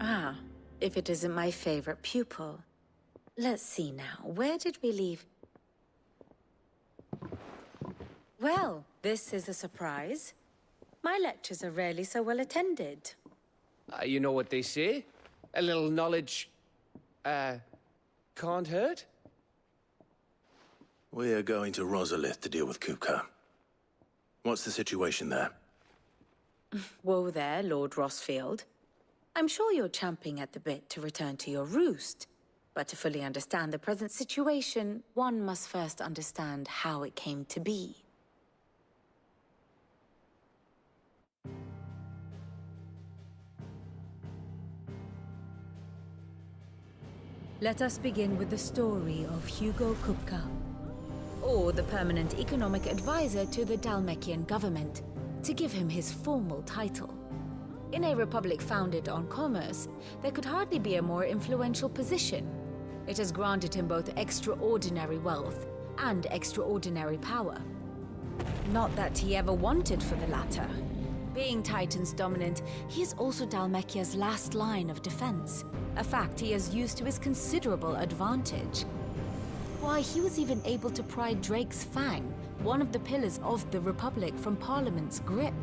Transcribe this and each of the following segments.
Ah, if it isn't my favorite pupil. Let's see now, where did we leave? Well, this is a surprise. My lectures are rarely so well attended. You know what they say? A little knowledge, can't hurt? We're going to Rosalith to deal with Kupka. What's the situation there? Whoa there, Lord Rossfield. I'm sure you're champing at the bit to return to your roost. But to fully understand the present situation, one must first understand how it came to be. Let us begin with the story of Hugo Kupka, or the permanent economic advisor to the Dhalmekian government, to give him his formal title. In a republic founded on commerce, there could hardly be a more influential position. It has granted him both extraordinary wealth and extraordinary power. Not that he ever wanted for the latter. Being Titan's dominant, he is also Dhalmekia's last line of defense, a fact he has used to his considerable advantage. Why, he was even able to pry Drake's Fang, one of the pillars of the Republic, from Parliament's grip.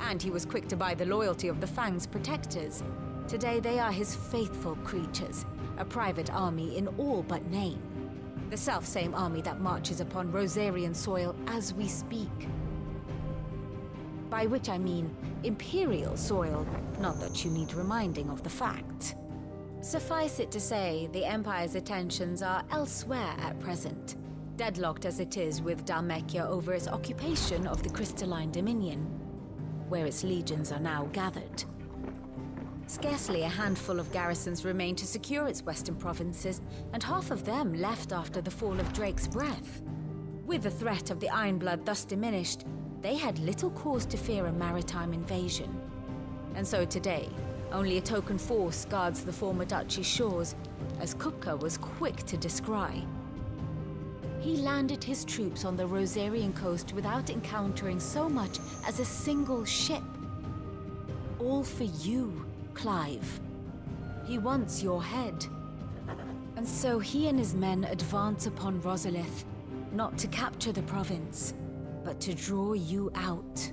And he was quick to buy the loyalty of the Fang's protectors. Today they are his faithful creatures, a private army in all but name. The self-same army that marches upon Rosarian soil as we speak. By which I mean Imperial soil, not that you need reminding of the fact. Suffice it to say, the Empire's attentions are elsewhere at present, deadlocked as it is with Dhalmekia over its occupation of the Crystalline Dominion, where its legions are now gathered. Scarcely a handful of garrisons remain to secure its western provinces, and half of them left after the fall of Drake's Breath. With the threat of the Ironblood thus diminished, they had little cause to fear a maritime invasion. And so today, only a token force guards the former duchy's shores, as Kupka was quick to descry. He landed his troops on the Rosarian coast without encountering so much as a single ship. All for you, Clive. He wants your head. And so he and his men advance upon Rosalith, not to capture the province, but to draw you out.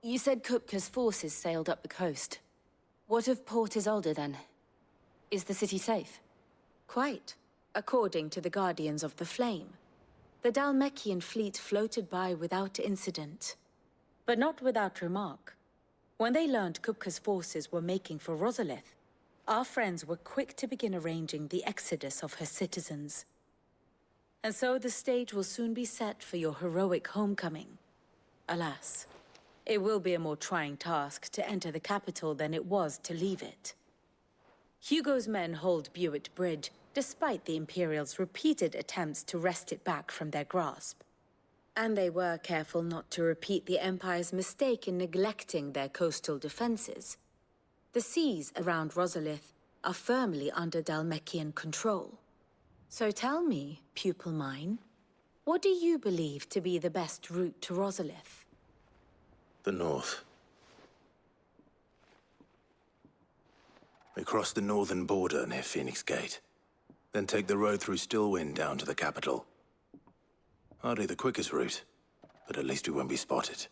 You said Kupka's forces sailed up the coast. What of Port Isolde then? Is the city safe? Quite, according to the Guardians of the Flame. The Dhalmekian fleet floated by without incident. But not without remark. When they learned Kupka's forces were making for Rosalith, our friends were quick to begin arranging the exodus of her citizens. And so the stage will soon be set for your heroic homecoming. Alas, it will be a more trying task to enter the capital than it was to leave it. Hugo's men hold Buet Bridge, despite the Imperials' repeated attempts to wrest it back from their grasp. And they were careful not to repeat the Empire's mistake in neglecting their coastal defenses. The seas around Rosalith are firmly under Dhalmekian control. So tell me, pupil mine, what do you believe to be the best route to Rosalith? The north. We cross the northern border near Phoenix Gate. Then take the road through Stillwind down to the capital. Hardly the quickest route, but at least we won't be spotted.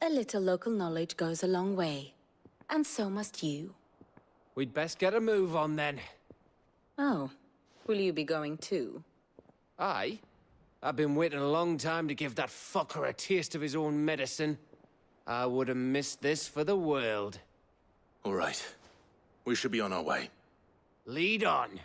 A little local knowledge goes a long way. And so must you. We'd best get a move on then. Oh, will you be going too? Aye. I've been waiting a long time to give that fucker a taste of his own medicine. I would have missed this for the world. All right. We should be on our way. Lead on.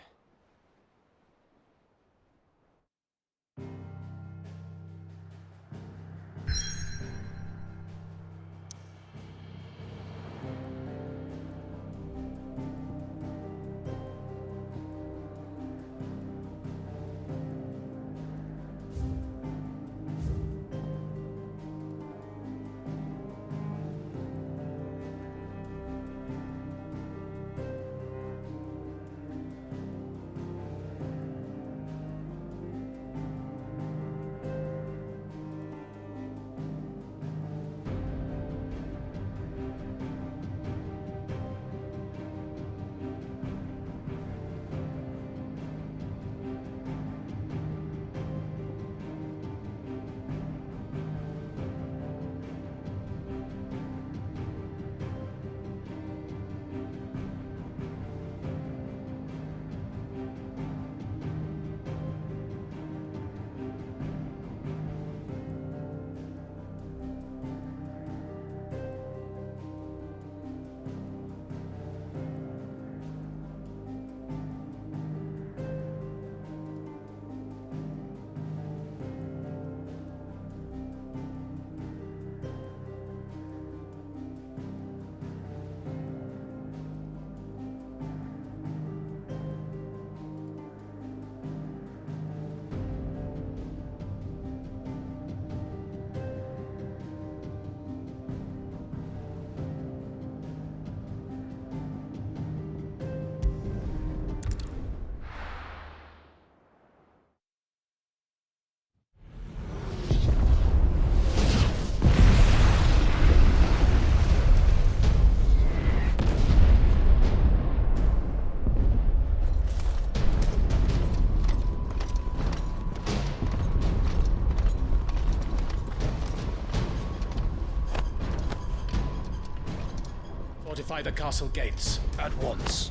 Fortify the castle gates at once.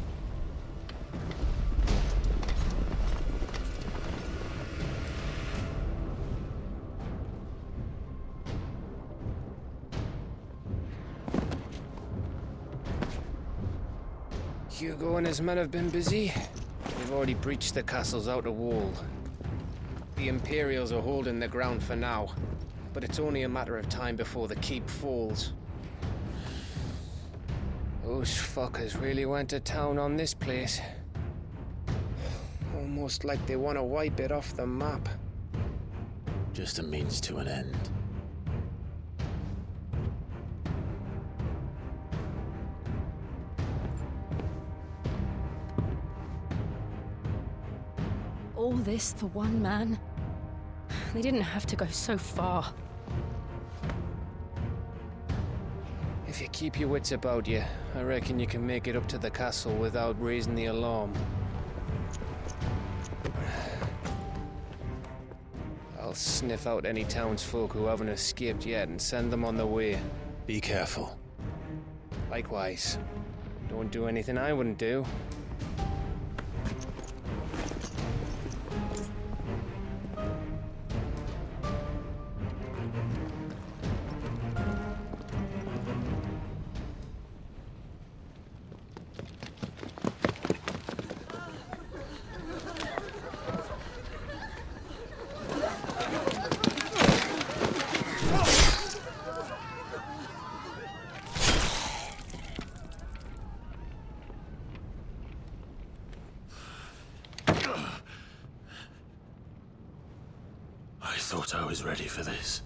Hugo and his men have been busy. They've already breached the castle's outer wall. The Imperials are holding the ground for now, but it's only a matter of time before the keep falls. Those fuckers really went to town on this place. Almost like they want to wipe it off the map. Just a means to an end. All this for one man? They didn't have to go so far. If you keep your wits about you, I reckon you can make it up to the castle without raising the alarm. I'll sniff out any townsfolk who haven't escaped yet and send them on their way. Be careful. Likewise. Don't do anything I wouldn't do. I thought I was ready for this,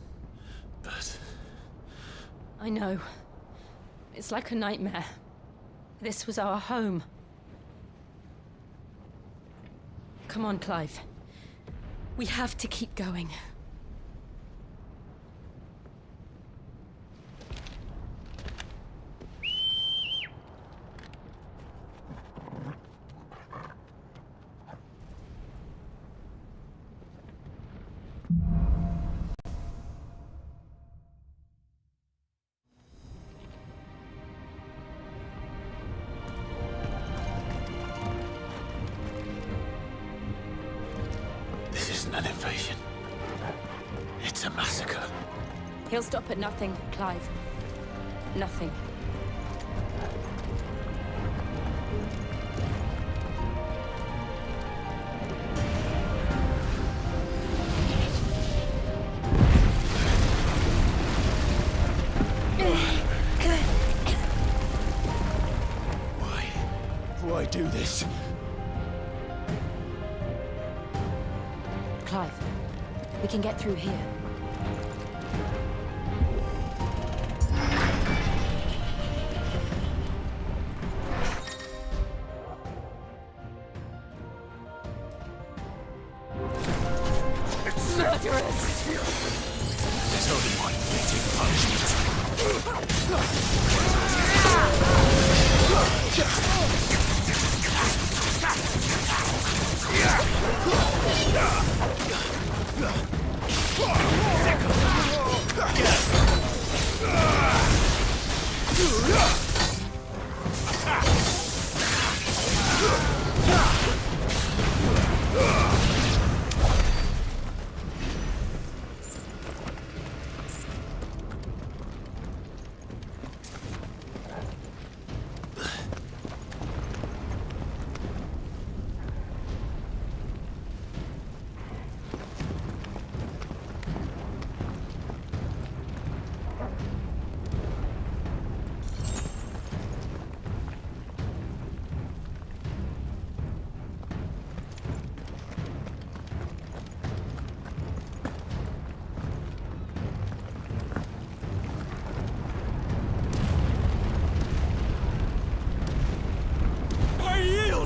but... I know. It's like a nightmare. This was our home. Come on, Clive. We have to keep going. This isn't an invasion. It's a massacre. He'll stop at nothing, Clive. Nothing. Why do this? Clive, we can get through here. Murderers! There's only one fitting punishment.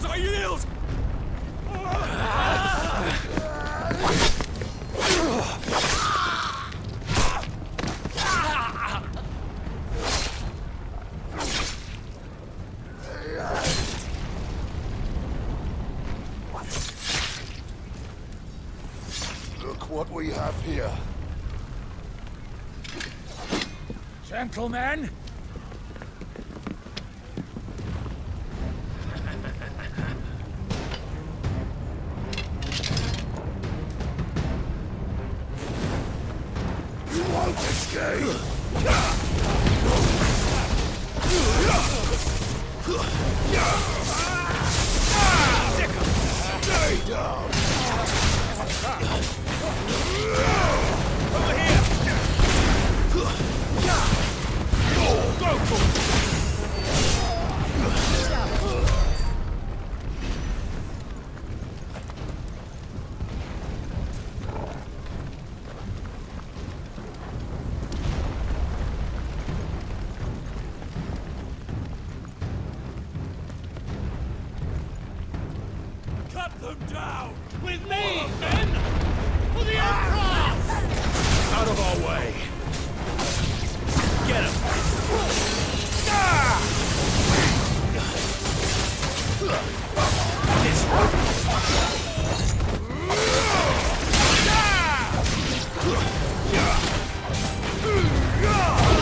I yield! Look what we have here. Gentlemen, Stay down! Over here! Go! Cut them down! With me, men! For the Emperor! Out of our way! Get him! This one!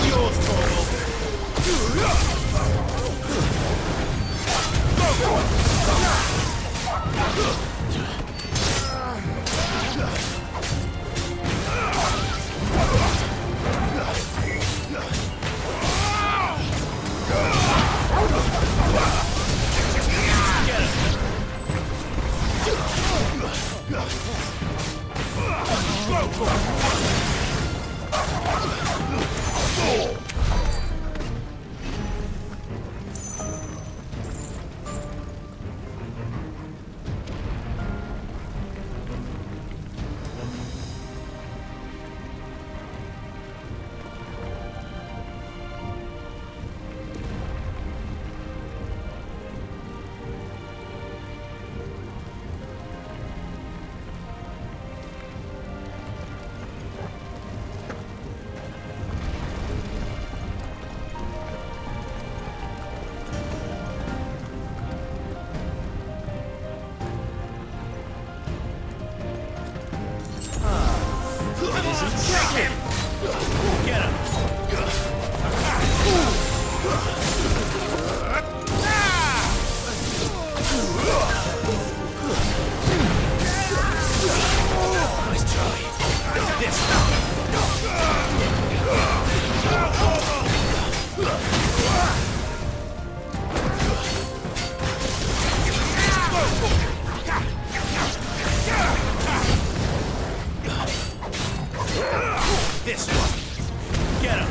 Yours, Torgal! Take him! Get him! Nice try. This now. This one. Get him.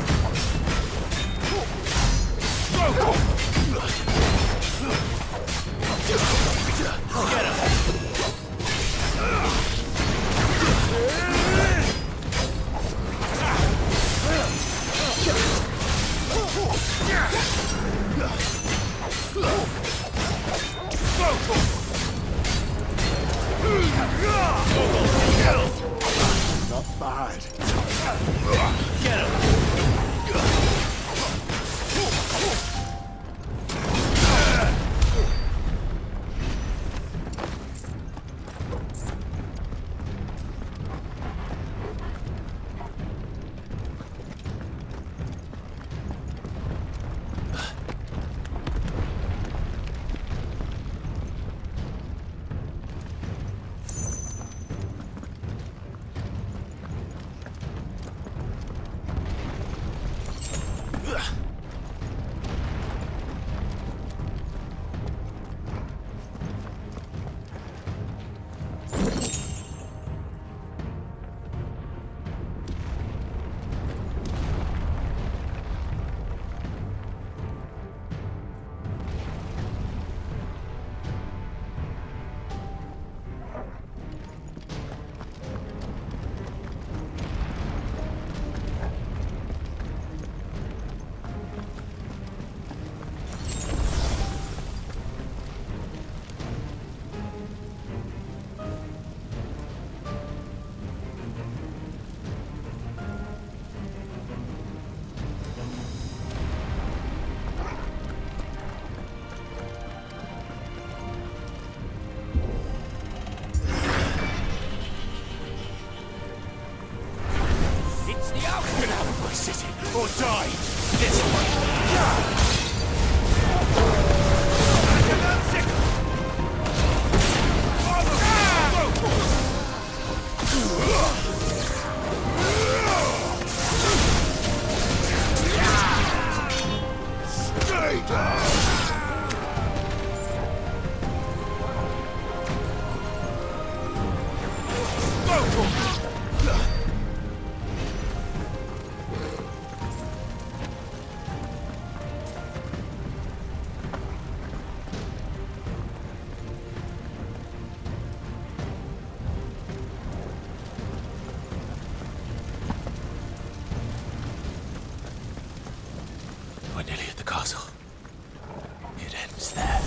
Go! Get him. Not bad. Get him. City or die. This one. We're nearly at the castle. It ends there.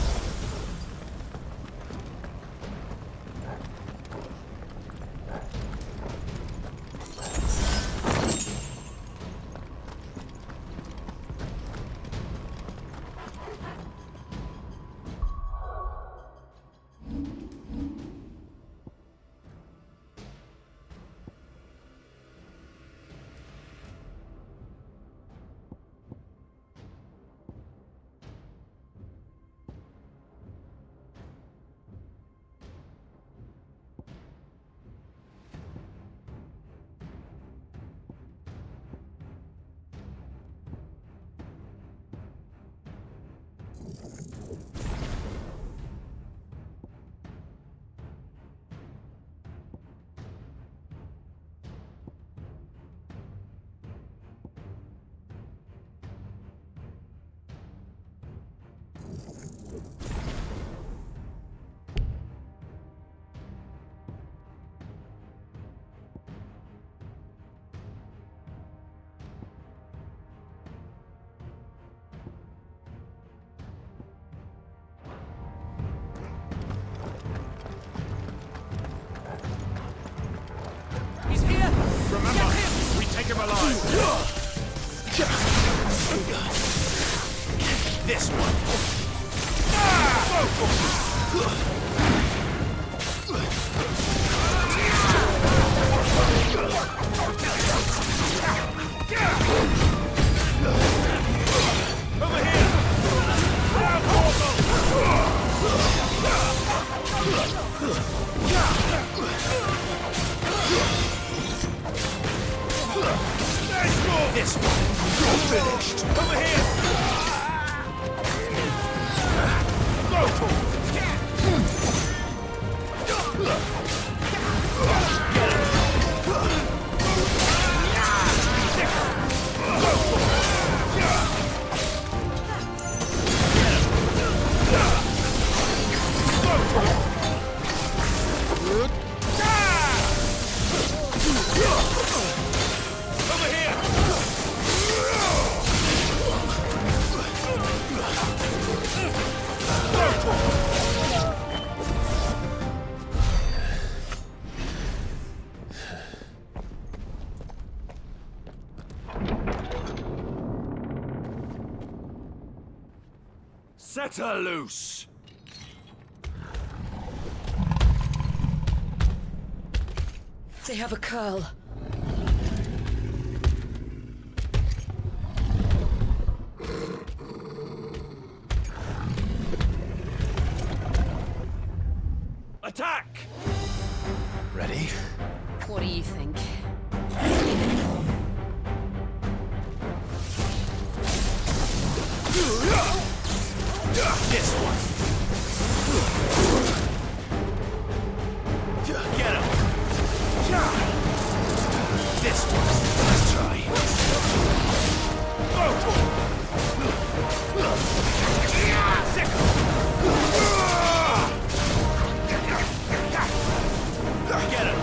Remember, we take him alive. This one. Over here. This one. You're finished. Over here. Go. Set her loose! They have a curl. Attack! Ready? What do you think? This one. Get him. This one. Let's try. Get him.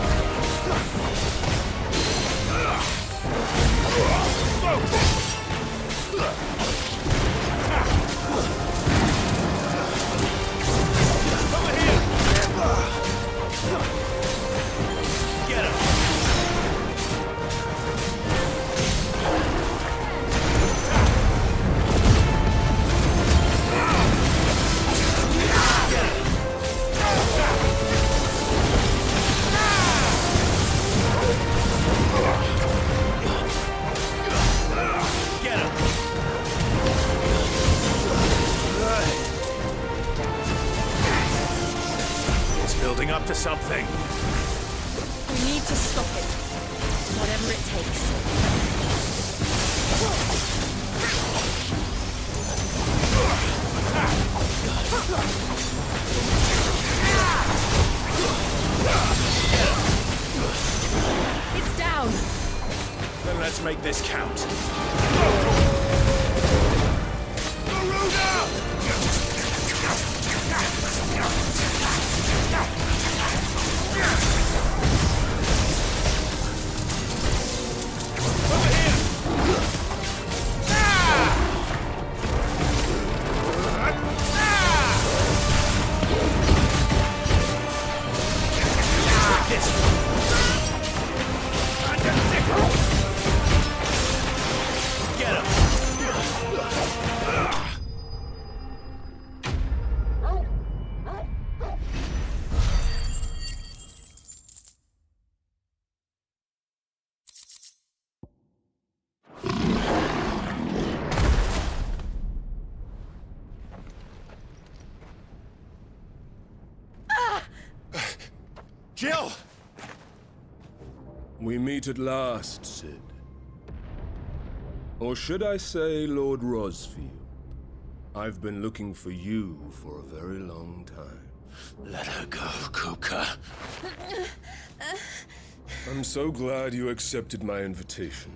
Over here. Get him. Get him. It's building up to something. We need to stop it. Whatever it takes. out! Garuda! Over here! Get him! Jill! We meet at last, Sid. Or should I say, Lord Rosfield? I've been looking for you for a very long time. Let her go, Kuka. I'm so glad you accepted my invitation.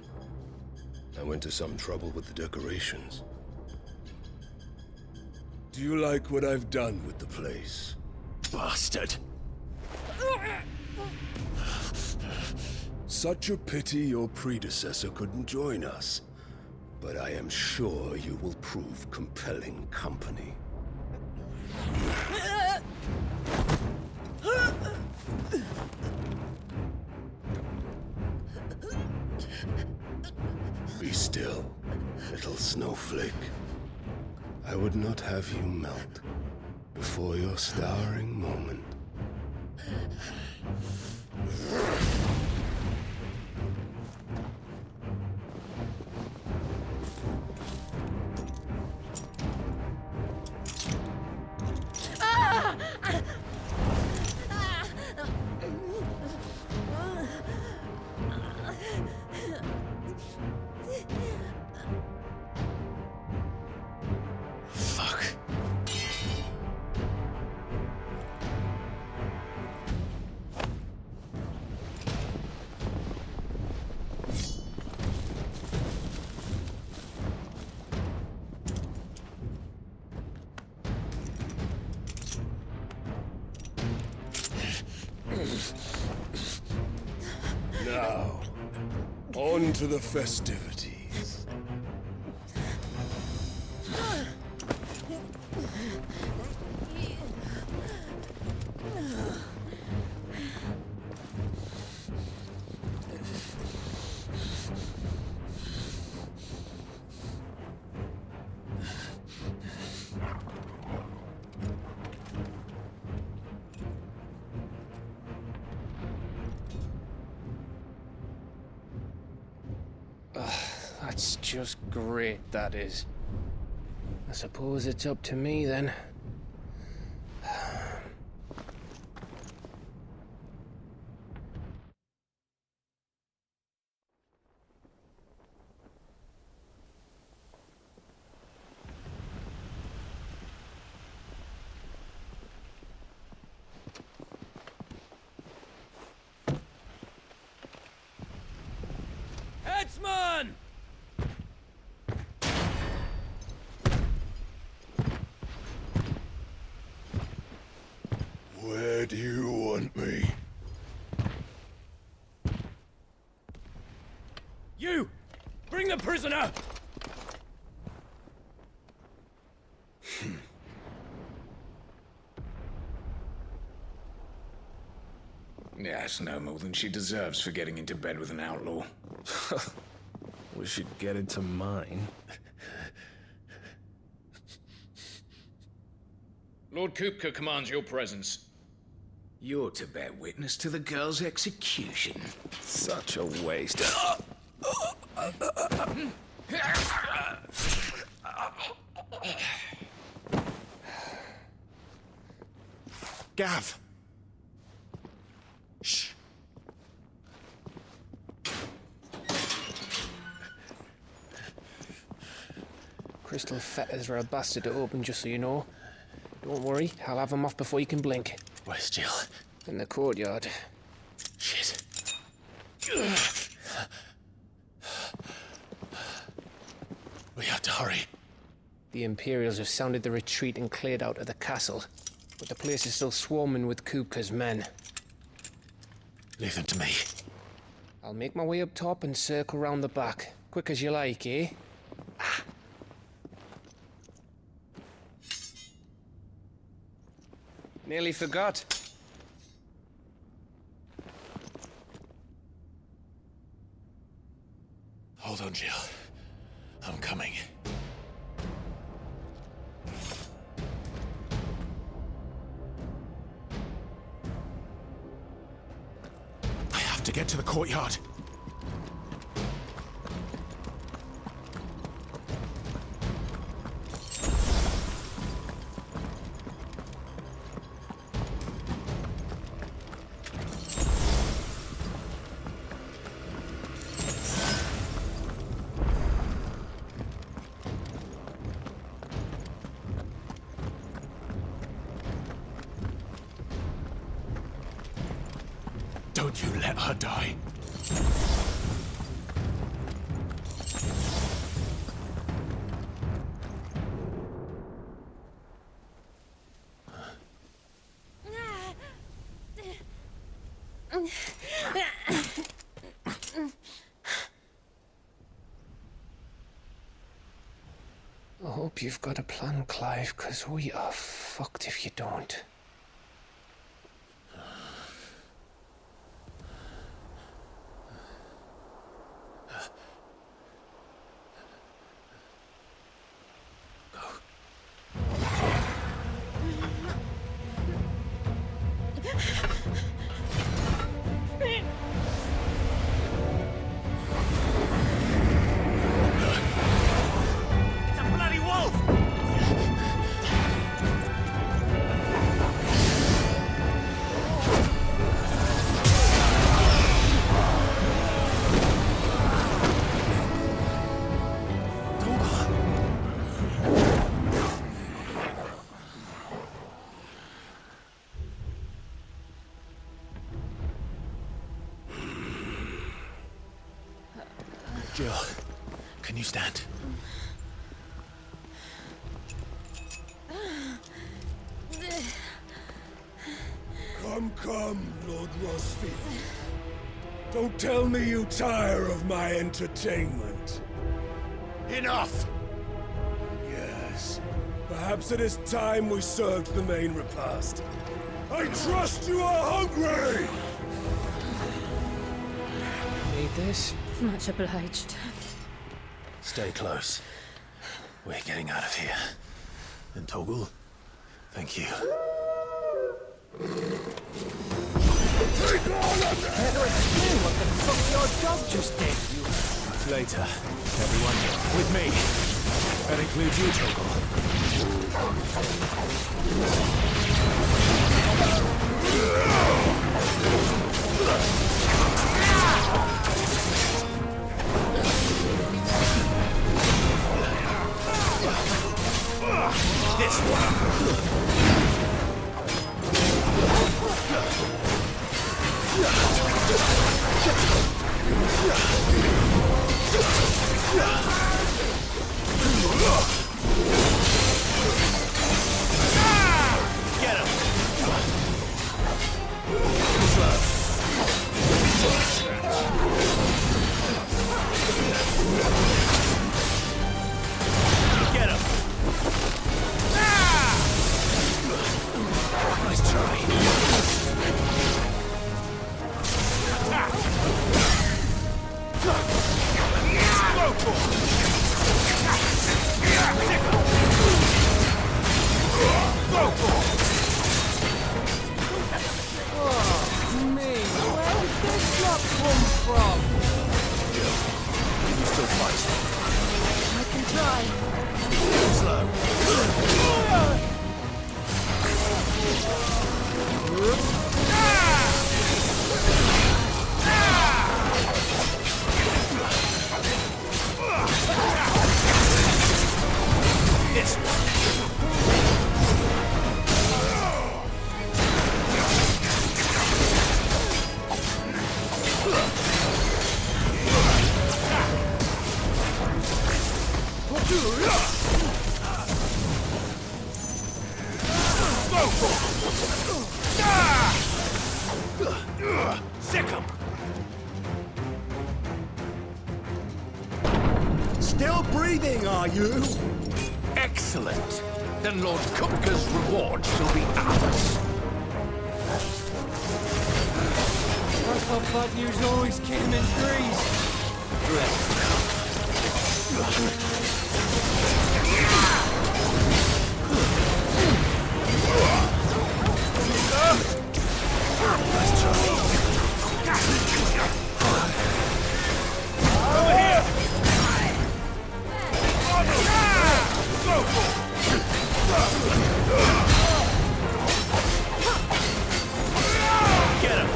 I went to some trouble with the decorations. Do you like what I've done with the place? Bastard. Such a pity your predecessor couldn't join us. But I am sure you will prove compelling company. Be still, little snowflake. I would not have you melt before your starring moment. Fuck. Now, on to the festivities. That's just great, that is. I suppose it's up to me then. Headsman! Where do you want me? You! Bring the prisoner! Yeah, it's no more than she deserves for getting into bed with an outlaw. We should get into mine. Lord Kupka commands your presence. You're to bear witness to the girl's execution. Such a waste. Gav! Shh. Crystal fetters are a bastard to open, just so you know. Don't worry, I'll have them off before you can blink. Where's Jill? In the courtyard. Shit. We have to hurry. The Imperials have sounded the retreat and cleared out of the castle, but the place is still swarming with Kupka's men. Leave them to me. I'll make my way up top and circle round the back. Quick as you like, eh? Nearly forgot. Hold on, Jill. I'm coming. I have to get to the courtyard. Don't you let her die. I hope you've got a plan, Clive, 'cause we are fucked if you don't. Jill, can you stand? Come, Lord Rosfield. Don't tell me you tire of my entertainment. Enough! Yes. Perhaps it is time we served the main repast. I trust you are hungry! Need this? Much obliged. Stay close. We're getting out of here. And Toggle, thank you. Take all of them! Better explain what the fuck your dog just did. Later, everyone, with me. That includes you, This Get him! Get him! Nice try. Sick 'em! Still breathing, are you? Excellent. Then Lord Kupka's reward shall be ours. I thought bad news always came in threes. Over here! Get him!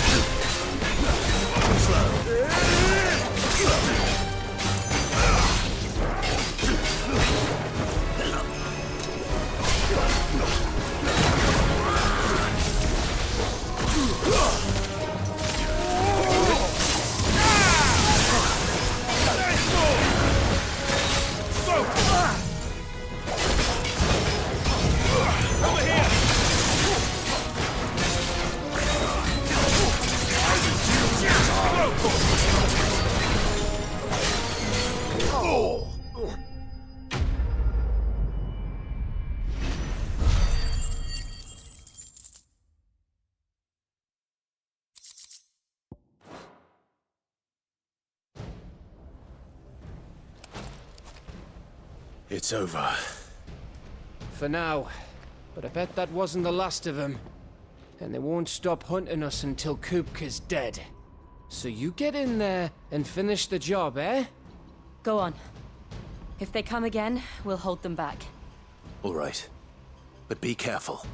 It's over. For now. But I bet that wasn't the last of them. And they won't stop hunting us until Kupka's dead. So you get in there and finish the job, eh? Go on. If they come again, we'll hold them back. All right. But be careful.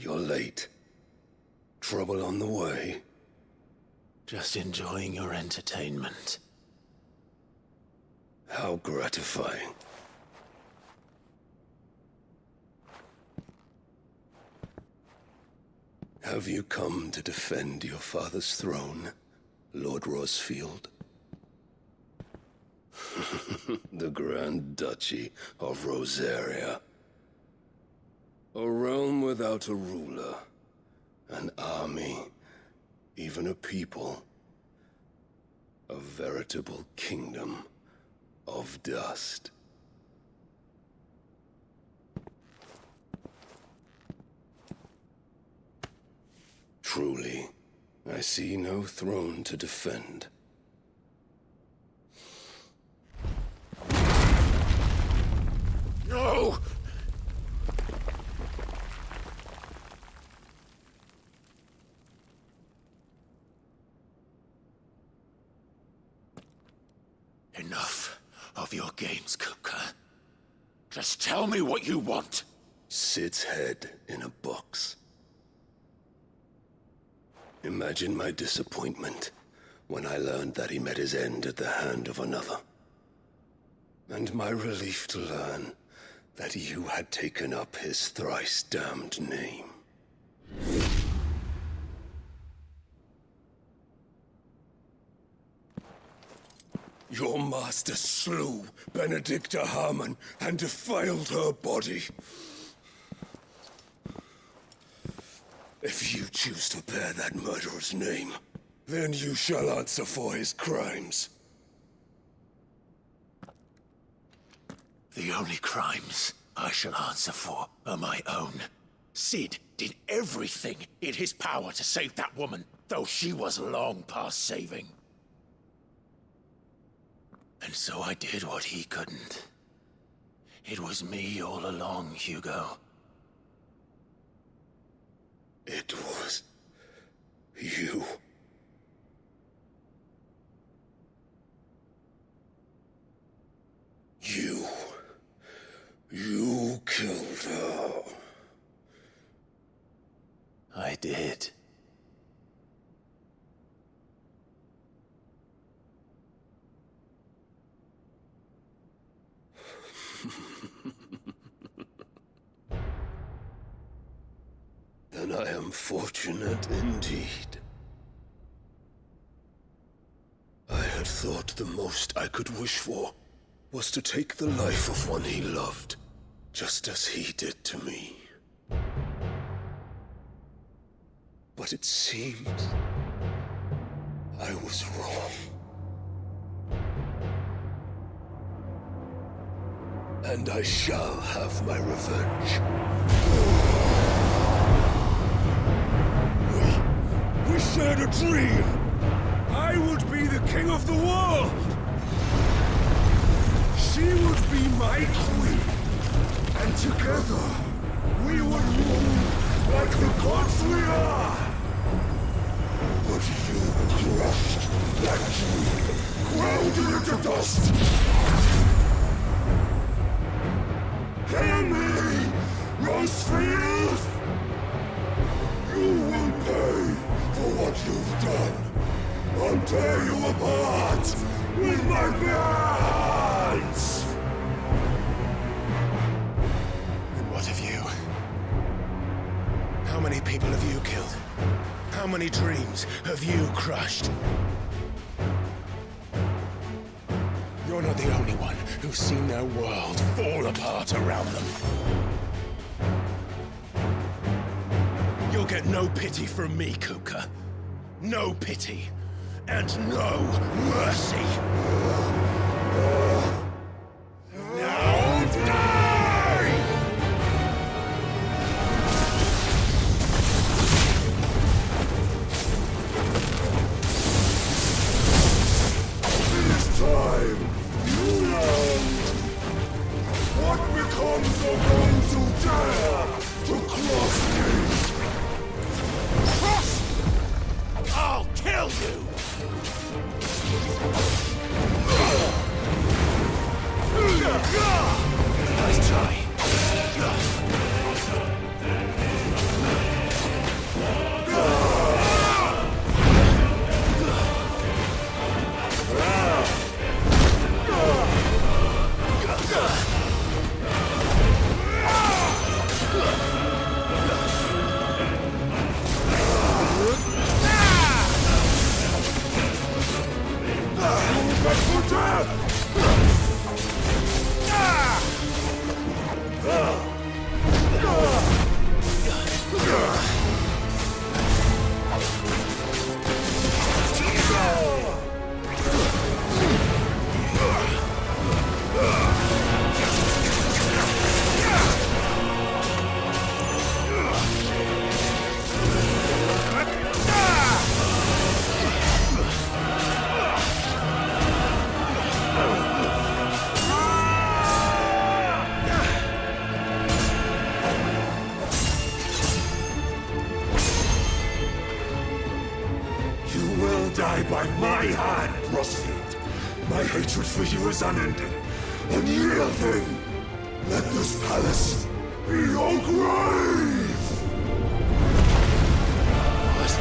You're late. Trouble on the way? Just enjoying your entertainment. How gratifying. Have you come to defend your father's throne, Lord Rosfield? The Grand Duchy of Rosaria. A realm without a ruler, an army, even a people. A veritable kingdom of dust. Truly, I see no throne to defend. No! Enough of your games, Kupka. Just tell me what you want. Sid's head in a box. Imagine my disappointment when I learned that he met his end at the hand of another. And my relief to learn that you had taken up his thrice-damned name. Your master slew Benedicta Harmon and defiled her body. If you choose to bear that murderer's name, then you shall answer for his crimes. The only crimes I shall answer for are my own. Sid did everything in his power to save that woman, though she was long past saving. And so I did what he couldn't. It was me all along, Hugo. It was you. You killed her. I did. Then I am fortunate indeed. I had thought the most I could wish for was to take the life of one he loved, just as he did to me. But it seems I was wrong. And I shall have my revenge. We shared a dream! I would be the king of the world! She would be my queen! And together, we would rule like the gods we are! But you crushed that dream, ground it into dust! Hear me, Rosefield! You will pay for what you've done. I'll tear you apart with my bare hands! And what of you? How many people have you killed? How many dreams have you crushed? You're not the only one who's seen their world fall apart around them. You'll get no pity from me, Kuka. No pity. And no mercy. Now die! This time, you learn what becomes of those who dare to cross me. Cross! I'll kill you! Nice try. Die by my hand, Rosefield. My hatred for you is unending, unyielding. Let this palace be your grave! What?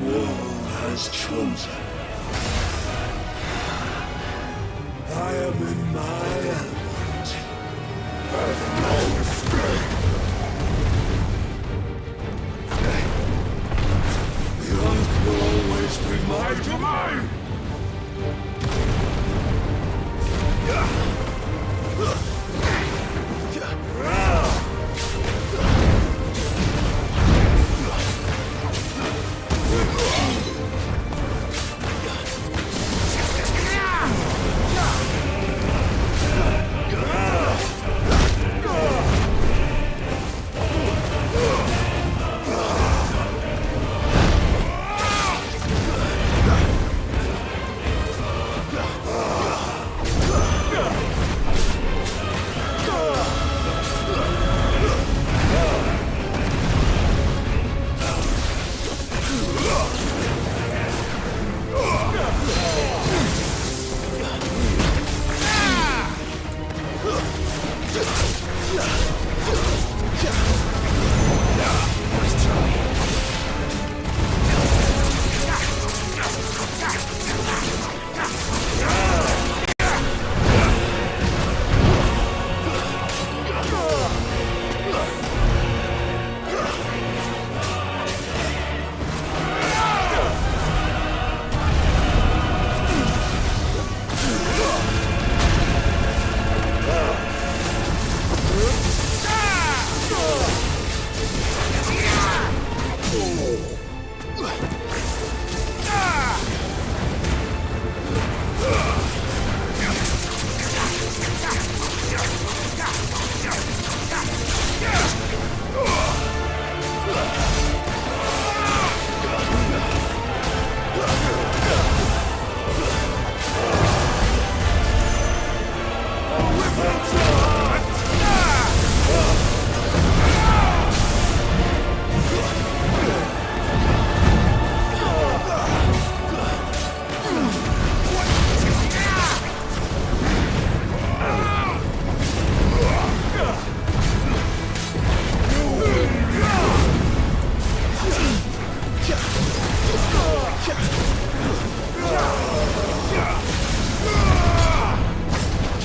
world has chosen. I am in my element. There's no escape. The earth will always be my domain.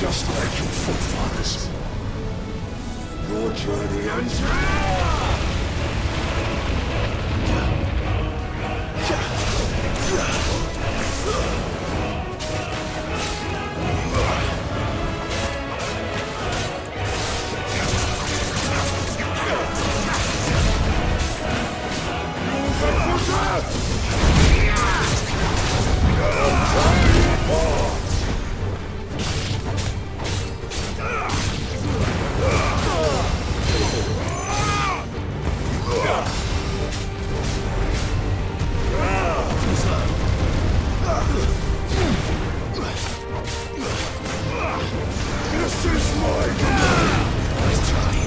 Just like your forefathers. Your journey ends here! This is my domain! Let's try it.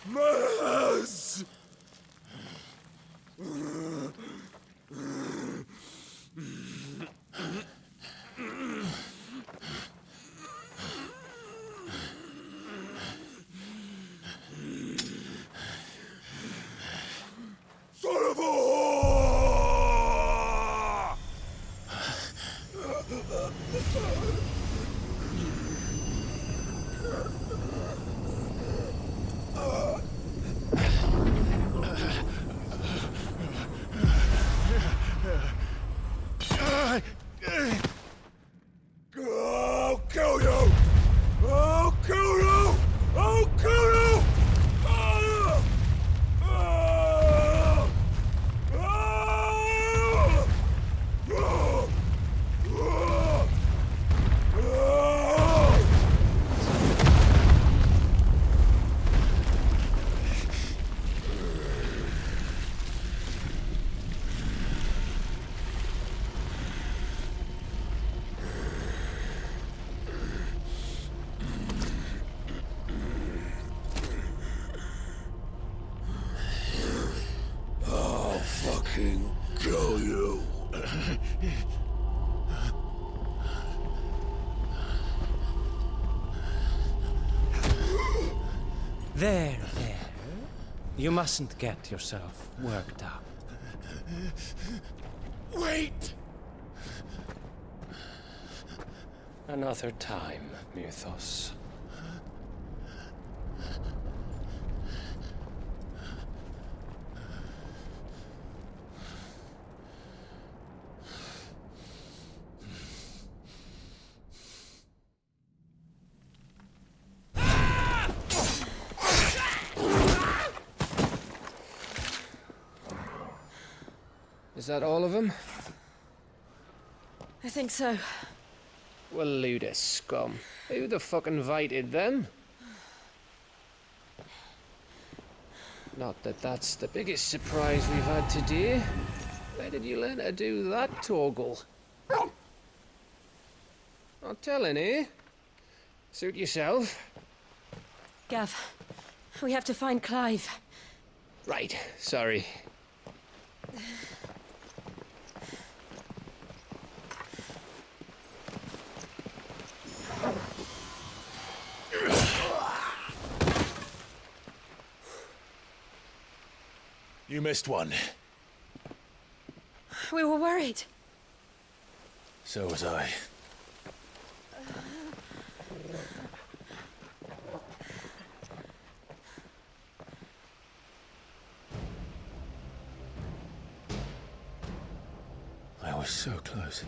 Mess! Son of a whore! I'll kill you! I'll kill you! I'll kill you! Ah! Ah! Ah! Ah! Ah! Ah! I'll fucking kill you. There. You mustn't get yourself worked up. Wait! Another time, Mythos. Is that all of them? I think so. Well, load of scum. Who the fuck invited them? Not that that's the biggest surprise we've had today. Where did you learn to do that, Torgal? Not telling, eh? Suit yourself. Gav, we have to find Clive. Right, sorry. You missed one. We were worried. So was I. I was so close.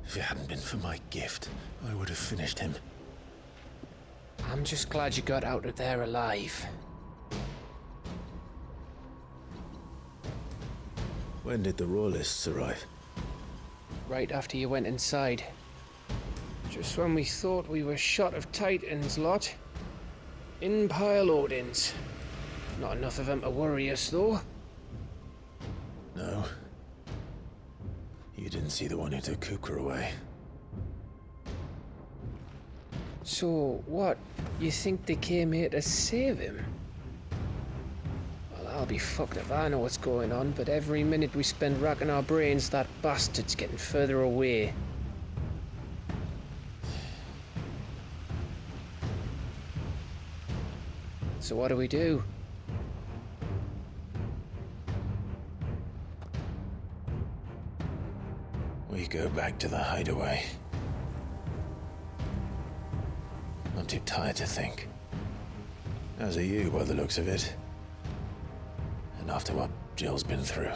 If it hadn't been for my gift, I would have finished him. I'm just glad you got out of there alive. When did the Royalists arrive? Right after you went inside. Just when we thought we were shot of Titans, lot. In pile Odins. Not enough of them to worry us, though. No. You didn't see the one who took Kupka away. So, what? You think they came here to save him? Well, I'll be fucked if I know what's going on, but every minute we spend racking our brains, that bastard's getting further away. So what do we do? We go back to the hideaway. I'm too tired to think. As are you, by the looks of it. And after what Jill's been through.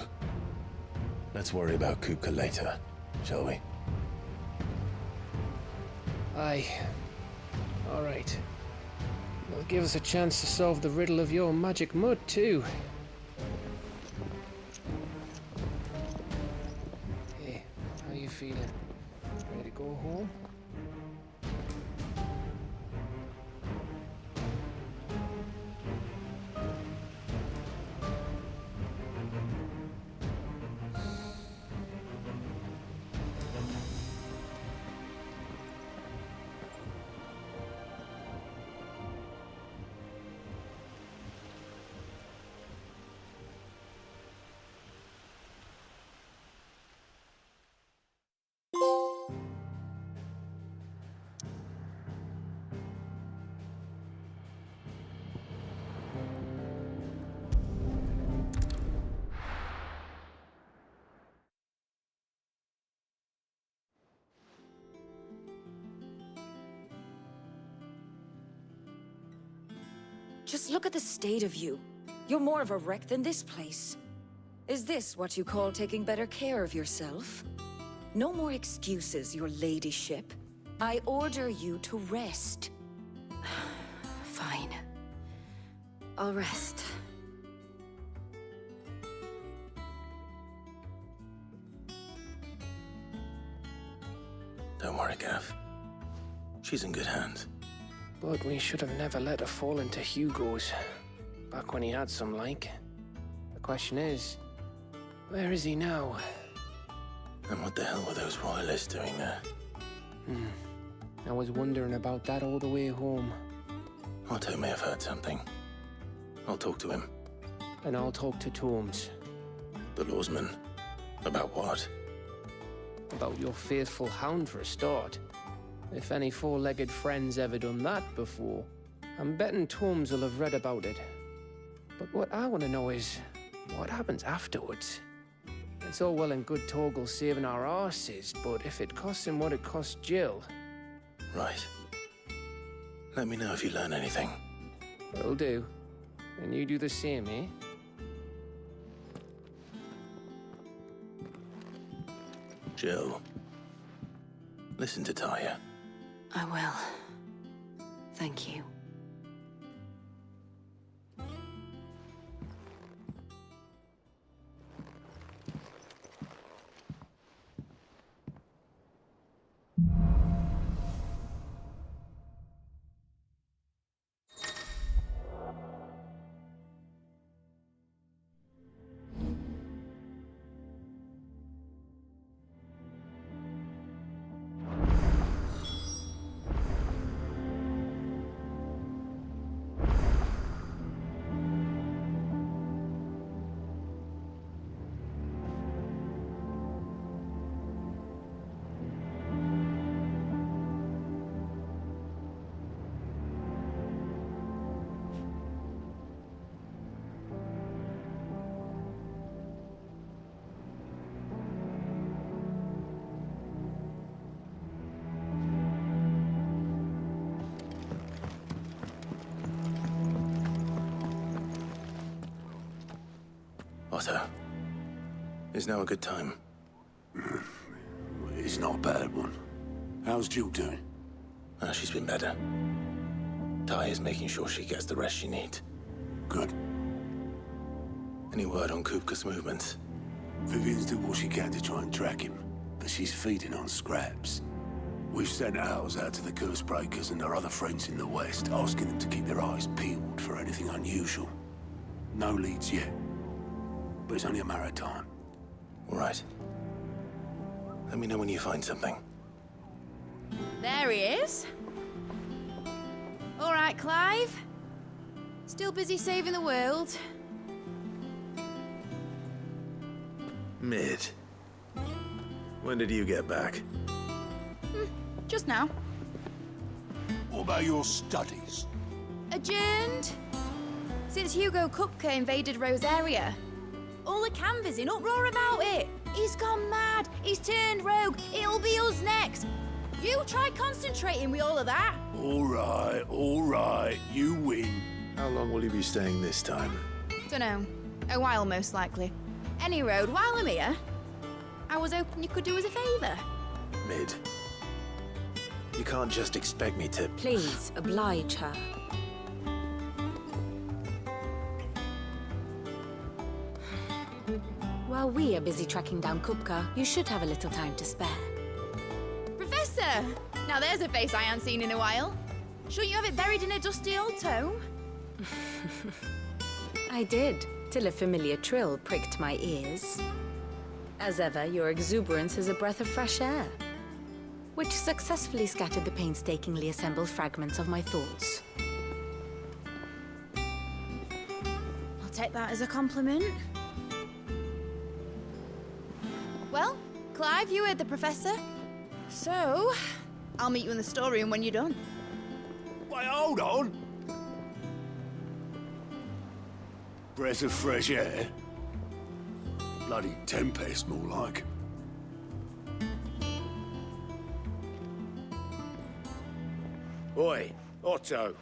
Let's worry about Kupka later, shall we? Aye. All right. It'll give us a chance to solve the riddle of your magic mud, too. Hey, how you feeling? Ready to go home? Just look at the state of you. You're more of a wreck than this place. Is this what you call taking better care of yourself? No more excuses, your ladyship. I order you to rest. Fine. I'll rest. Don't worry, Gav. She's in good hands. But we should have never let her fall into Hugo's. Back when he had some like. The question is, where is he now? And what the hell were those royalists doing there? I was wondering about that all the way home. Otto may have heard something. I'll talk to him. And I'll talk to Tomes. The lawsman. About what? About your faithful hound for a start. If any four-legged friend's ever done that before, I'm betting Tomes will have read about it. But what I want to know is, what happens afterwards? It's all well and good Torgal saving our arses, but if it costs him what it cost Jill... Right. Let me know if you learn anything. Will do. And you do the same, eh? Jill. Listen to Taya. I will. Thank you. Otto. Is now a good time? It's not a bad one. How's Jill doing? She's been better. Taya's making sure she gets the rest she needs. Good. Any word on Kupka's movements? Vivian's did what she can to try and track him, but she's feeding on scraps. We've sent ours out to the Cursebreakers and our other friends in the West, asking them to keep their eyes peeled for anything unusual. No leads yet, but it's only a matter of time. All right. Let me know when you find something. There he is. All right, Clive. Still busy saving the world. Mid. When did you get back? Just now. What about your studies? Adjourned. Since Hugo Kupka invaded Rosaria. All the canvassing in uproar about it. He's gone mad. He's turned rogue. It'll be us next. You try concentrating with all of that. All right. You win. How long will you be staying this time? Dunno. A while, most likely. Any road, while I'm here, I was hoping you could do us a favour. Mid. You can't just expect me to... Please, oblige her. While we are busy tracking down Kupka, you should have a little time to spare. Professor! Now there's a face I haven't seen in a while. Shouldn't you have it buried in a dusty old tome? I did, till a familiar trill pricked my ears. As ever, your exuberance is a breath of fresh air, which successfully scattered the painstakingly assembled fragments of my thoughts. I'll take that as a compliment. Well, Clive, you heard the professor. So, I'll meet you in the storeroom when you're done. Wait, hold on. Breath of fresh air. Bloody tempest, more like. Oi, Otto,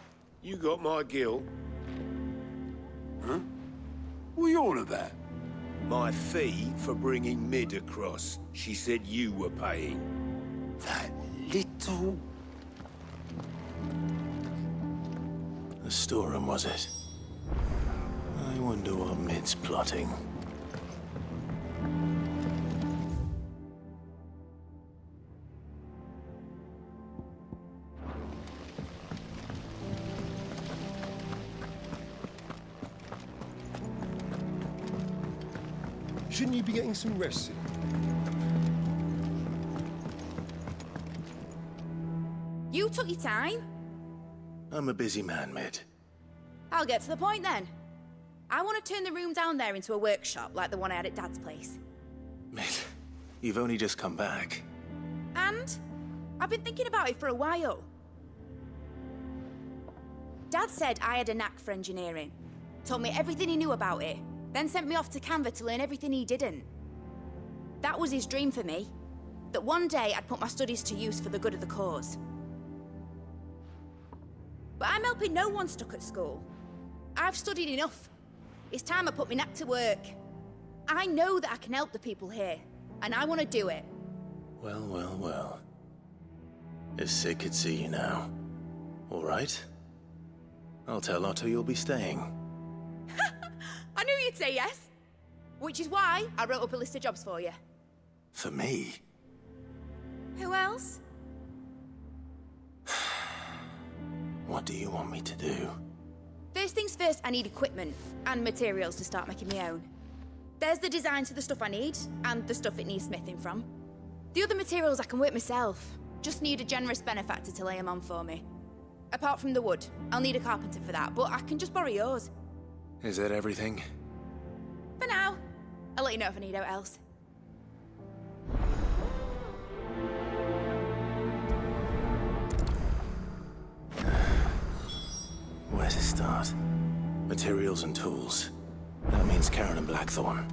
you got my gill? Huh? What are you on about? My fee for bringing Mid across. She said you were paying. That little... The storeroom, was it? I wonder what Mid's plotting. Shouldn't you be getting some rest? You took your time. I'm a busy man, Mid. I'll get to the point then. I want to turn the room down there into a workshop like the one I had at Dad's place. Mid, you've only just come back. And I've been thinking about it for a while. Dad said I had a knack for engineering. Told me everything he knew about it. Then sent me off to Canva to learn everything he didn't. That was his dream for me. That one day I'd put my studies to use for the good of the cause. But I'm helping no one stuck at school. I've studied enough. It's time I put my knack to work. I know that I can help the people here, and I want to do it. Well, well, well. If Sid could see you now. All right. I'll tell Otto you'll be staying. I knew you'd say yes. Which is why I wrote up a list of jobs for you. For me? Who else? What do you want me to do? First things first, I need equipment and materials to start making my own. There's the designs for the stuff I need, and the stuff it needs smithing from. The other materials I can work myself. Just need a generous benefactor to lay them on for me. Apart from the wood, I'll need a carpenter for that, but I can just borrow yours. Is that everything? For now. I'll let you know if I need out else. Where to start? Materials and tools. That means Karen and Blackthorn.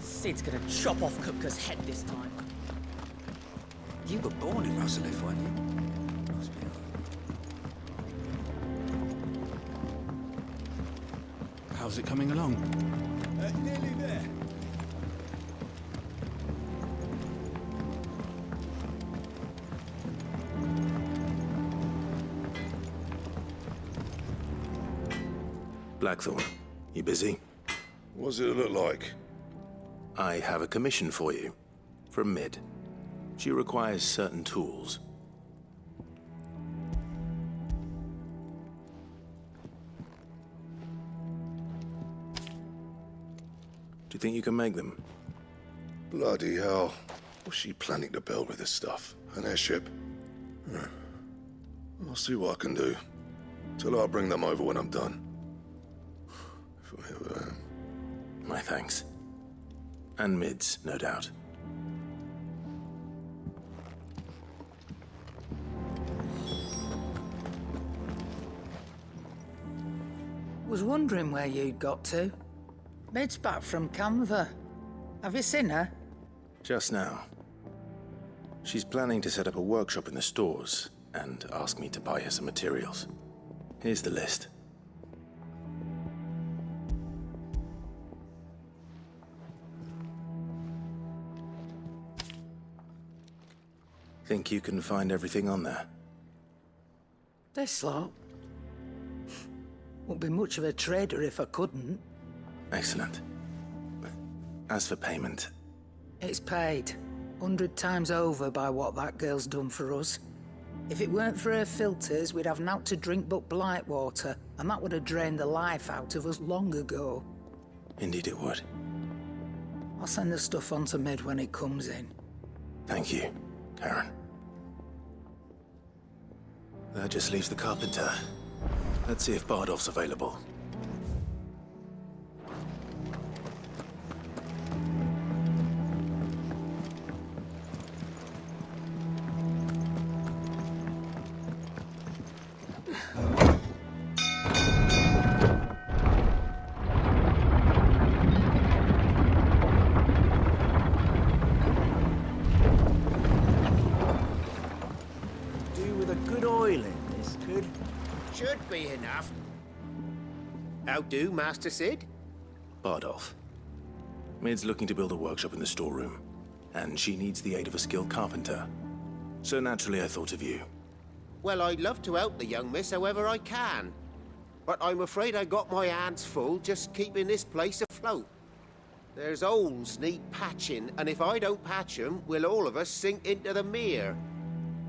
Sid's gonna chop off Kupka's head this time. You were born in Russellif, weren't you? Must be odd. How's it coming along? Nearly there. Blackthorn, you busy? What's it look like? I have a commission for you. From Mid. She requires certain tools. Do you think you can make them? Bloody hell. What's she planning to build with this stuff? An airship? I'll see what I can do. Tell her I'll bring them over when I'm done. My thanks. And Mid's, no doubt. Was wondering where you'd got to. Mid's back from Canva. Have you seen her? Just now. She's planning to set up a workshop in the stores and ask me to buy her some materials. Here's the list. Think you can find everything on there? This lot. Wouldn't be much of a trader if I couldn't. Excellent. As for payment... It's paid. 100 times over by what that girl's done for us. If it weren't for her filters, we'd have naught to drink but blight water, and that would have drained the life out of us long ago. Indeed it would. I'll send the stuff on to Mid when it comes in. Thank you, Karen. That just leaves the carpenter. Let's see if Bardolph's available. Good oiling, this could. Should be enough. How do, Master Sid? Bardolph. Mid's looking to build a workshop in the storeroom, and she needs the aid of a skilled carpenter. So naturally I thought of you. Well, I'd love to help the young miss however I can. But I'm afraid I got my hands full just keeping this place afloat. There's holes need patching, and if I don't patch them, we'll all of us sink into the mere.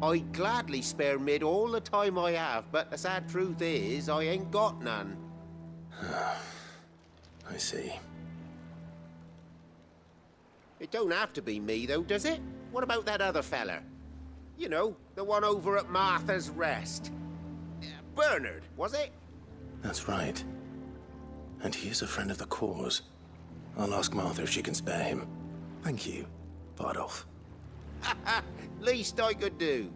I'd gladly spare Mid all the time I have, but the sad truth is, I ain't got none. I see. It don't have to be me, though, does it? What about that other fella? You know, the one over at Martha's Rest. Bernard, was it? That's right. And he is a friend of the cause. I'll ask Martha if she can spare him. Thank you, Bardolph. Least I could do.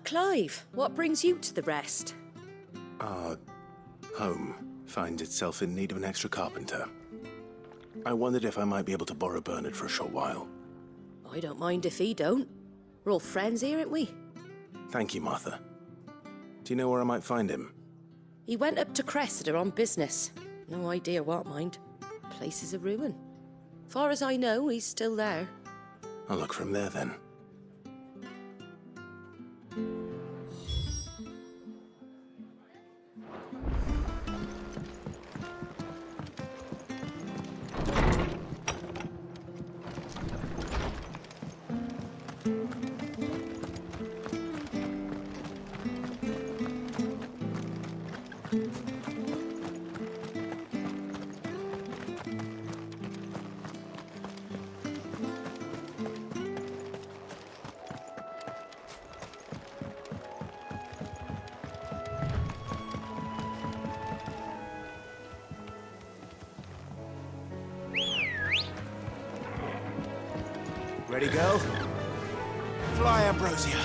Clive, what brings you to the Rest? Our home finds itself in need of an extra carpenter. I wondered if I might be able to borrow Bernard for a short while. I don't mind if he don't. We're all friends here, aren't we? Thank you, Martha. Do you know where I might find him? He went up to Cressida on business. No idea what, mind. Place is a ruin. Far as I know, he's still there. I'll look from there, then. Ready, go? Fly, Ambrosia.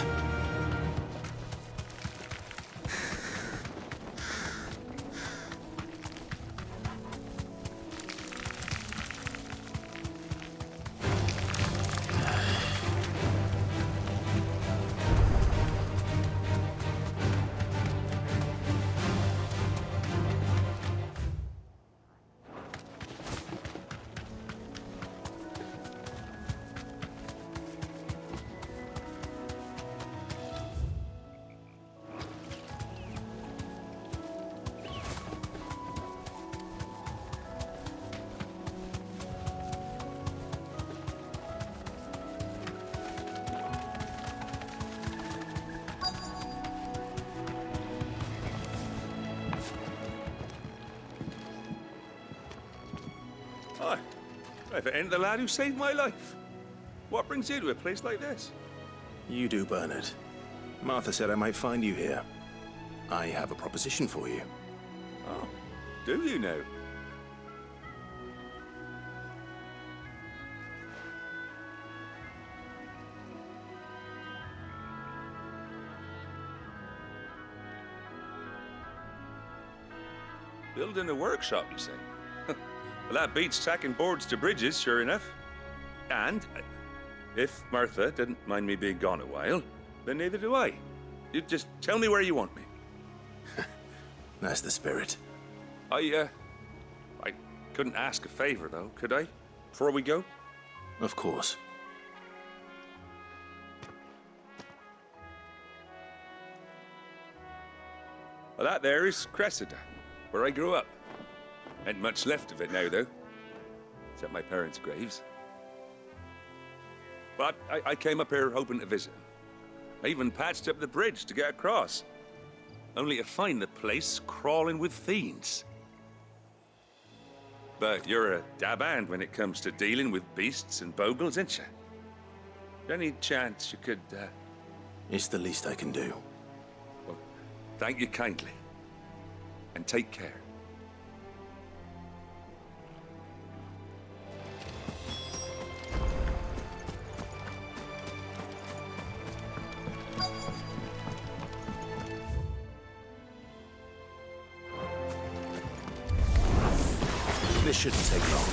Hi. If it ain't the lad who saved my life. What brings you to a place like this? You do, Bernard. Martha said I might find you here. I have a proposition for you. Oh, do you now? Building a workshop, you say? Well, that beats tacking boards to bridges, sure enough. And if Martha didn't mind me being gone a while, then neither do I. You just tell me where you want me. That's the spirit. I couldn't ask a favor, though, could I? Before we go? Of course. Well, that there is Cressida, where I grew up. Ain't much left of it now, though. Except my parents' graves. But I came up here hoping to visit. I even patched up the bridge to get across. Only to find the place crawling with fiends. But you're a dab hand when it comes to dealing with beasts and bogles, ain't you? Any chance you could, It's the least I can do. Well, thank you kindly. And take care. This shouldn't take long.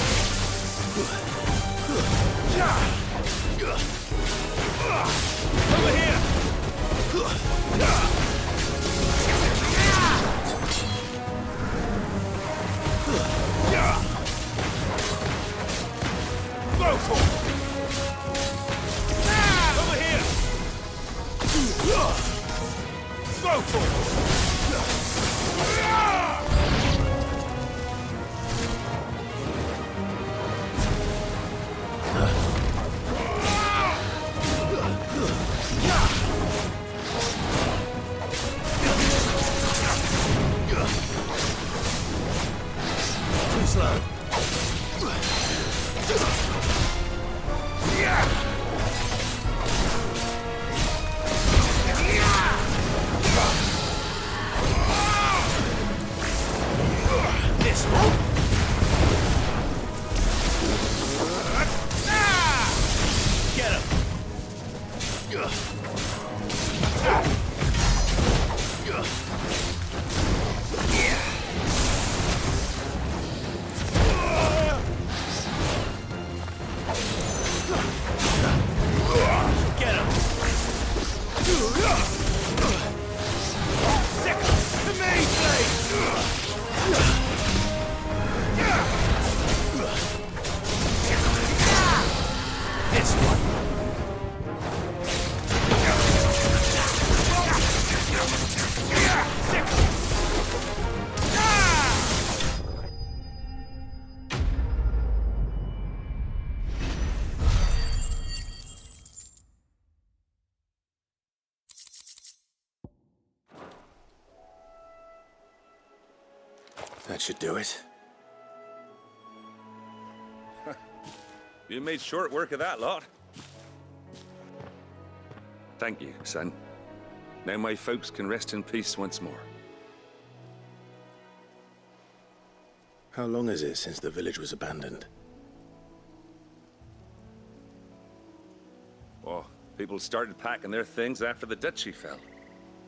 Get him! Over here! That should do it. You made short work of that lot. Thank you, son. Now my folks can rest in peace once more. How long is it since the village was abandoned? Oh, people started packing their things after the duchy fell.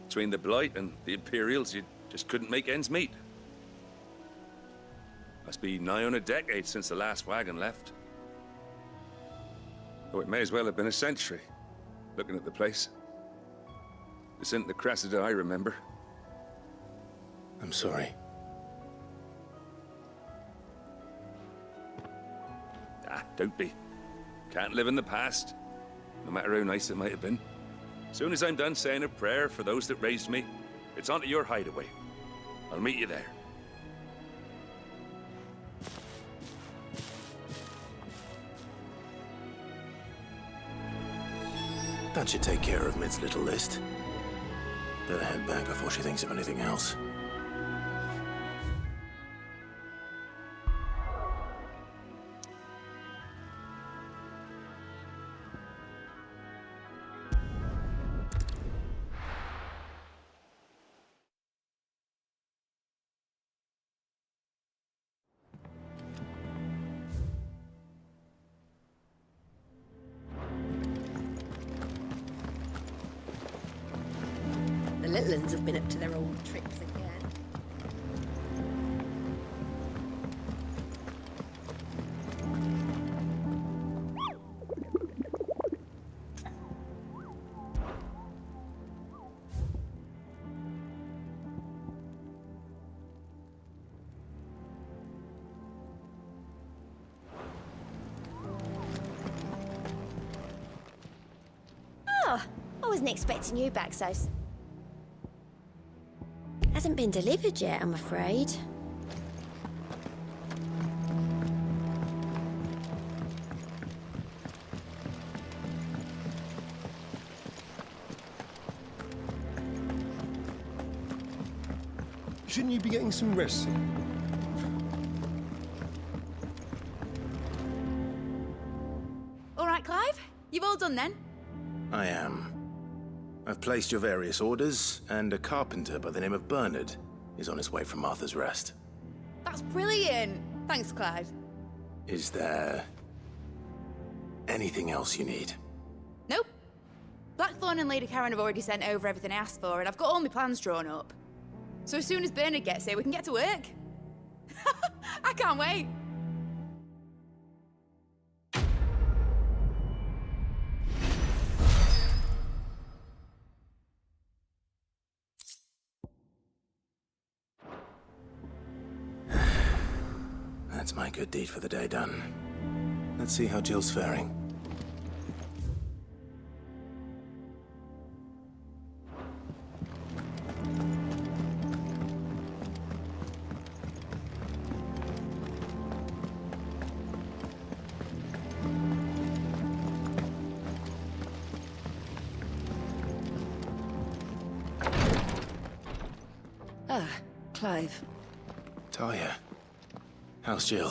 Between the Blight and the Imperials, you just couldn't make ends meet. Must be nigh on a decade since the last wagon left. Oh, it may as well have been a century, looking at the place. This isn't the Cressida I remember. I'm sorry. Ah, don't be. Can't live in the past, no matter how nice it might have been. Soon as I'm done saying a prayer for those that raised me, it's on to your hideaway. I'll meet you there. That should take care of Mid's little list. Better head back before she thinks of anything else. little uns have been up to their old tricks again. Oh, I wasn't expecting you back so... Hasn't been delivered yet, I'm afraid. Shouldn't you be getting some rest? All right, Clive? You've all done then? I am. I've placed your various orders, and a carpenter by the name of Bernard is on his way from Martha's Rest. That's brilliant. Thanks, Clive. Is there anything else you need? Nope. Blackthorn and Lady Karen have already sent over everything I asked for, and I've got all my plans drawn up. So as soon as Bernard gets here, we can get to work. I can't wait. That's my good deed for the day done. Let's see how Jill's faring. Ah, Clive. Talia. How's Jill?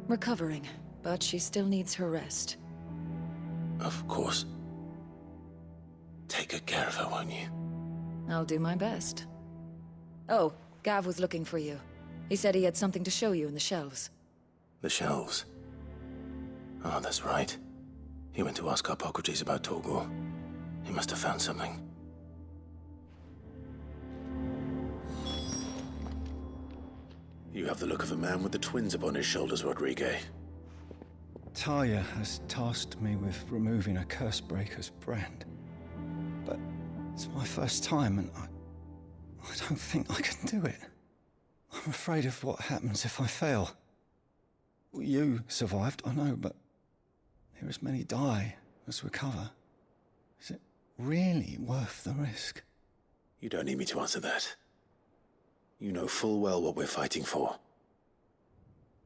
Recovering, but she still needs her rest. Of course. Take good care of her, won't you? I'll do my best. Oh, Gav was looking for you. He said he had something to show you in the shelves. The shelves? Oh, that's right. He went to ask Hippocrates about Torgor. He must have found something. You have the look of a man with the twins upon his shoulders, Rodrigue. Talia has tasked me with removing a Cursebreaker's brand. But it's my first time, and I don't think I can do it. I'm afraid of what happens if I fail. You survived, I know, but there as many die as recover. Is it really worth the risk? You don't need me to answer that. You know full well what we're fighting for.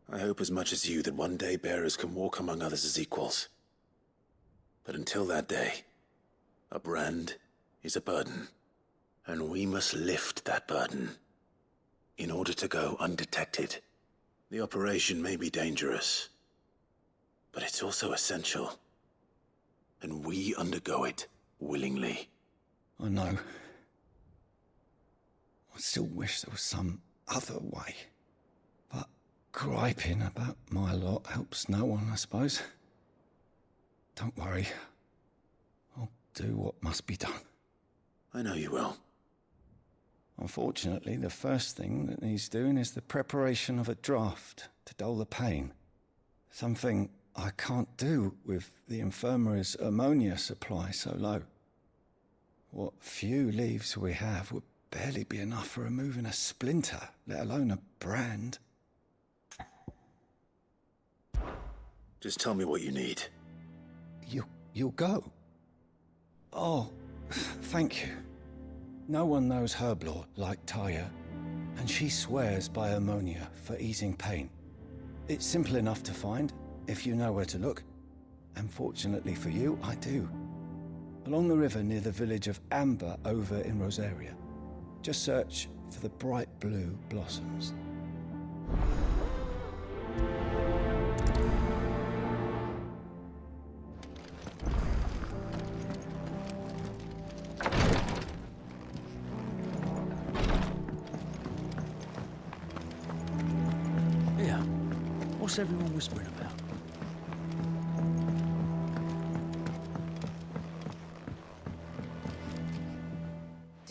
I hope as much as you that one day bearers can walk among others as equals. But until that day, a brand is a burden, and we must lift that burden in order to go undetected. The operation may be dangerous, but it's also essential, and we undergo it willingly. I know. I still wish there was some other way. But griping about my lot helps no one, I suppose. Don't worry. I'll do what must be done. I know you will. Unfortunately, the first thing that needs doing is the preparation of a draft to dull the pain. Something I can't do with the infirmary's ammonia supply so low. What few leaves we have would barely be enough for removing a splinter, let alone a brand. Just tell me what you need. You'll go? Oh, thank you. No one knows Herblore like Taya, and she swears by ammonia for easing pain. It's simple enough to find, if you know where to look. And fortunately for you, I do. Along the river near the village of Amber over in Rosaria. Just search for the bright blue blossoms. Yeah. What's everyone whispering about?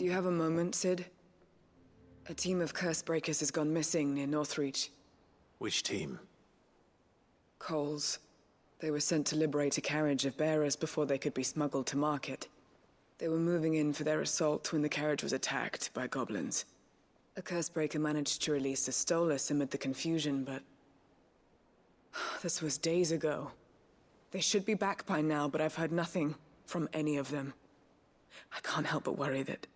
Do you have a moment, Sid? A team of curse breakers has gone missing near Northreach. Which team? Coles. They were sent to liberate a carriage of bearers before they could be smuggled to market. They were moving in for their assault when the carriage was attacked by goblins. A cursebreaker managed to release a Stolas amid the confusion, but... this was days ago. They should be back by now, but I've heard nothing from any of them. I can't help but worry that...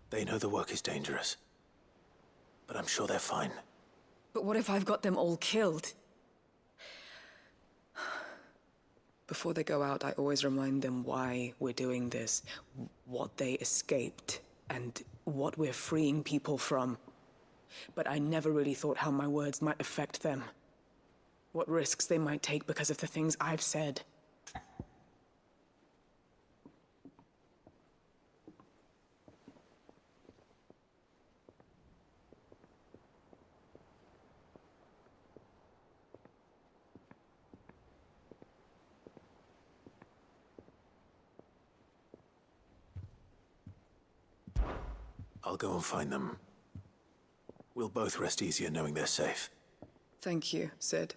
They know the work is dangerous. But I'm sure they're fine. But what if I've got them all killed? Before they go out, I always remind them why we're doing this, what they escaped, and what we're freeing people from. But I never really thought how my words might affect them. What risks they might take because of the things I've said. I'll go and find them. We'll both rest easier knowing they're safe. Thank you, Sid.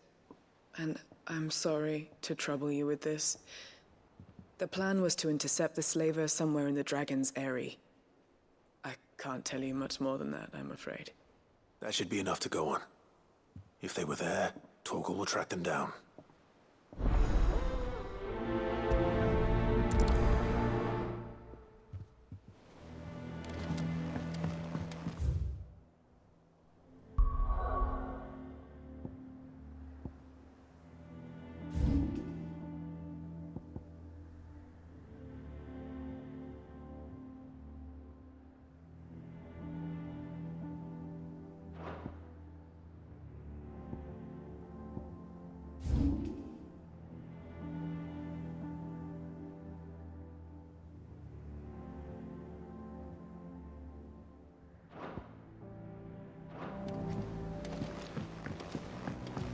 And I'm sorry to trouble you with this. The plan was to intercept the slaver somewhere in the Dragon's Eyrie. I can't tell you much more than that, I'm afraid. That should be enough to go on. If they were there, Torgal will track them down.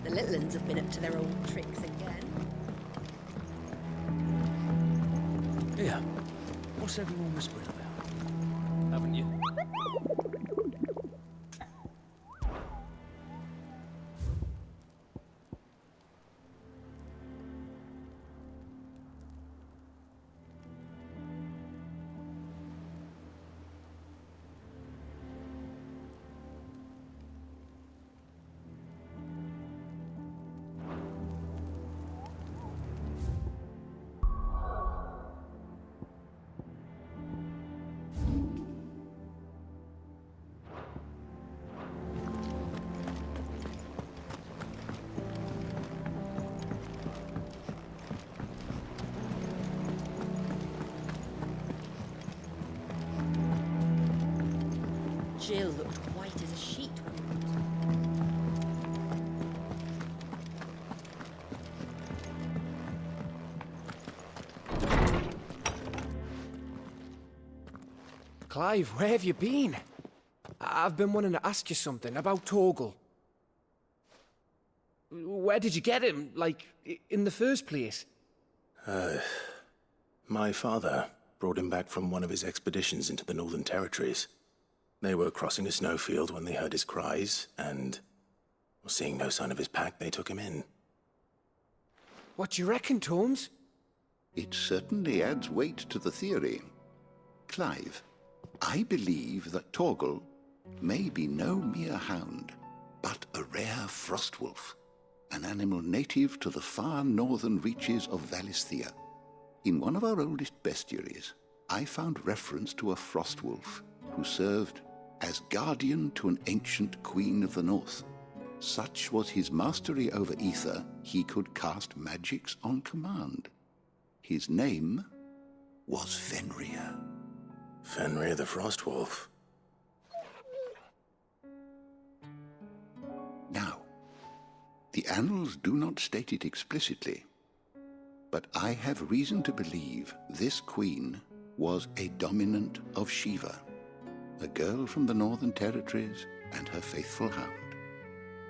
The little uns have been up to their old tricks again. Yeah. What's everyone whispering about? Haven't you? Jill looked white as a sheet. Clive, where have you been? I've been wanting to ask you something about Torgal. Where did you get him, like, in the first place? My father brought him back from one of his expeditions into the Northern Territories. They were crossing a snowfield when they heard his cries, and, seeing no sign of his pack, they took him in. What do you reckon, Tomes? It certainly adds weight to the theory. Clive, I believe that Torgal may be no mere hound, but a rare frostwolf, an animal native to the far northern reaches of Valisthea. In one of our oldest bestiaries, I found reference to a frostwolf who served as guardian to an ancient queen of the north. Such was his mastery over ether, he could cast magics on command. His name was Fenrir. Fenrir the Frostwolf. Now, the annals do not state it explicitly, but I have reason to believe this queen was a dominant of Shiva, a girl from the Northern Territories and her faithful hound.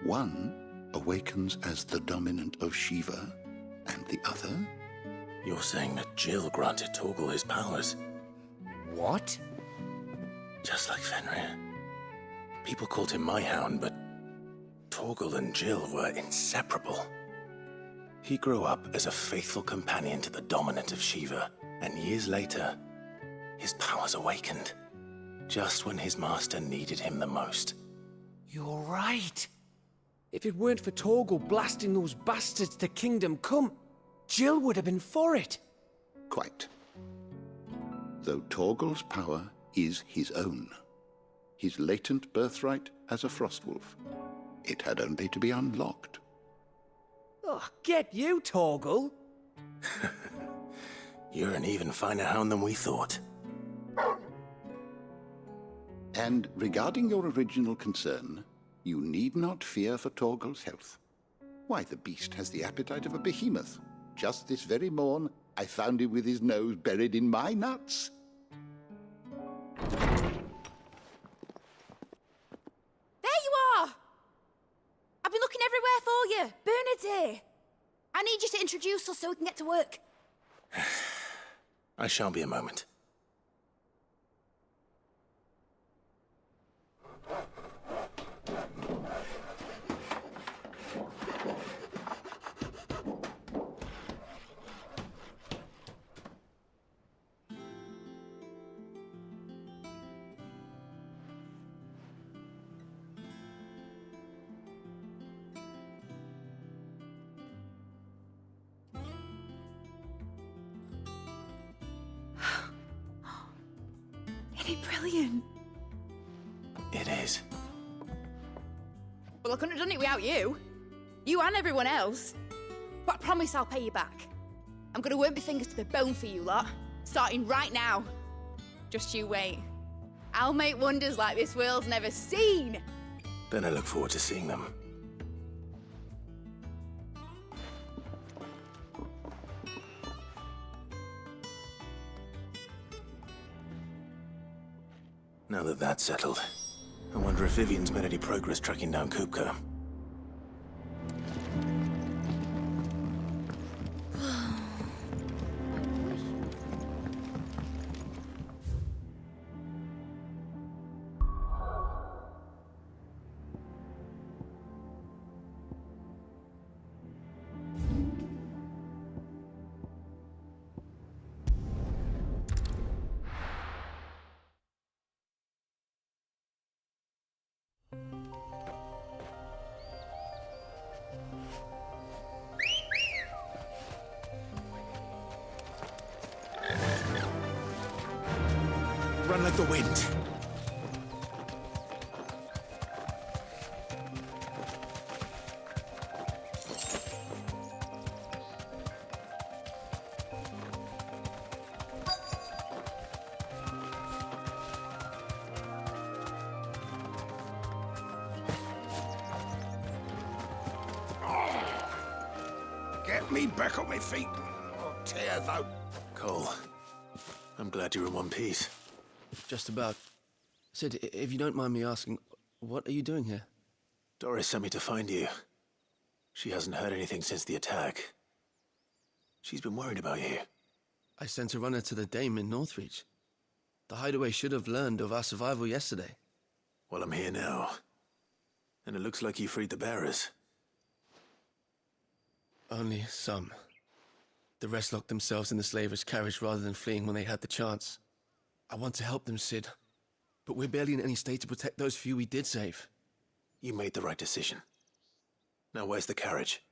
One awakens as the dominant of Shiva, and the other... You're saying that Jill granted Torgal his powers? What? Just like Fenrir. People called him my hound, but Torgal and Jill were inseparable. He grew up as a faithful companion to the dominant of Shiva, and years later, his powers awakened, just when his master needed him the most. You're right. If it weren't for Torgal blasting those bastards to Kingdom Come, Jill would have been for it. Quite. Though Torgal's power is his own. His latent birthright as a Frostwolf. It had only to be unlocked. Oh, get you, Torgal! You're an even finer hound than we thought. And regarding your original concern, you need not fear for Torgal's health. Why, the beast has the appetite of a behemoth. Just this very morn, I found him with his nose buried in my nuts. There you are! I've been looking everywhere for you. Bernard's here. I need you to introduce us so we can get to work. I shan't be a moment. Isn't it brilliant? It is. Well, I couldn't have done it without you. You and everyone else. But I promise I'll pay you back. I'm gonna work my fingers to the bone for you lot, starting right now. Just you wait. I'll make wonders like this world's never seen. Then I look forward to seeing them. Now that that's settled, I wonder if Vivian's made any progress tracking down Kupka. Run like the wind. Get me back on my feet. I'll tear those. Cole, I'm glad you're in one piece. Just about. Sid, if you don't mind me asking, what are you doing here? Doris sent me to find you. She hasn't heard anything since the attack. She's been worried about you. I sent a runner to the Dame in Northreach. The hideaway should have learned of our survival yesterday. Well, I'm here now. And it looks like you freed the bearers. Only some. The rest locked themselves in the slaver's carriage rather than fleeing when they had the chance. I want to help them, Sid. But we're barely in any state to protect those few we did save. You made the right decision. Now where's the carriage?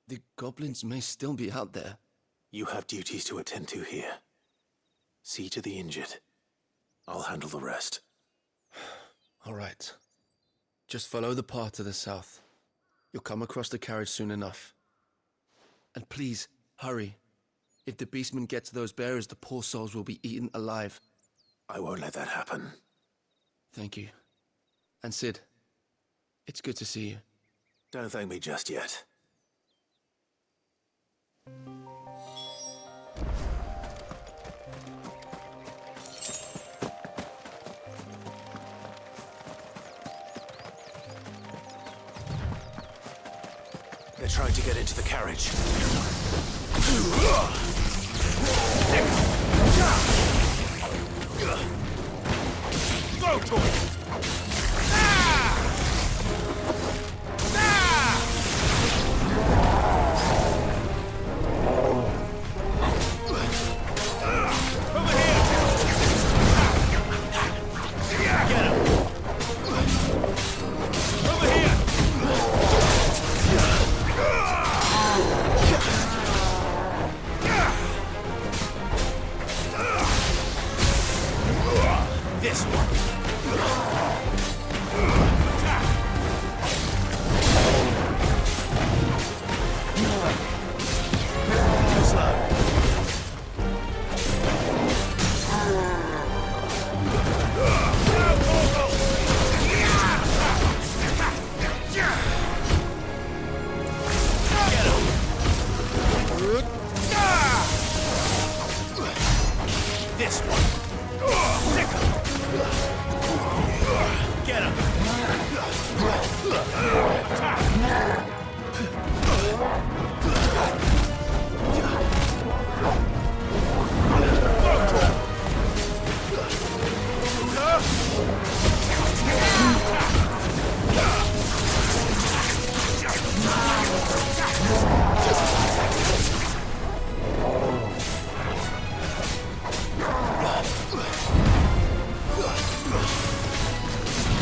The goblins may still be out there. You have duties to attend to here. See to the injured. I'll handle the rest. All right. Just follow the path to the south. You'll come across the carriage soon enough. And please, hurry. If the beastmen get to those bearers, the poor souls will be eaten alive. I won't let that happen. Thank you. And Sid, it's good to see you. Don't thank me just yet. They're trying to get into the carriage. Go, This one. Sick 'em. Get him.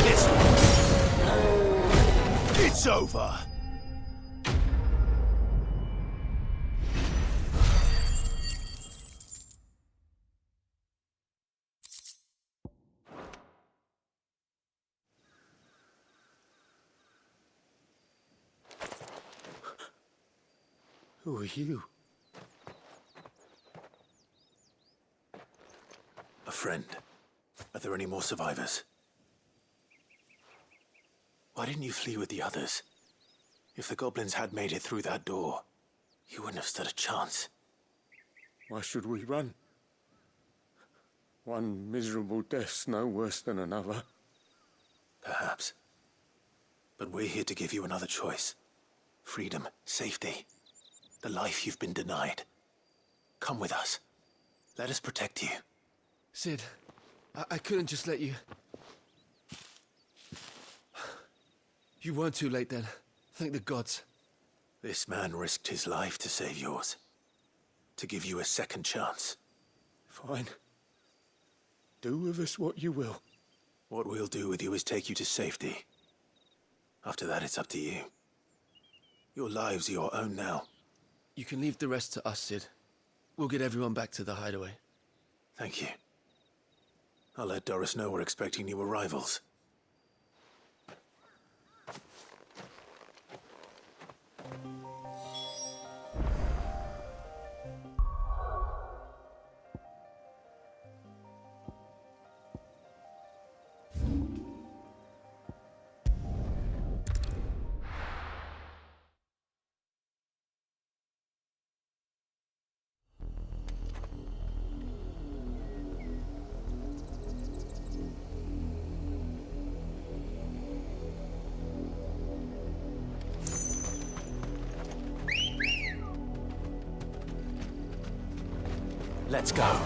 This one. It's over. Who are you? A friend. Are there any more survivors? Why didn't you flee with the others? If the goblins had made it through that door, you wouldn't have stood a chance. Why should we run? One miserable death's no worse than another. Perhaps. But we're here to give you another choice. Freedom, safety, the life you've been denied. Come with us. Let us protect you. Sid, I couldn't just let you... You weren't too late then. Thank the gods. This man risked his life to save yours. To give you a second chance. Fine. Do with us what you will. What we'll do with you is take you to safety. After that, it's up to you. Your lives are your own now. You can leave the rest to us, Sid. We'll get everyone back to the hideaway. Thank you. I'll let Doris know we're expecting new arrivals. Let's go.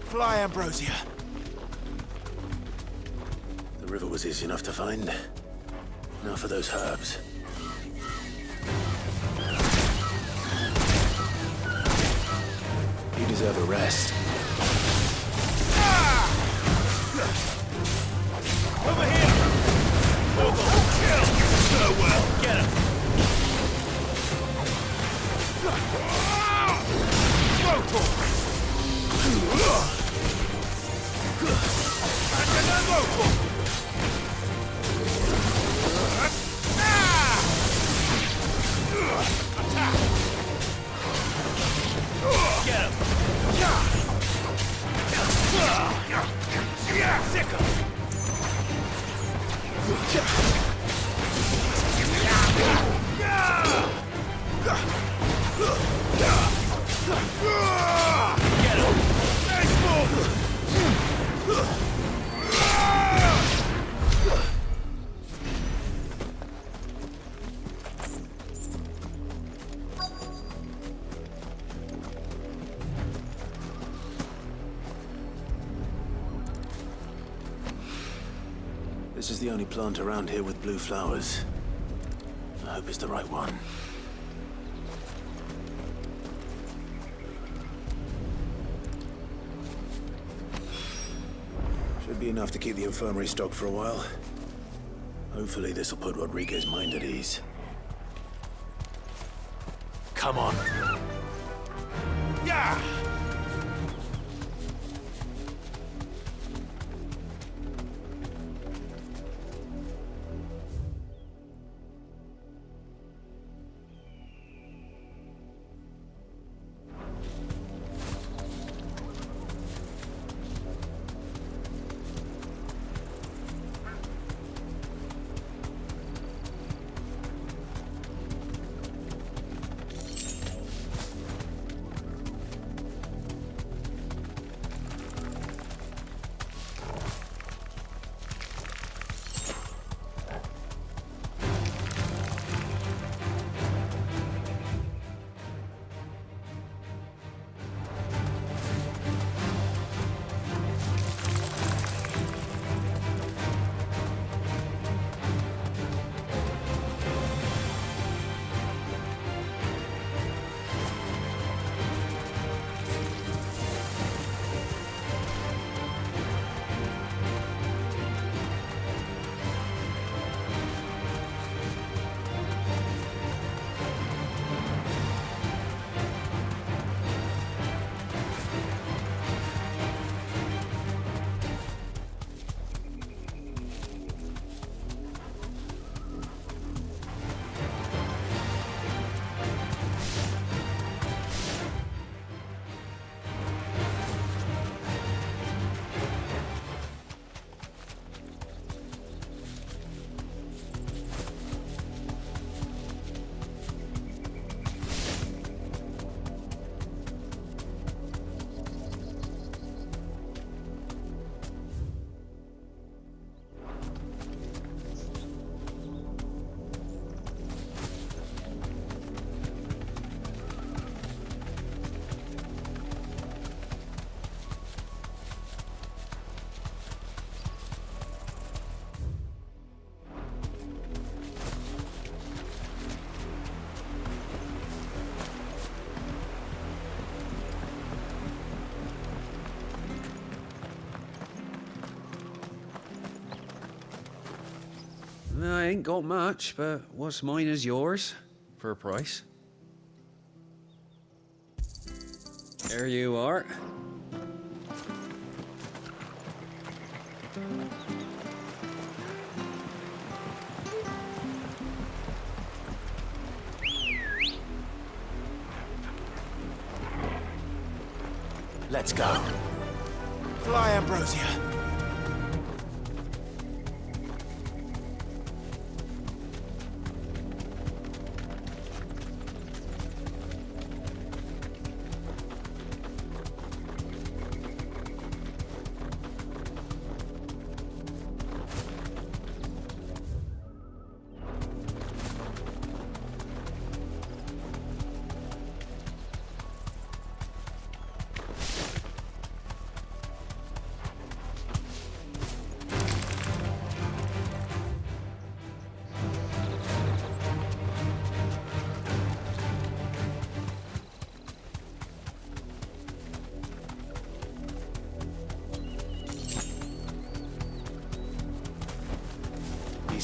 Fly, Ambrosia. The river was easy enough to find. Now for those herbs. You deserve a rest. Over here! Kill! So well, get him! Vocal! And another vocal! Attack! Get him! Sick him! Get him! Nice move! This is the only plant around here with blue flowers. I hope it's the right one. Should be enough to keep the infirmary stocked for a while. Hopefully this will put Rodriguez's mind at ease. Come on. Yeah! I ain't got much, but what's mine is yours, for a price. There you are. Let's go. Fly, Ambrosia.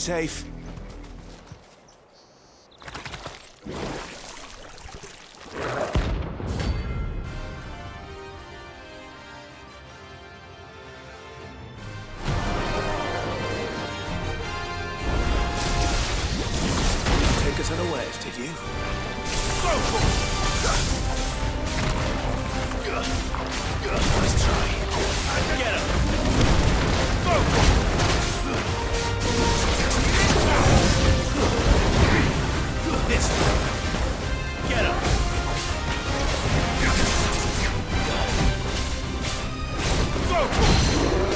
safe. Take us unawares, did you? Go for it! Let's try. Get him! Go for it! This way. Get him! Go for it!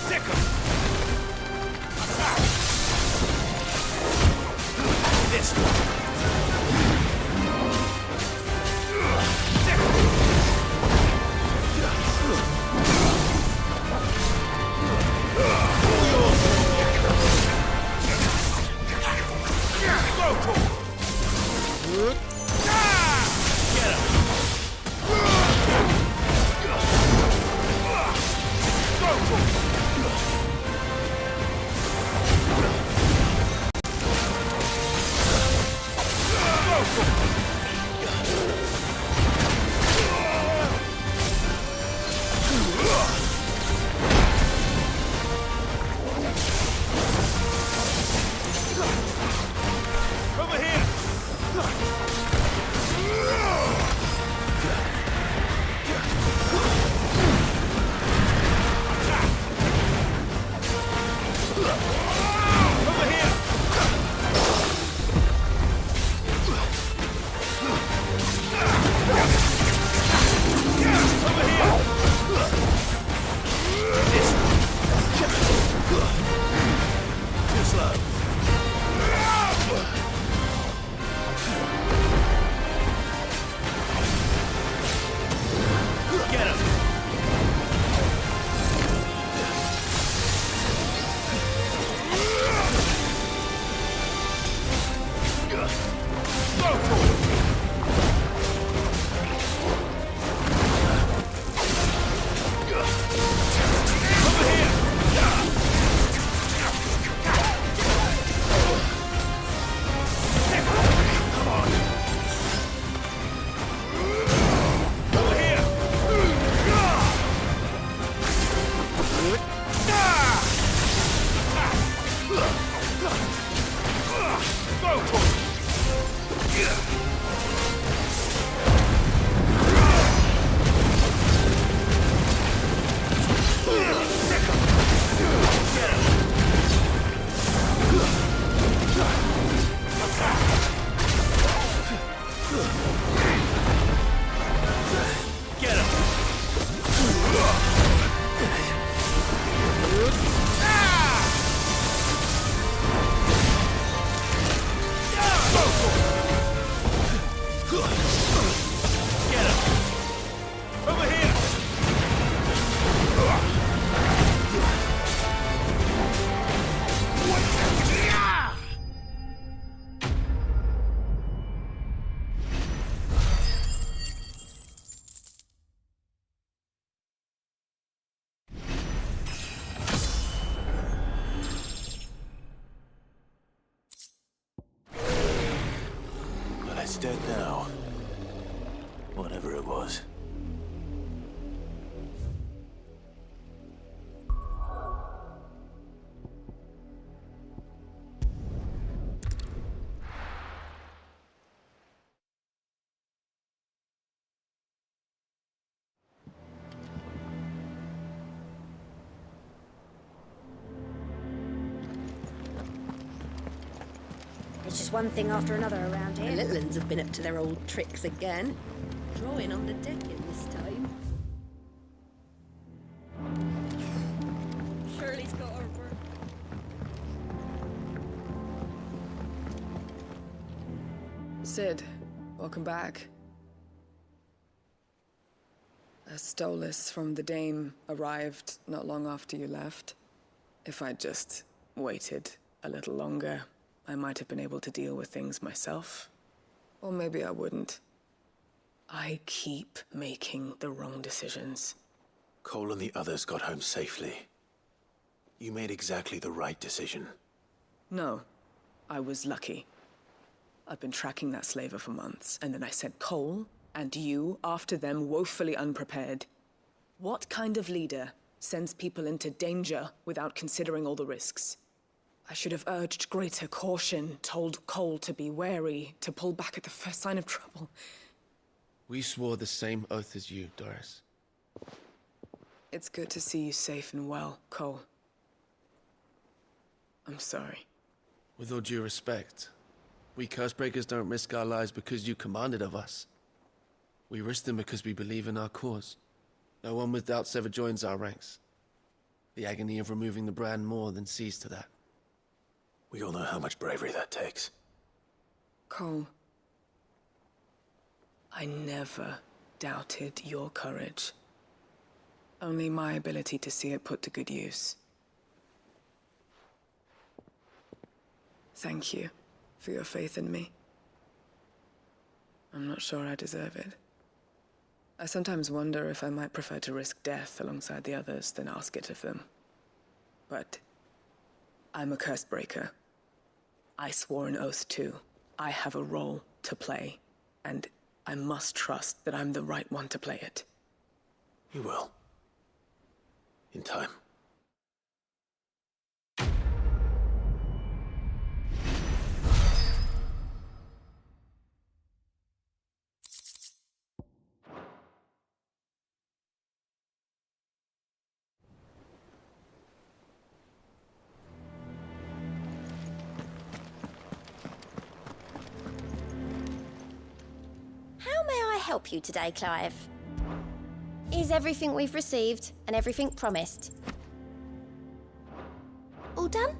Sick him! It's dead now. Whatever it was. It's just one thing after another around here. The little uns have been up to their old tricks again. Drawing on the decking this time. Shirley's got her work. Sid, welcome back. A stolus from the Dame arrived not long after you left. If I'd just waited a little longer, I might have been able to deal with things myself. Or maybe I wouldn't. I keep making the wrong decisions. Cole and the others got home safely. You made exactly the right decision. No, I was lucky. I've been tracking that slaver for months, and then I sent Cole and you after them, woefully unprepared. What kind of leader sends people into danger without considering all the risks? I should have urged greater caution, told Cole to be wary, to pull back at the first sign of trouble. We swore the same oath as you, Doris. It's good to see you safe and well, Cole. I'm sorry. With all due respect, we Cursebreakers don't risk our lives because you commanded of us. We risk them because we believe in our cause. No one with doubts ever joins our ranks. The agony of removing the brand more than sees to that. We all know how much bravery that takes. Cole, I never doubted your courage. Only my ability to see it put to good use. Thank you for your faith in me. I'm not sure I deserve it. I sometimes wonder if I might prefer to risk death alongside the others than ask it of them. But I'm a Cursebreaker. I swore an oath too. I have a role to play, and I must trust that I'm the right one to play it. You will. In time. How may I help you today, Clive? Is everything we've received and everything promised all done?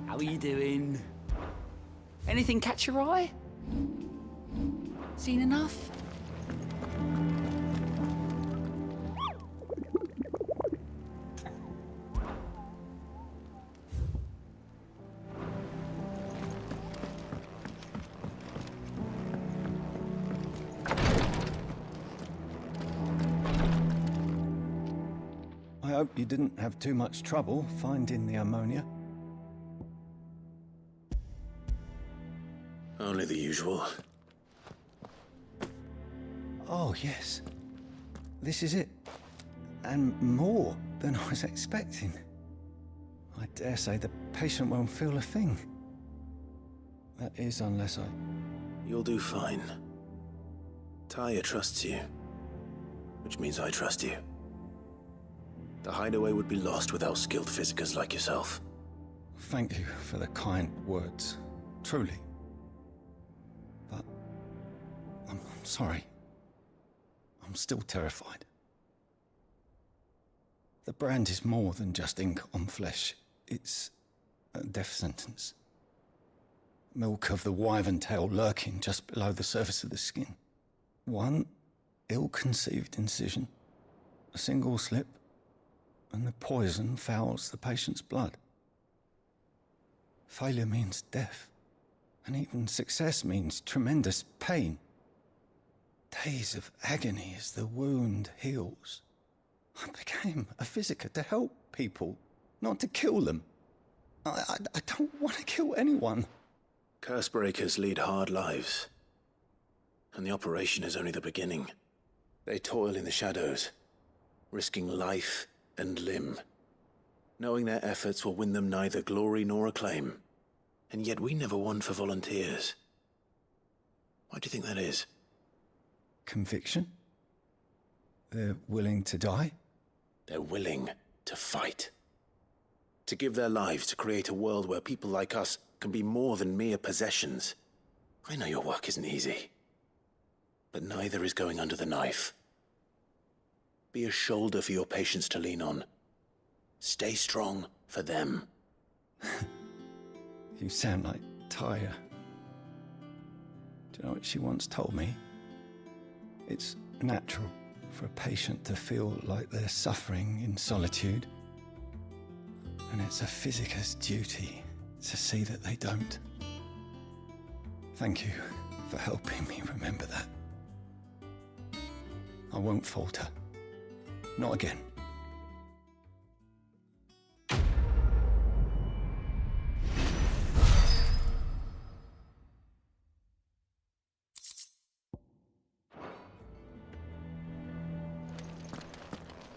How are you doing? Anything catch your eye? Seen enough? I hope you didn't have too much trouble finding the ammonia. Only the usual. Oh, yes. This is it. And more than I was expecting. I dare say the patient won't feel a thing. That is, unless I... You'll do fine. Taya trusts you, which means I trust you. The hideaway would be lost without skilled physicers like yourself. Thank you for the kind words. Truly. But... I'm sorry. I'm still terrified. The brand is more than just ink on flesh. It's a death sentence. Milk of the wyvern tail lurking just below the surface of the skin. One ill-conceived incision, a single slip, and the poison fouls the patient's blood. Failure means death, and even success means tremendous pain. Days of agony as the wound heals. I became a physiker to help people, not to kill them. I don't want to kill anyone. Cursebreakers lead hard lives, and the operation is only the beginning. They toil in the shadows, risking life and limb, knowing their efforts will win them neither glory nor acclaim. And yet we never won for volunteers. Why do you think that is? Conviction? They're willing to die? They're willing to fight. To give their lives to create a world where people like us can be more than mere possessions. I know your work isn't easy, but neither is going under the knife. Be a shoulder for your patients to lean on. Stay strong for them. You sound like Taya. Do you know what she once told me? It's natural for a patient to feel like they're suffering in solitude. And it's a physicist's duty to see that they don't. Thank you for helping me remember that. I won't falter. Not again.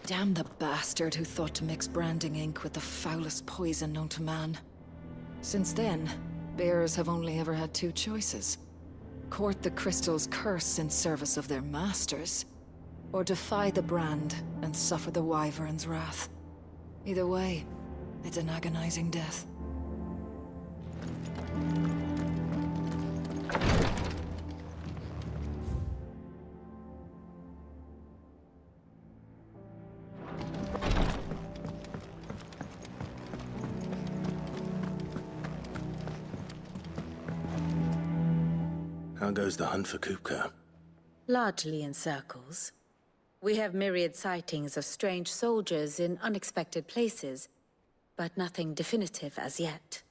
Damn the bastard who thought to mix branding ink with the foulest poison known to man. Since then, bearers have only ever had two choices. Court the crystal's curse in service of their masters, or defy the brand and suffer the wyvern's wrath. Either way, it's an agonizing death. How goes the hunt for Kupka? Largely in circles. We have myriad sightings of strange soldiers in unexpected places, but nothing definitive as yet.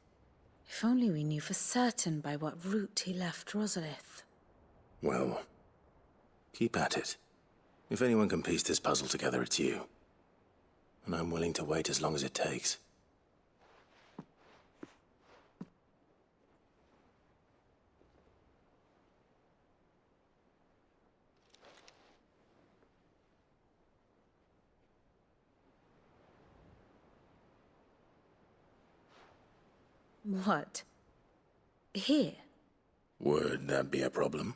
If only we knew for certain by what route he left Rosalith. Well, keep at it. If anyone can piece this puzzle together, it's you. And I'm willing to wait as long as it takes. What? Here? Would that be a problem?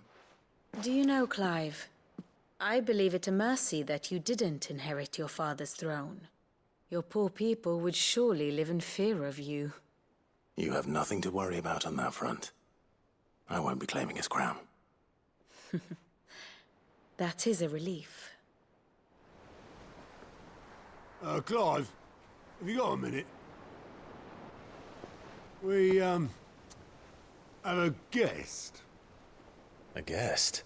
Do you know, Clive? I believe it a mercy that you didn't inherit your father's throne. Your poor people would surely live in fear of you. You have nothing to worry about on that front. I won't be claiming his crown. That is a relief. Clive, have you got a minute? We, have a guest. A guest?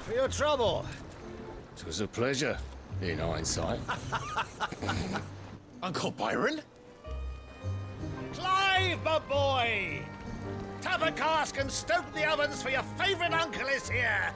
For your trouble. It was a pleasure. In hindsight. Uncle Byron? Clive, my boy! Tap a cask and stoke the ovens for your favourite uncle is here!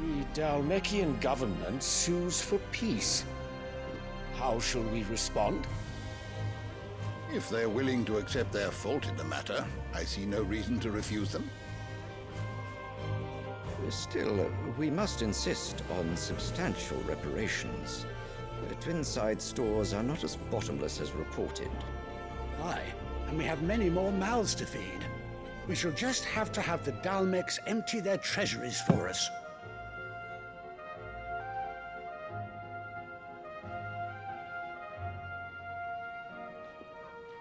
The Dalmekian government sues for peace. How shall we respond? If they're willing to accept their fault in the matter, I see no reason to refuse them. Still, we must insist on substantial reparations. Twinside stores are not as bottomless as reported. Aye, and we have many more mouths to feed. We shall just have to have the Dalmeks empty their treasuries for us.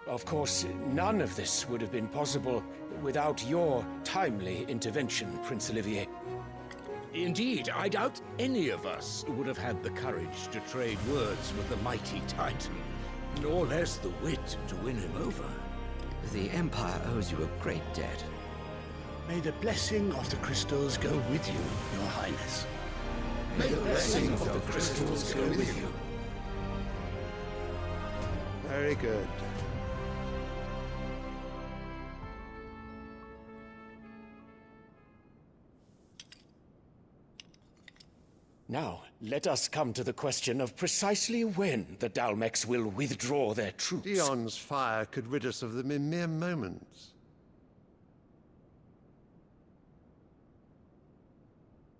Of course, none of this would have been possible without your timely intervention, Prince Olivier. Indeed, I doubt any of us would have had the courage to trade words with the mighty Titan, nor less the wit to win him over. The Empire owes you a great debt. May the blessing of the crystals go with you, Your Highness. May the blessing of the crystals go with you. Very good. Now, let us come to the question of precisely when the Dalmeks will withdraw their troops. Dion's fire could rid us of them in mere moments.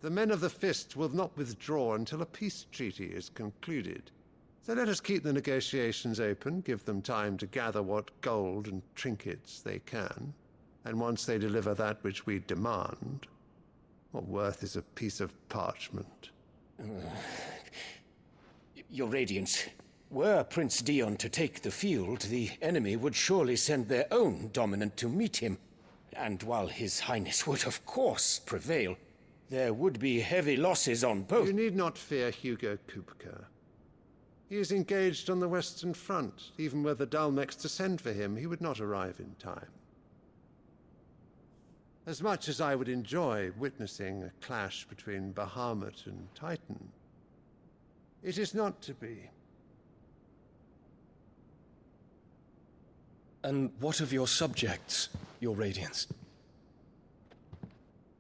The men of the Fist will not withdraw until a peace treaty is concluded. So let us keep the negotiations open, give them time to gather what gold and trinkets they can. And once they deliver that which we demand, what worth is a piece of parchment? Your Radiance, were Prince Dion to take the field, the enemy would surely send their own dominant to meet him. And while His Highness would of course prevail, there would be heavy losses on both. You need not fear Hugo Kupka. He is engaged on the Western Front. Even were the Dalmex to send for him, he would not arrive in time. As much as I would enjoy witnessing a clash between Bahamut and Titan, it is not to be. And what of your subjects, Your Radiance?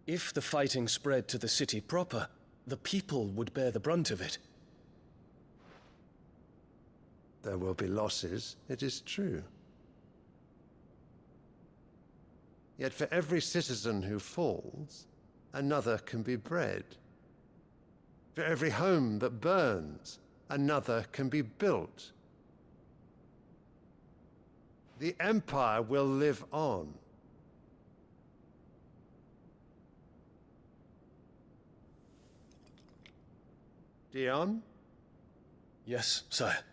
If the fighting spread to the city proper, the people would bear the brunt of it. There will be losses, it is true. Yet for every citizen who falls, another can be bred. For every home that burns, another can be built. The Empire will live on. Dion? Yes, sire.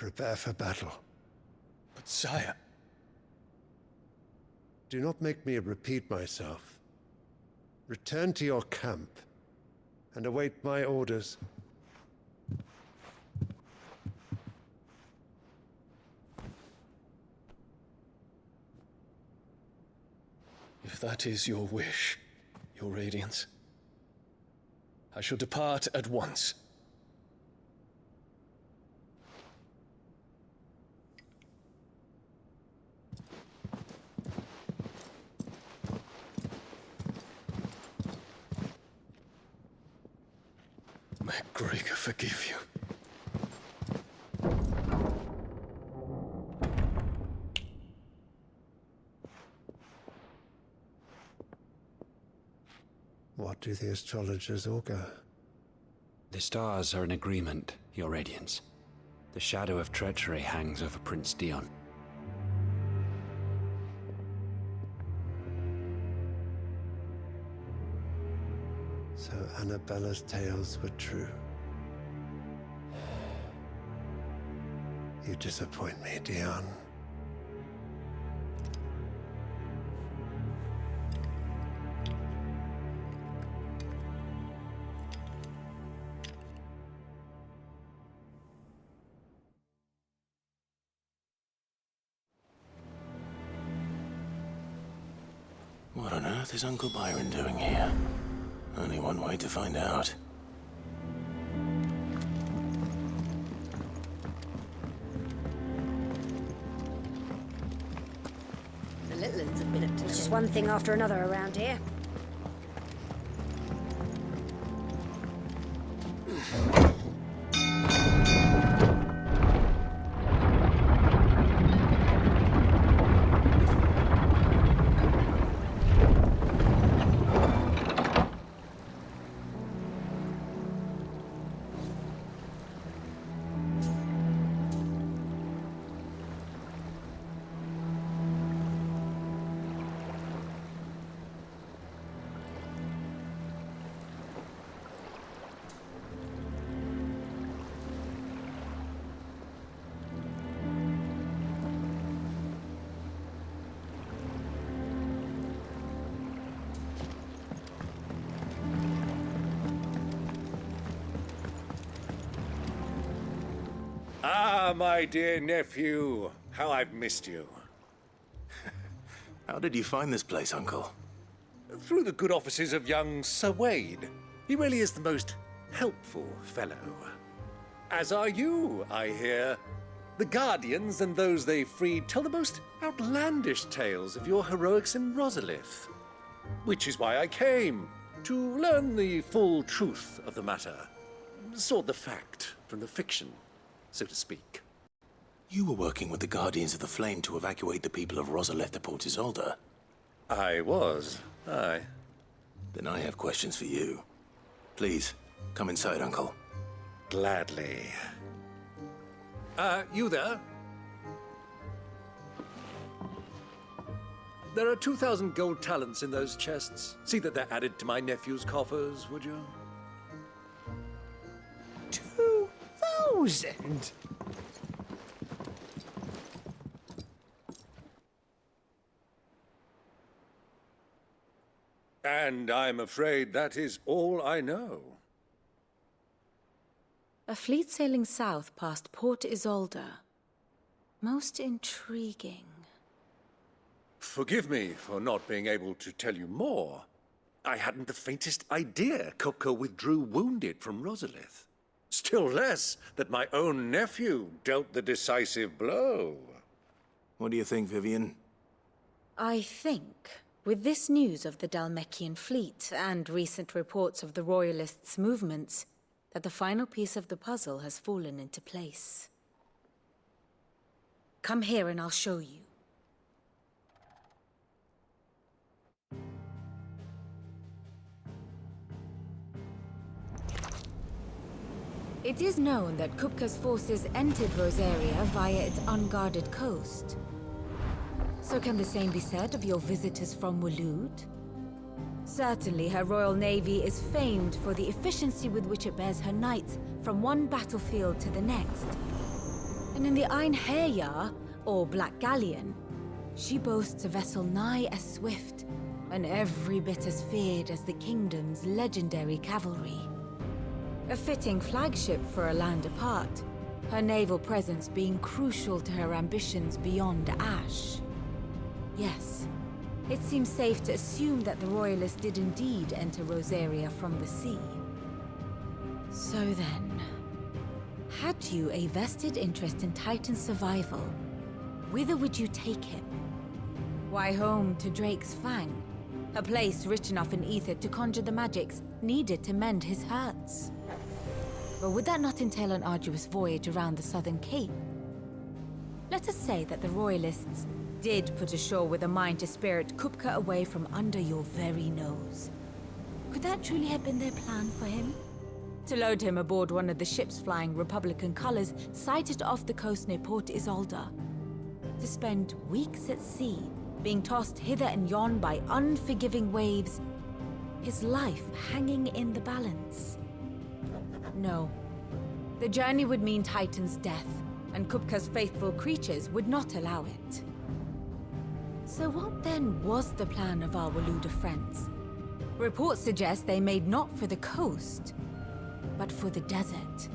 Prepare for battle. But sire... Do not make me repeat myself. Return to your camp and await my orders. If that is your wish, Your Radiance, I shall depart at once. May Gregor forgive you. What do the astrologers augur? The stars are in agreement, Your Radiance. The shadow of treachery hangs over Prince Dion. So Annabella's tales were true. You disappoint me, Dion. What on earth is Uncle Byron doing here? Only one way to find out. The little ones have been up to it's just one thing after another around here. Ah, my dear nephew. How I've missed you. How did you find this place, Uncle? Through the good offices of young Sir Wade. He really is the most helpful fellow. As are you, I hear. The Guardians and those they freed tell the most outlandish tales of your heroics in Rosalith. Which is why I came, to learn the full truth of the matter. Sort the fact from the fiction, so to speak. You were working with the Guardians of the Flame to evacuate the people of Rosalith to Port Isolde. I was, aye. Then I have questions for you. Please, come inside, Uncle. Gladly. You there? There are 2,000 gold talents in those chests. See that they're added to my nephew's coffers, would you? 2,000? And I'm afraid that is all I know. A fleet sailing south past Port Isolde. Most intriguing. Forgive me for not being able to tell you more. I hadn't the faintest idea Kupka withdrew wounded from Rosalith. Still less that my own nephew dealt the decisive blow. What do you think, Vivian? I think, with this news of the Dhalmekian fleet and recent reports of the Royalists' movements, that the final piece of the puzzle has fallen into place. Come here and I'll show you. It is known that Kupka's forces entered Rosaria via its unguarded coast. So can the same be said of your visitors from Waloed? Certainly, her Royal Navy is famed for the efficiency with which it bears her knights from one battlefield to the next. And in the Einherjar, or Black Galleon, she boasts a vessel nigh as swift and every bit as feared as the kingdom's legendary cavalry. A fitting flagship for a land apart, her naval presence being crucial to her ambitions beyond Ash. Yes. It seems safe to assume that the Royalists did indeed enter Rosaria from the sea. So then, had you a vested interest in Titan's survival, whither would you take him? Why, home to Drake's Fang, a place rich enough in ether to conjure the magics needed to mend his hurts. But would that not entail an arduous voyage around the southern cape? Let us say that the Royalists did put ashore with a mind to spirit Kupka away from under your very nose. Could that truly have been their plan for him? To load him aboard one of the ships flying Republican colors sighted off the coast near Port Isolde. To spend weeks at sea, being tossed hither and yon by unforgiving waves, his life hanging in the balance. No. The journey would mean Titan's death, and Kupka's faithful creatures would not allow it. So what then was the plan of our Waloed friends? Reports suggest they made not for the coast, but for the desert.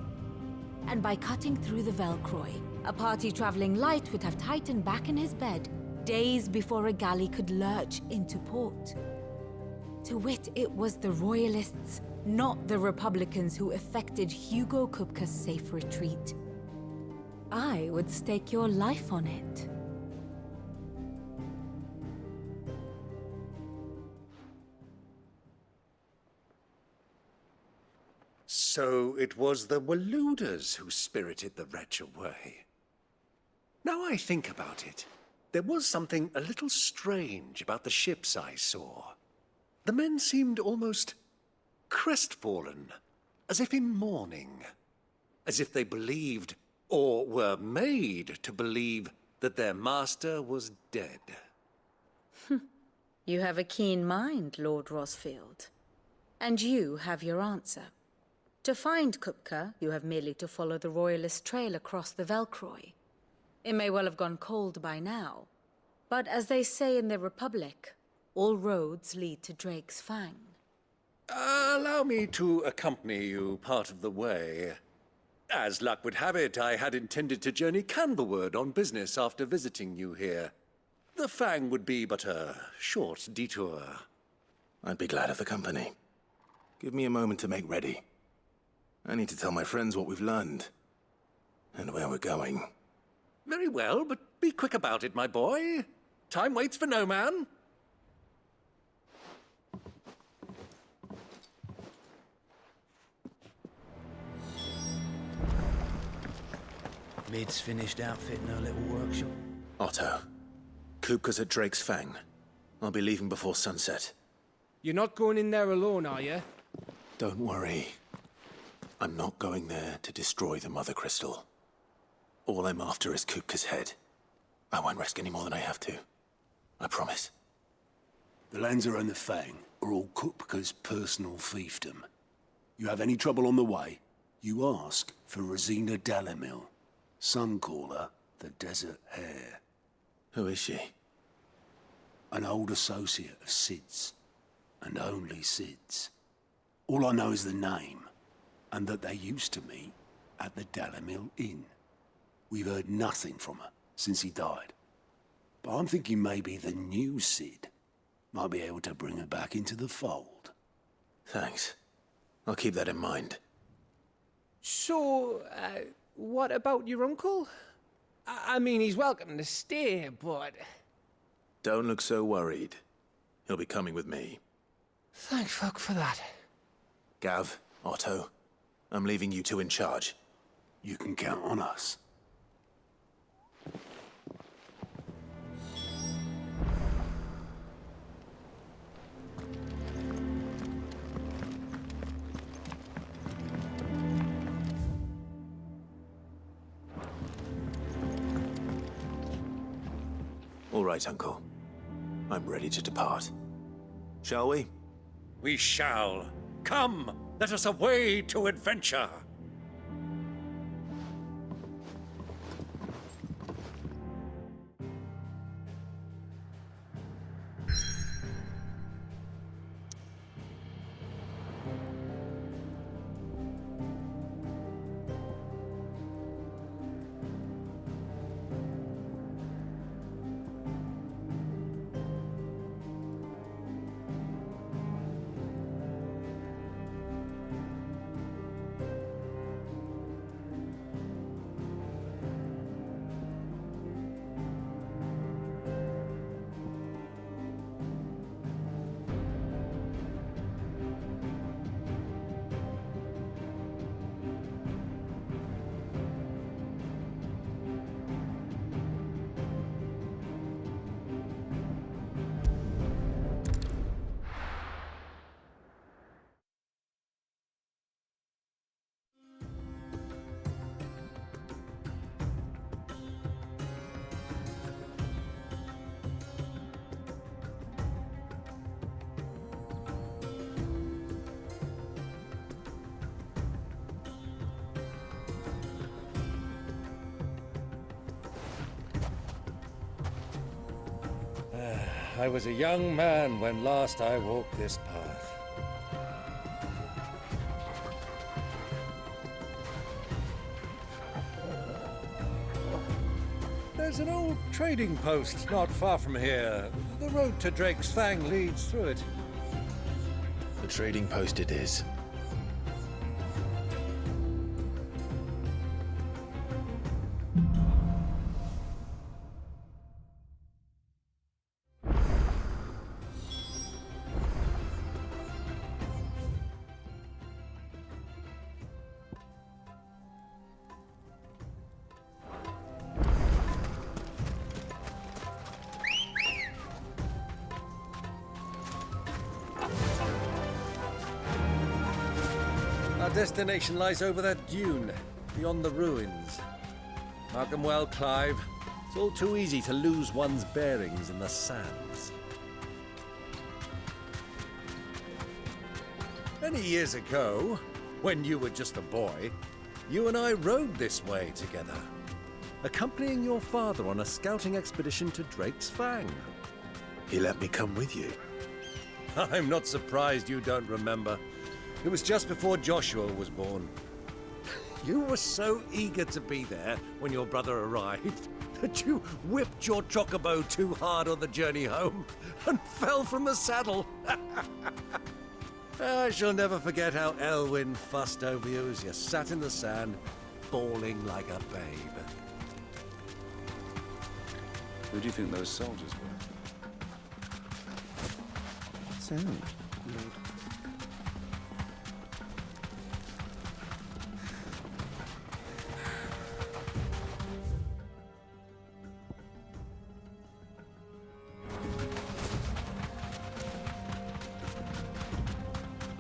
And by cutting through the Velcroy, a party traveling light would have Titan back in his bed days before a galley could lurch into port. To wit, it was the Royalists, not the Republicans, who effected Hugo Kupka's safe retreat. I would stake your life on it. So it was the Waloeders who spirited the wretch away. Now I think about it, there was something a little strange about the ships I saw. The men seemed almost crestfallen, as if in mourning, as if they believed, or were made to believe, that their master was dead. You have a keen mind, Lord Rosfield. And you have your answer. To find Kupka, you have merely to follow the Royalist trail across the Velcroy. It may well have gone cold by now, but as they say in the Republic, all roads lead to Drake's Fang. Allow me to accompany you part of the way. As luck would have it, I had intended to journey Candleward on business after visiting you here. The Fang would be but a short detour. I'd be glad of the company. Give me a moment to make ready. I need to tell my friends what we've learned. And where we're going. Very well, but be quick about it, my boy. Time waits for no man. Lid's finished outfitting her little workshop. Otto, Kupka's at Drake's Fang. I'll be leaving before sunset. You're not going in there alone, are you? Don't worry. I'm not going there to destroy the Mother Crystal. All I'm after is Kupka's head. I won't risk any more than I have to. I promise. The Lanza and the Fang are all Kupka's personal fiefdom. You have any trouble on the way, you ask for Rosina Dalamil. Some call her the Desert Hare. Who is she? An old associate of Sid's, and only Sid's. All I know is the name, and that they used to meet at the Dalamil Inn. We've heard nothing from her since he died. But I'm thinking maybe the new Sid might be able to bring her back into the fold. Thanks. I'll keep that in mind. So, what about your uncle? I mean, he's welcome to stay, but... Don't look so worried. He'll be coming with me. Thank fuck for that. Gav, Otto, I'm leaving you two in charge. You can count on us. All right, Uncle. I'm ready to depart. Shall we? We shall. Come, let us away to adventure. I was a young man when last I walked this path. There's an old trading post not far from here. The road to Drake's Fang leads through it. The trading post it is. Our destination lies over that dune, beyond the ruins. Mark them well, Clive. It's all too easy to lose one's bearings in the sands. Many years ago, when you were just a boy, you and I rode this way together, accompanying your father on a scouting expedition to Drake's Fang. He let me come with you. I'm not surprised you don't remember. It was just before Joshua was born. You were so eager to be there when your brother arrived that you whipped your chocobo too hard on the journey home and fell from the saddle. I shall never forget how Elwyn fussed over you as you sat in the sand, bawling like a babe. Who do you think those soldiers were? So,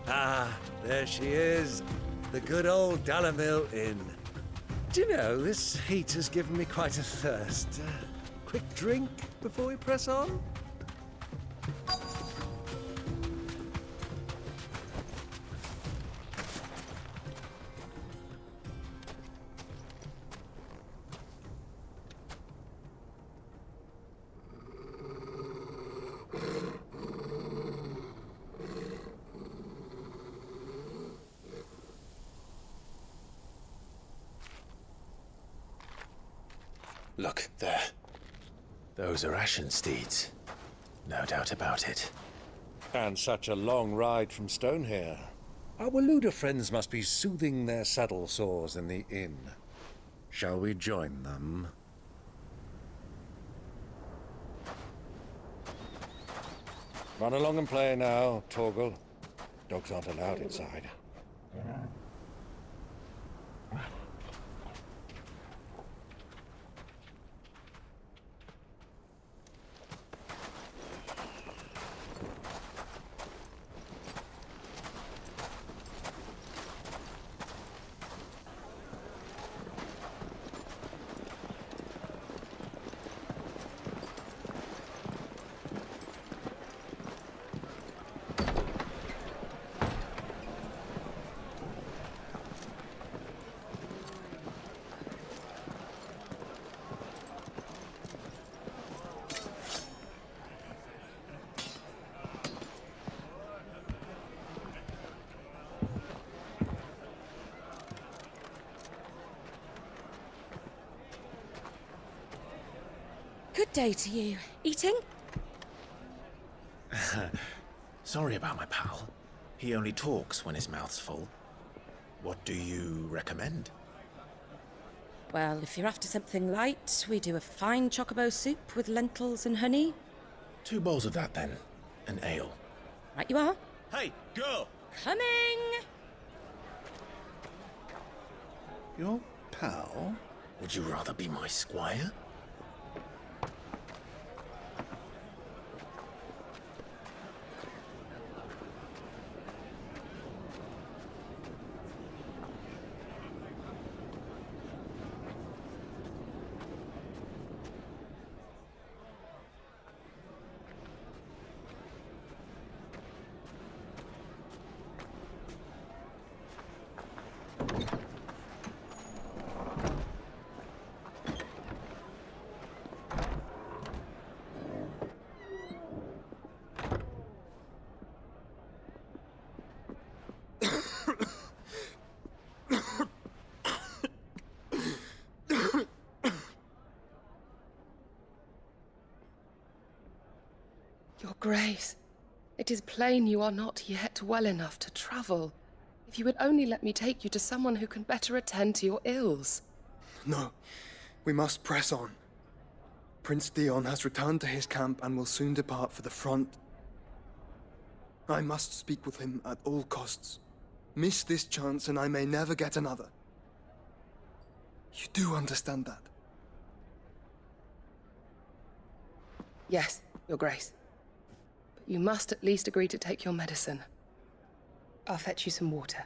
Ah, there she is. The good old Dalamil Inn. Do you know, this heat has given me quite a thirst. Quick drink before we press on? Look, there. Those are Ashen steeds. No doubt about it. And such a long ride from Stonehair. Our Waluda friends must be soothing their saddle sores in the inn. Shall we join them? Run along and play now, Torgal. Dogs aren't allowed inside. Good day to you. Eating? Sorry about my pal. He only talks when his mouth's full. What do you recommend? Well, if you're after something light, we do a fine chocobo soup with lentils and honey. 2 bowls of that, then. An ale. Right you are. Hey, go! Coming! Your pal? Would you rather be my squire? Your Grace, it is plain you are not yet well enough to travel. If you would only let me take you to someone who can better attend to your ills. No, we must press on. Prince Dion has returned to his camp and will soon depart for the front. I must speak with him at all costs. Miss this chance and I may never get another. You do understand that? Yes, Your Grace. But you must at least agree to take your medicine. I'll fetch you some water.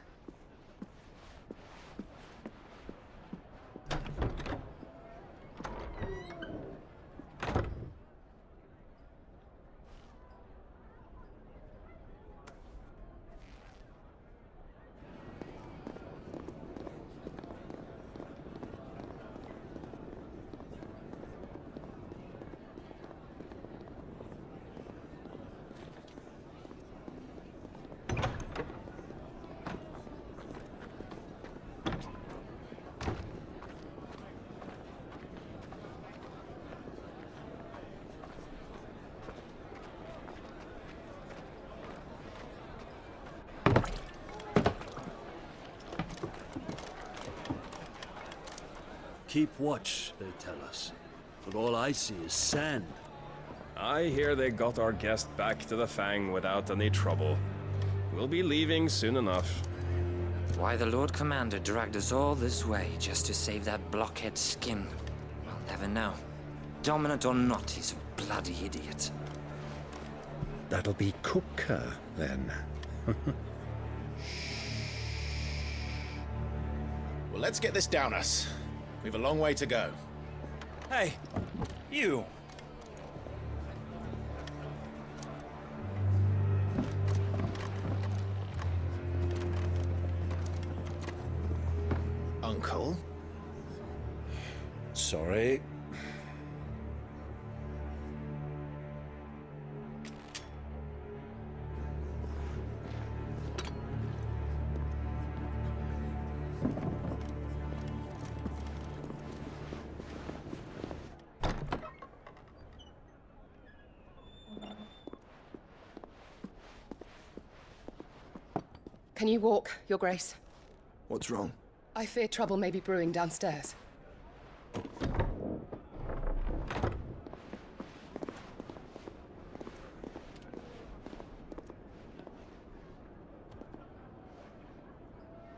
Keep watch, they tell us. But all I see is sand. I hear they got our guest back to the Fang without any trouble. We'll be leaving soon enough. Why the Lord Commander dragged us all this way just to save that blockhead skin, we'll never know. Dominant or not, he's a bloody idiot. That'll be Cooker, then. Well, let's get this down us. We've a long way to go. Hey, you! Uncle? Sorry. Can you walk, Your Grace? What's wrong? I fear trouble may be brewing downstairs.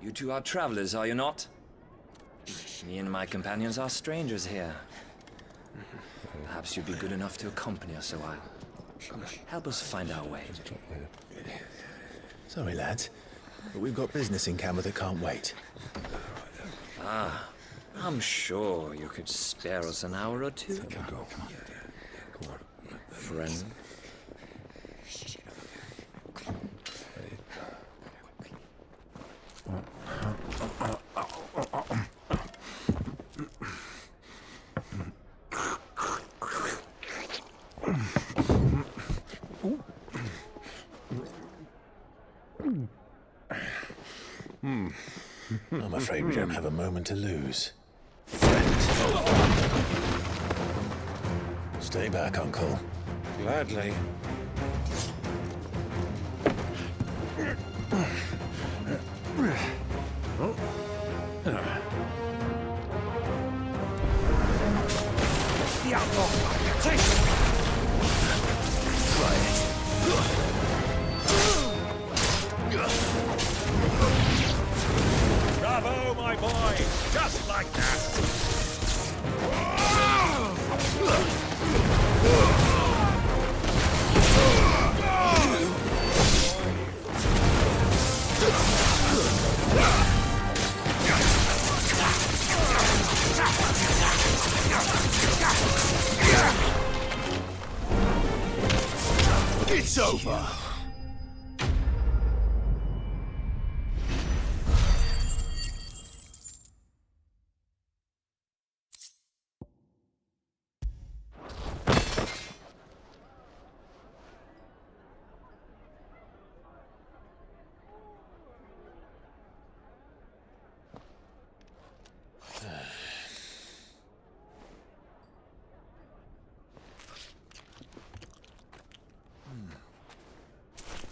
You two are travelers, are you not? Me and my companions are strangers here. Perhaps you'd be good enough to accompany us a while. Help us find our way. Sorry, lads, but we've got business in camera that can't wait. Ah, I'm sure you could spare us an hour or two. Come on. Friend. I'm afraid we don't have a moment to lose. Stay back, Uncle. Gladly. The outlaw! Take it! Try it. Bravo, my boy! Just like that! It's over!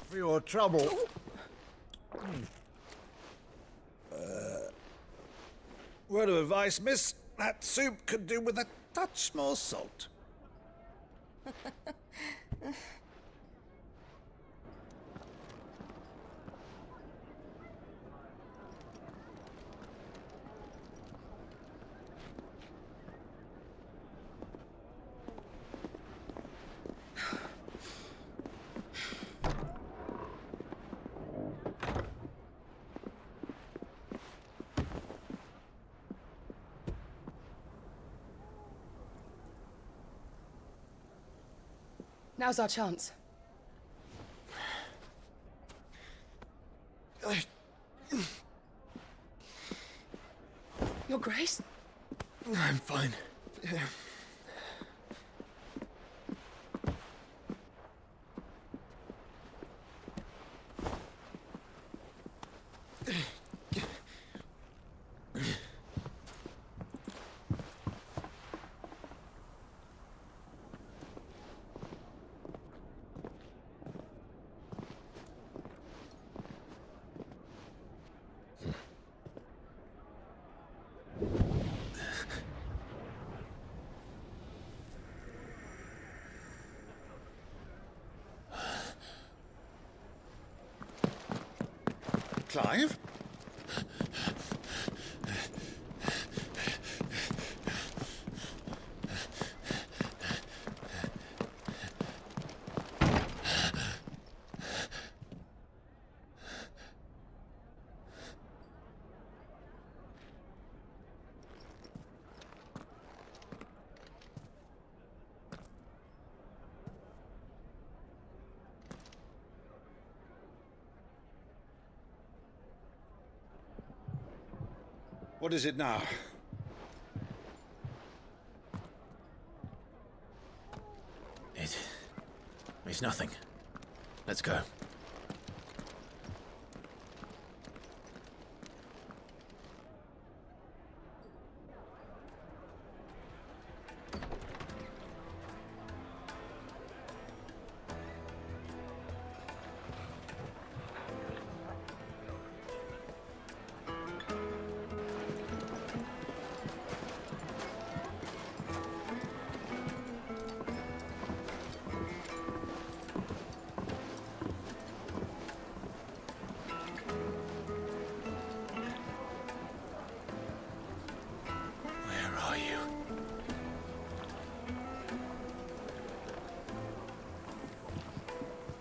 For your trouble. Word of advice, miss. That soup could do with a touch more salt. Now's our chance. Your Grace? I'm fine. Clive? What is it now? It's nothing. Let's go.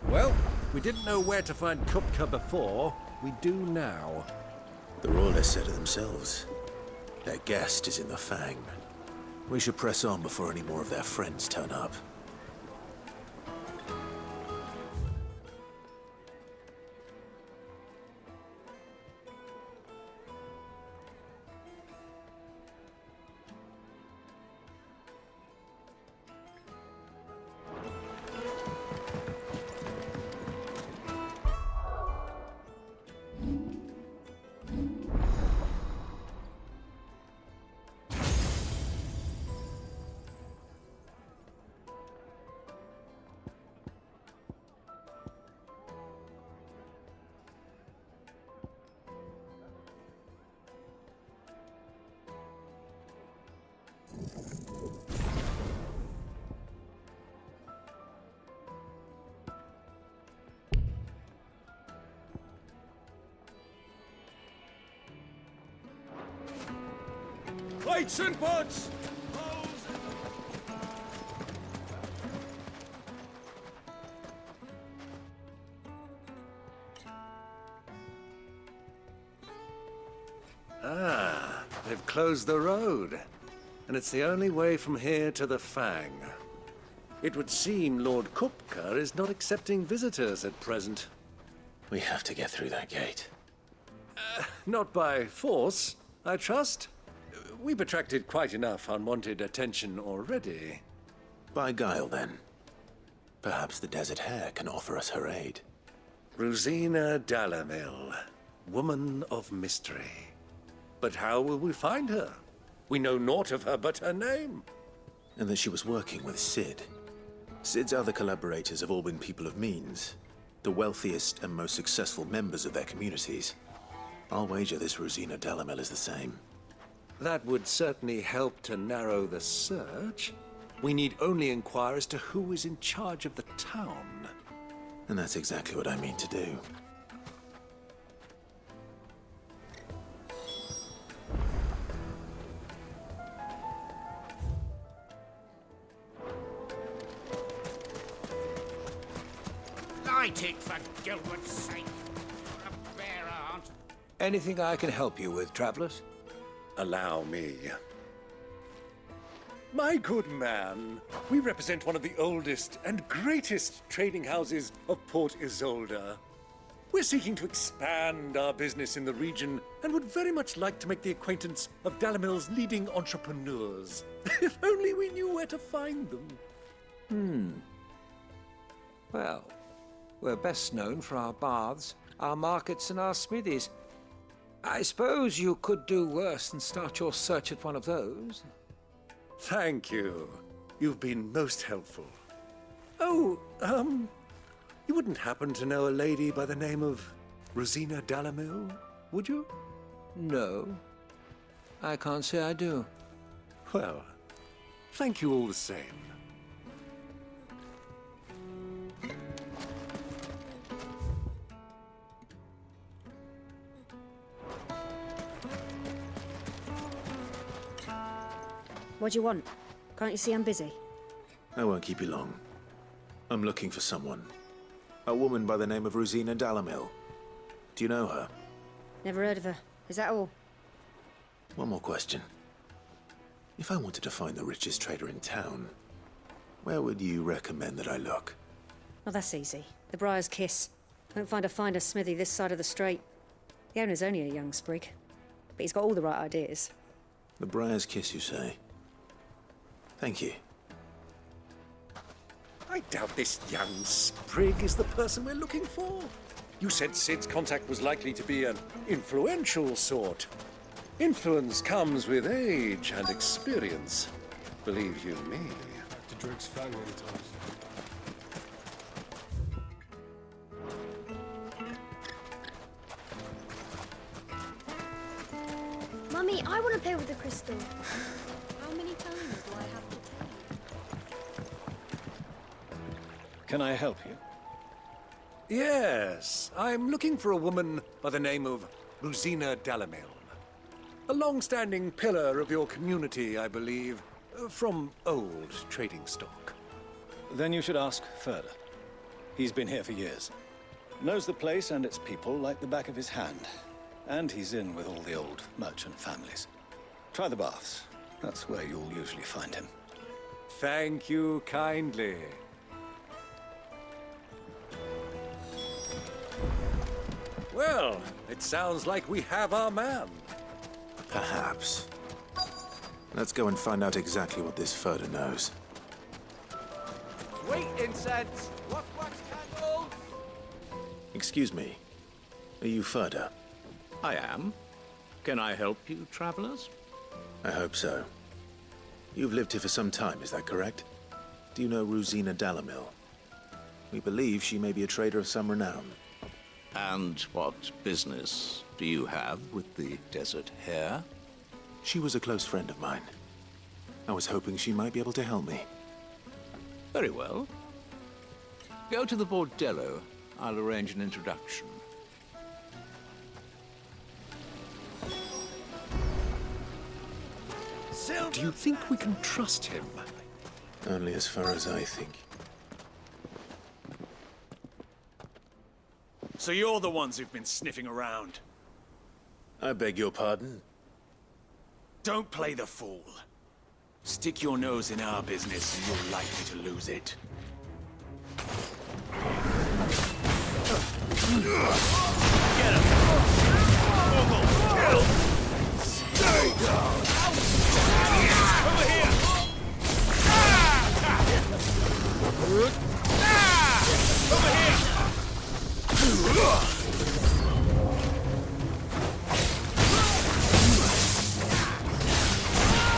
Well, we didn't know where to find Kupka before. We do now. The Royalists said it themselves. Their guest is in the Fang. We should press on before any more of their friends turn up. Plates and pots! Ah, they've closed the road. And it's the only way from here to the Fang. It would seem Lord Kupka is not accepting visitors at present. We have to get through that gate. Not by force, I trust. We've attracted quite enough unwanted attention already. By guile, then. Perhaps the Desert Hare can offer us her aid. Rosina Dalamil, woman of mystery. But how will we find her? We know naught of her but her name. And that she was working with Cid. Cid's other collaborators have all been people of means, the wealthiest and most successful members of their communities. I'll wager this Rosina Dalamil is the same. That would certainly help to narrow the search. We need only inquire as to who is in charge of the town. And that's exactly what I mean to do. Light it, for Gilbert's sake. A bear aunt. Anything I can help you with, travelers? Allow me. My good man, we represent one of the oldest and greatest trading houses of Port Isolde. We're seeking to expand our business in the region and would very much like to make the acquaintance of Dalamil's leading entrepreneurs. If only we knew where to find them. Well, we're best known for our baths, our markets, and our smithies. I suppose you could do worse than start your search at one of those. Thank you. You've been most helpful. Oh, you wouldn't happen to know a lady by the name of Rosina Dalamil, would you? No. I can't say I do. Well, thank you all the same. What do you want? Can't you see I'm busy? I won't keep you long. I'm looking for someone. A woman by the name of Rosina Dalamil. Do you know her? Never heard of her. Is that all? One more question. If I wanted to find the richest trader in town, where would you recommend that I look? Oh, that's easy. The Briar's Kiss. Won't find a finer smithy this side of the strait. The owner's only a young sprig, but he's got all the right ideas. The Briar's Kiss, you say? Thank you. I doubt this young sprig is the person we're looking for. You said Sid's contact was likely to be an influential sort. Influence comes with age and experience. Believe you me. To Drake's fang many times. Mummy, I want to play with the crystal. How many times do I have to tell you? Can I help you? Yes, I'm looking for a woman by the name of Rosina Dalamil. A long-standing pillar of your community, I believe, from old trading stock. Then you should ask Ferda. He's been here for years. Knows the place and its people like the back of his hand. And he's in with all the old merchant families. Try the baths. That's where you'll usually find him. Thank you kindly. Well, it sounds like we have our man. Perhaps. Let's go and find out exactly what this Ferda knows. Sweet incense! Wax candles! Excuse me. Are you Ferda? I am. Can I help you, travelers? I hope so. You've lived here for some time, is that correct? Do you know Rosina Dalamil? We believe she may be a trader of some renown. And what business do you have with the Desert Hare? She was a close friend of mine. I was hoping she might be able to help me. Very well. Go to the bordello. I'll arrange an introduction. Do you think we can trust him? Only as far as I think. So you're the ones who've been sniffing around? I beg your pardon? Don't play the fool. Stick your nose in our business and you're likely to lose it. Get him! Stay down! Over here! Over here!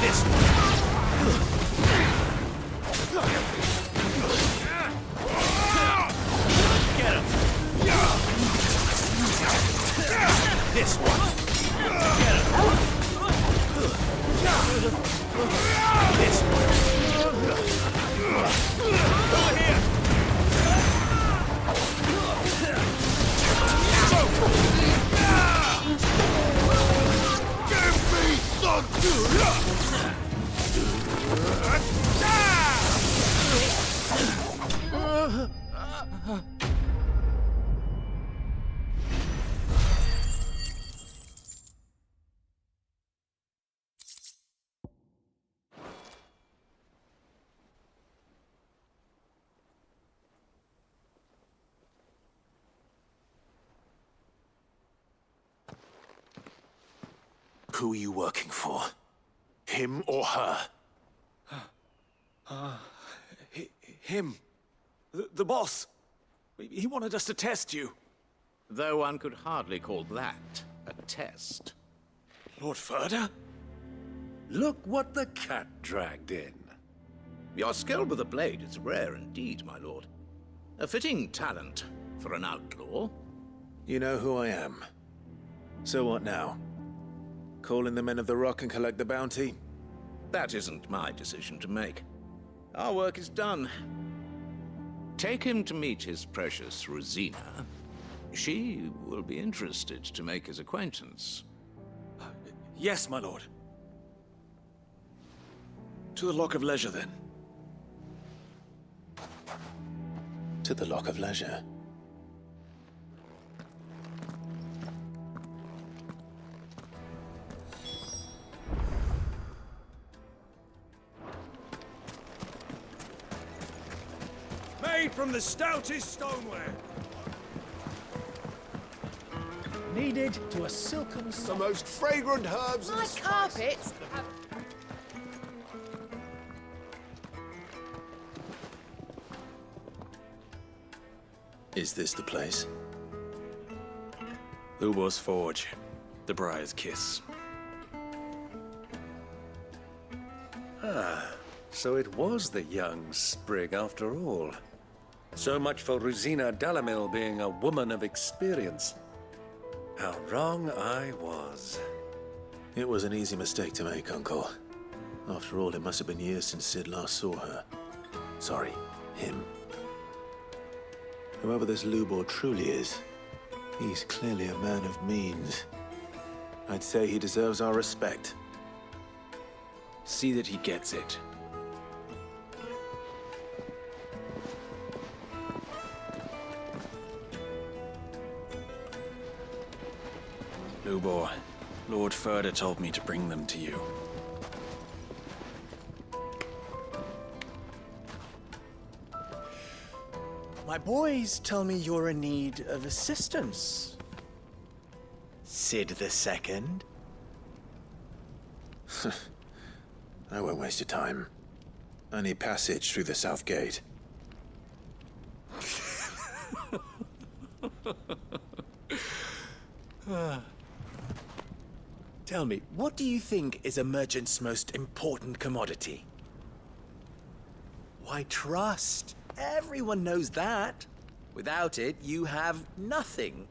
This one. Get him. This one. Get him. This one. Over here. Give me Who are you working for? Him or her? Him. The boss. He wanted us to test you. Though one could hardly call that a test. Lord Ferda? Look what the cat dragged in. Your skill with the blade is rare indeed, my lord. A fitting talent for an outlaw. You know who I am. So what now? Call in the Men of the Rock and collect the bounty? That isn't my decision to make. Our work is done. Take him to meet his precious Rosina. She will be interested to make his acquaintance. Yes, my lord. To the Lock of Leisure, then. To the Lock of Leisure. Made from the stoutest stoneware. Kneaded to a silken The soft. most fragrant herbs and My carpets have... Is this the place? Lubor's Forge. The Briar's Kiss. Ah, so it was the young sprig after all. So much for Rosina Dalamil being a woman of experience. How wrong I was. It was an easy mistake to make, Uncle. After all, it must have been years since Sid last saw her. Sorry, him. Whoever this Lubor truly is, he's clearly a man of means. I'd say he deserves our respect. See that he gets it. Lubor, Lord Furder told me to bring them to you. My boys tell me you're in need of assistance. Sid the Second. I won't waste your time. I need passage through the south gate. Tell me, what do you think is a merchant's most important commodity? Why, trust. Everyone knows that. Without it, you have nothing.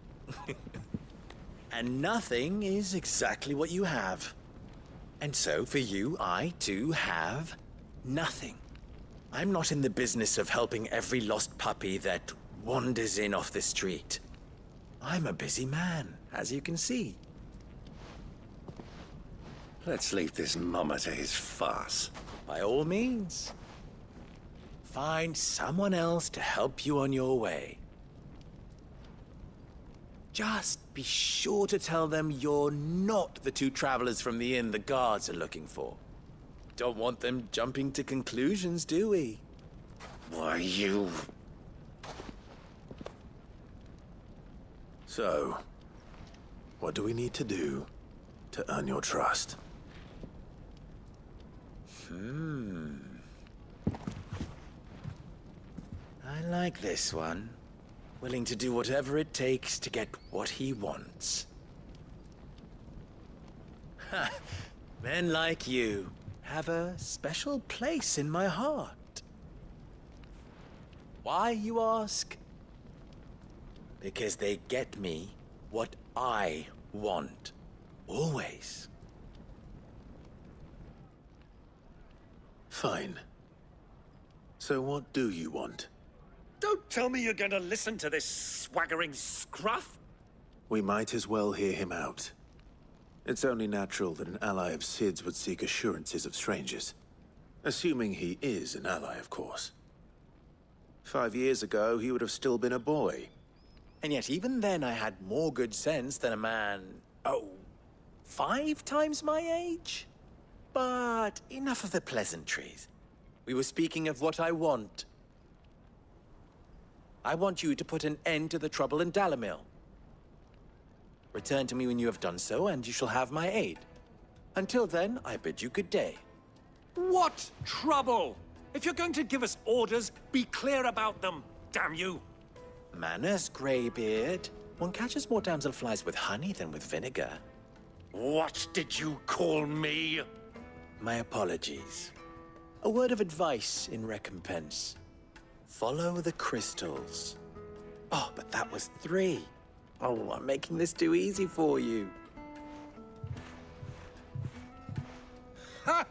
And nothing is exactly what you have. And so, for you, I, too, have nothing. I'm not in the business of helping every lost puppy that wanders in off the street. I'm a busy man, as you can see. Let's leave this mummer to his farce. By all means. Find someone else to help you on your way. Just be sure to tell them you're not the two travelers from the inn the guards are looking for. Don't want them jumping to conclusions, do we? Why, you... So, what do we need to do to earn your trust? I like this one. Willing to do whatever it takes to get what he wants. Ha! Men like you have a special place in my heart. Why, you ask? Because they get me what I want. Always. Fine. So what do you want? Don't tell me you're going to listen to this swaggering scruff. We might as well hear him out. It's only natural that an ally of Sid's would seek assurances of strangers. Assuming he is an ally, of course. 5 years ago, he would have still been a boy. And yet even then I had more good sense than a man, 5 times my age? But enough of the pleasantries. We were speaking of what I want. I want you to put an end to the trouble in Dalamil. Return to me when you have done so, and you shall have my aid. Until then, I bid you good day. What trouble? If you're going to give us orders, be clear about them, damn you. Manners, Greybeard. One catches more damselflies with honey than with vinegar. What did you call me? My apologies. A word of advice in recompense. Follow the crystals. Oh, but that was 3. Oh, I'm making this too easy for you. Ha!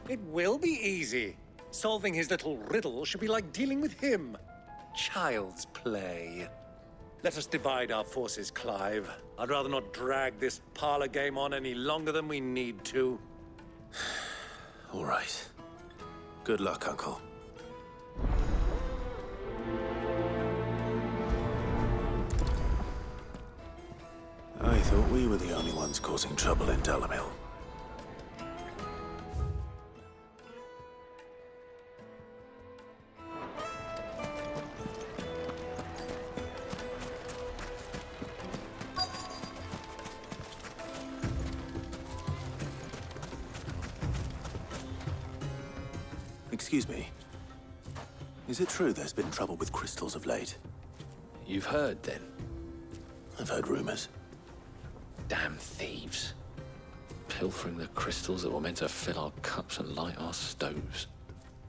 It will be easy. Solving his little riddle should be like dealing with him. Child's play. Let us divide our forces, Clive. I'd rather not drag this parlor game on any longer than we need to. All right. Good luck, Uncle. I thought we were the only ones causing trouble in Dalamil. Excuse me. Is it true there's been trouble with crystals of late? You've heard, then? I've heard rumors. Damn thieves. Pilfering the crystals that were meant to fill our cups and light our stoves.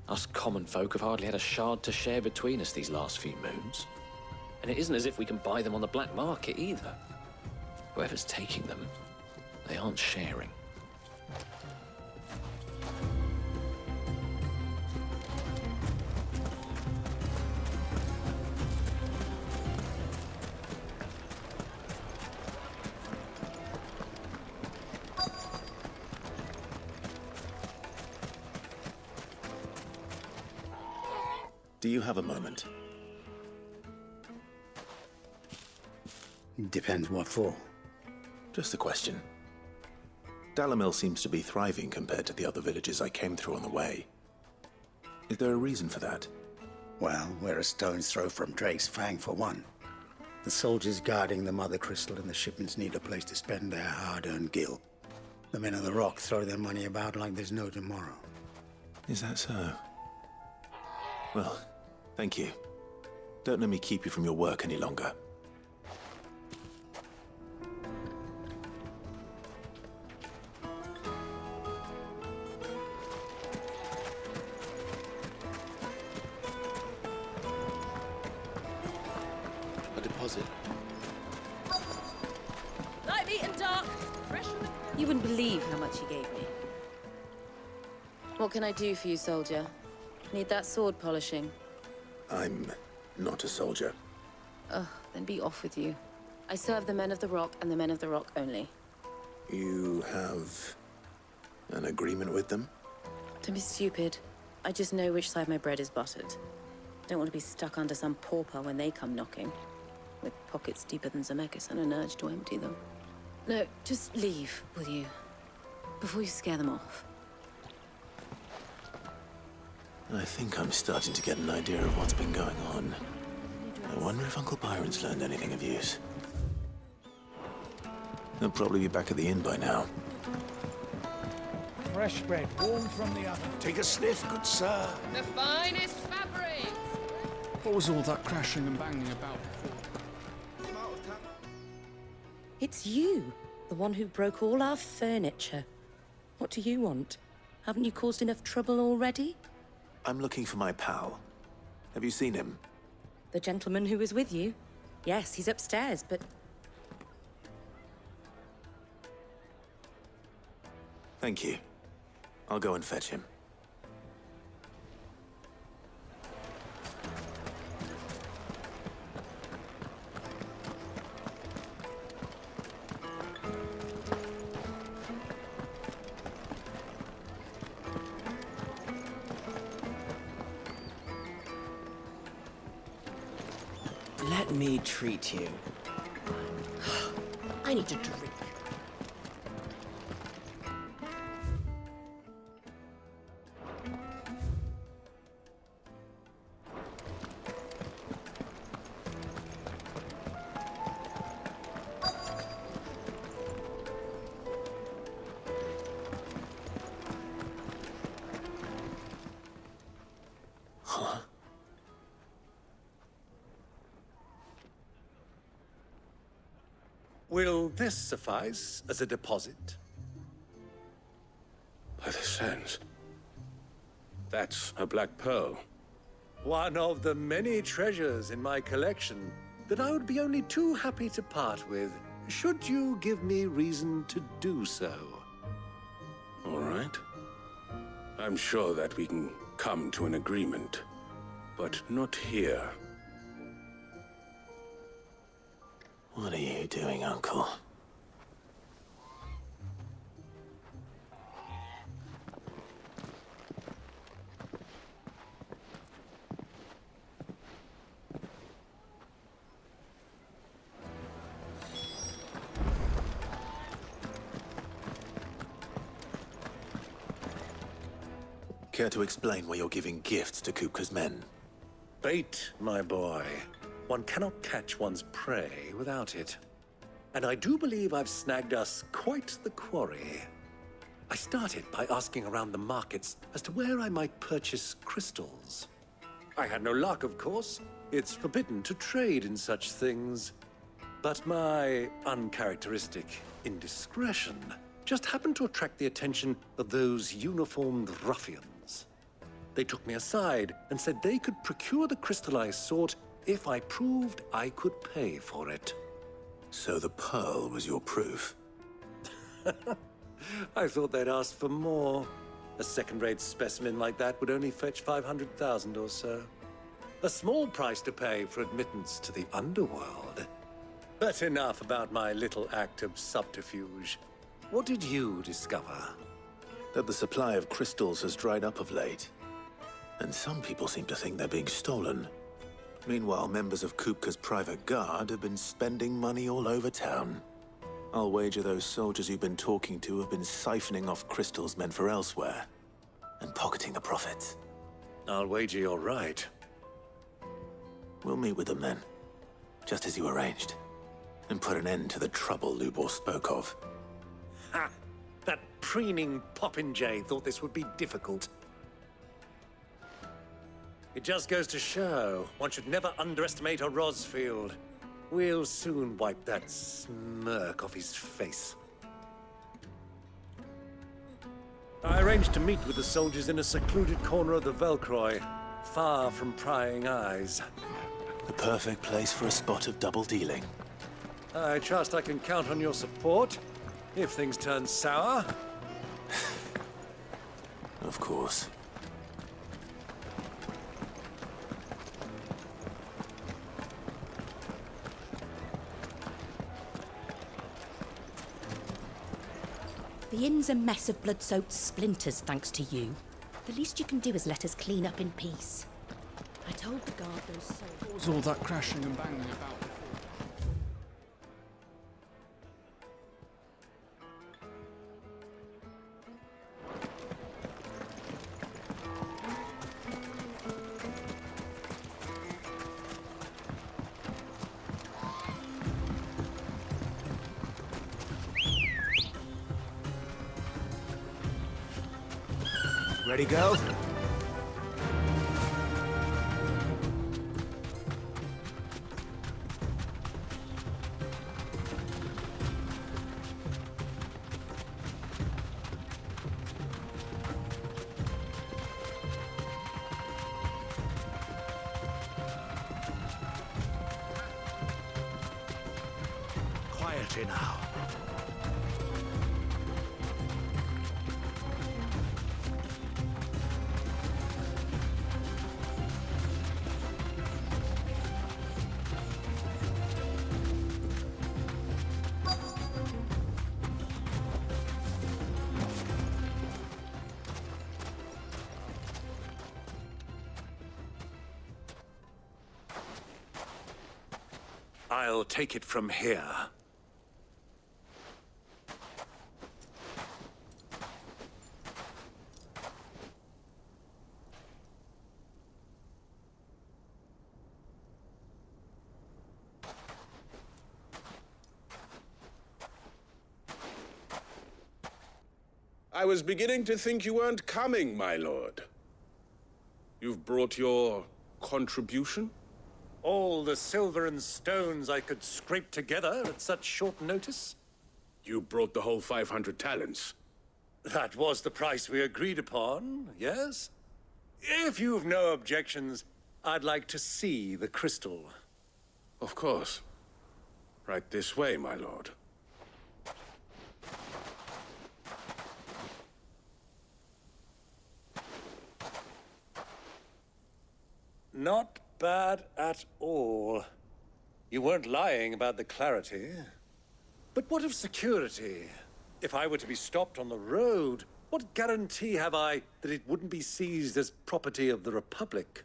Us common folk have hardly had a shard to share between us these last few moons. And it isn't as if we can buy them on the black market either. Whoever's taking them, they aren't sharing. Do you have a moment? Depends what for. Just a question. Dalamil seems to be thriving compared to the other villages I came through on the way. Is there a reason for that? Well, we're a stone's throw from Drake's Fang for one. The soldiers guarding the Mother Crystal and the shipments need a place to spend their hard-earned gil. The men of the Rock throw their money about like there's no tomorrow. Is that so? Well, thank you. Don't let me keep you from your work any longer. A deposit. Light, meat, and dark. Fresh from the... You wouldn't believe how much he gave me. What can I do for you, soldier? Need that sword polishing? I'm not a soldier. Ugh, then be off with you. I serve the men of the Rock and the men of the Rock only. You have an agreement with them? Don't be stupid. I just know which side my bread is buttered. Don't want to be stuck under some pauper when they come knocking. With pockets deeper than Zemeckis and an urge to empty them. No, just leave, will you? Before you scare them off. I think I'm starting to get an idea of what's been going on. I wonder if Uncle Byron's learned anything of use. He'll probably be back at the inn by now. Fresh bread, warm from the oven. Take a sniff, good sir. The finest fabrics! What was all that crashing and banging about before? It's you, the one who broke all our furniture. What do you want? Haven't you caused enough trouble already? I'm looking for my pal. Have you seen him? The gentleman who was with you? Yes, he's upstairs, but... Thank you. I'll go and fetch him. Let me treat you. I need a drink. Will this suffice as a deposit? By the sands. That's a black pearl. One of the many treasures in my collection that I would be only too happy to part with, should you give me reason to do so. All right. I'm sure that we can come to an agreement, but not here. What are you doing, Uncle? Care to explain why you're giving gifts to Kupka's men? Bait, my boy. One cannot catch one's prey without it. And I do believe I've snagged us quite the quarry. I started by asking around the markets as to where I might purchase crystals. I had no luck, of course. It's forbidden to trade in such things. But my uncharacteristic indiscretion just happened to attract the attention of those uniformed ruffians. They took me aside and said they could procure the crystal I sought if I proved I could pay for it. So the pearl was your proof? I thought they'd ask for more. A second-rate specimen like that would only fetch 500,000 or so. A small price to pay for admittance to the underworld. But enough about my little act of subterfuge. What did you discover? That the supply of crystals has dried up of late. And some people seem to think they're being stolen. Meanwhile, members of Kupka's private guard have been spending money all over town. I'll wager those soldiers you've been talking to have been siphoning off crystals meant for elsewhere, and pocketing the profits. I'll wager you're right. We'll meet with them then, just as you arranged, and put an end to the trouble Lubor spoke of. Ha! That preening popinjay thought this would be difficult. It just goes to show, one should never underestimate a Rosfield. We'll soon wipe that smirk off his face. I arranged to meet with the soldiers in a secluded corner of the Velcroy, far from prying eyes. The perfect place for a spot of double dealing. I trust I can count on your support, if things turn sour. Of course. The inn's a mess of blood-soaked splinters, thanks to you. The least you can do is let us clean up in peace. I told the guard those soldiers... What was all that crashing and banging about before? Ready, go? Quietly now. I'll take it from here. I was beginning to think you weren't coming, my lord. You've brought your contribution? All the silver and stones I could scrape together at such short notice? You brought the whole 500 talents. That was the price we agreed upon, yes? If you've no objections, I'd like to see the crystal. Of course. Right this way, my lord. Not bad at all. You weren't lying about the clarity. But what of security? If I were to be stopped on the road, what guarantee have I that it wouldn't be seized as property of the Republic?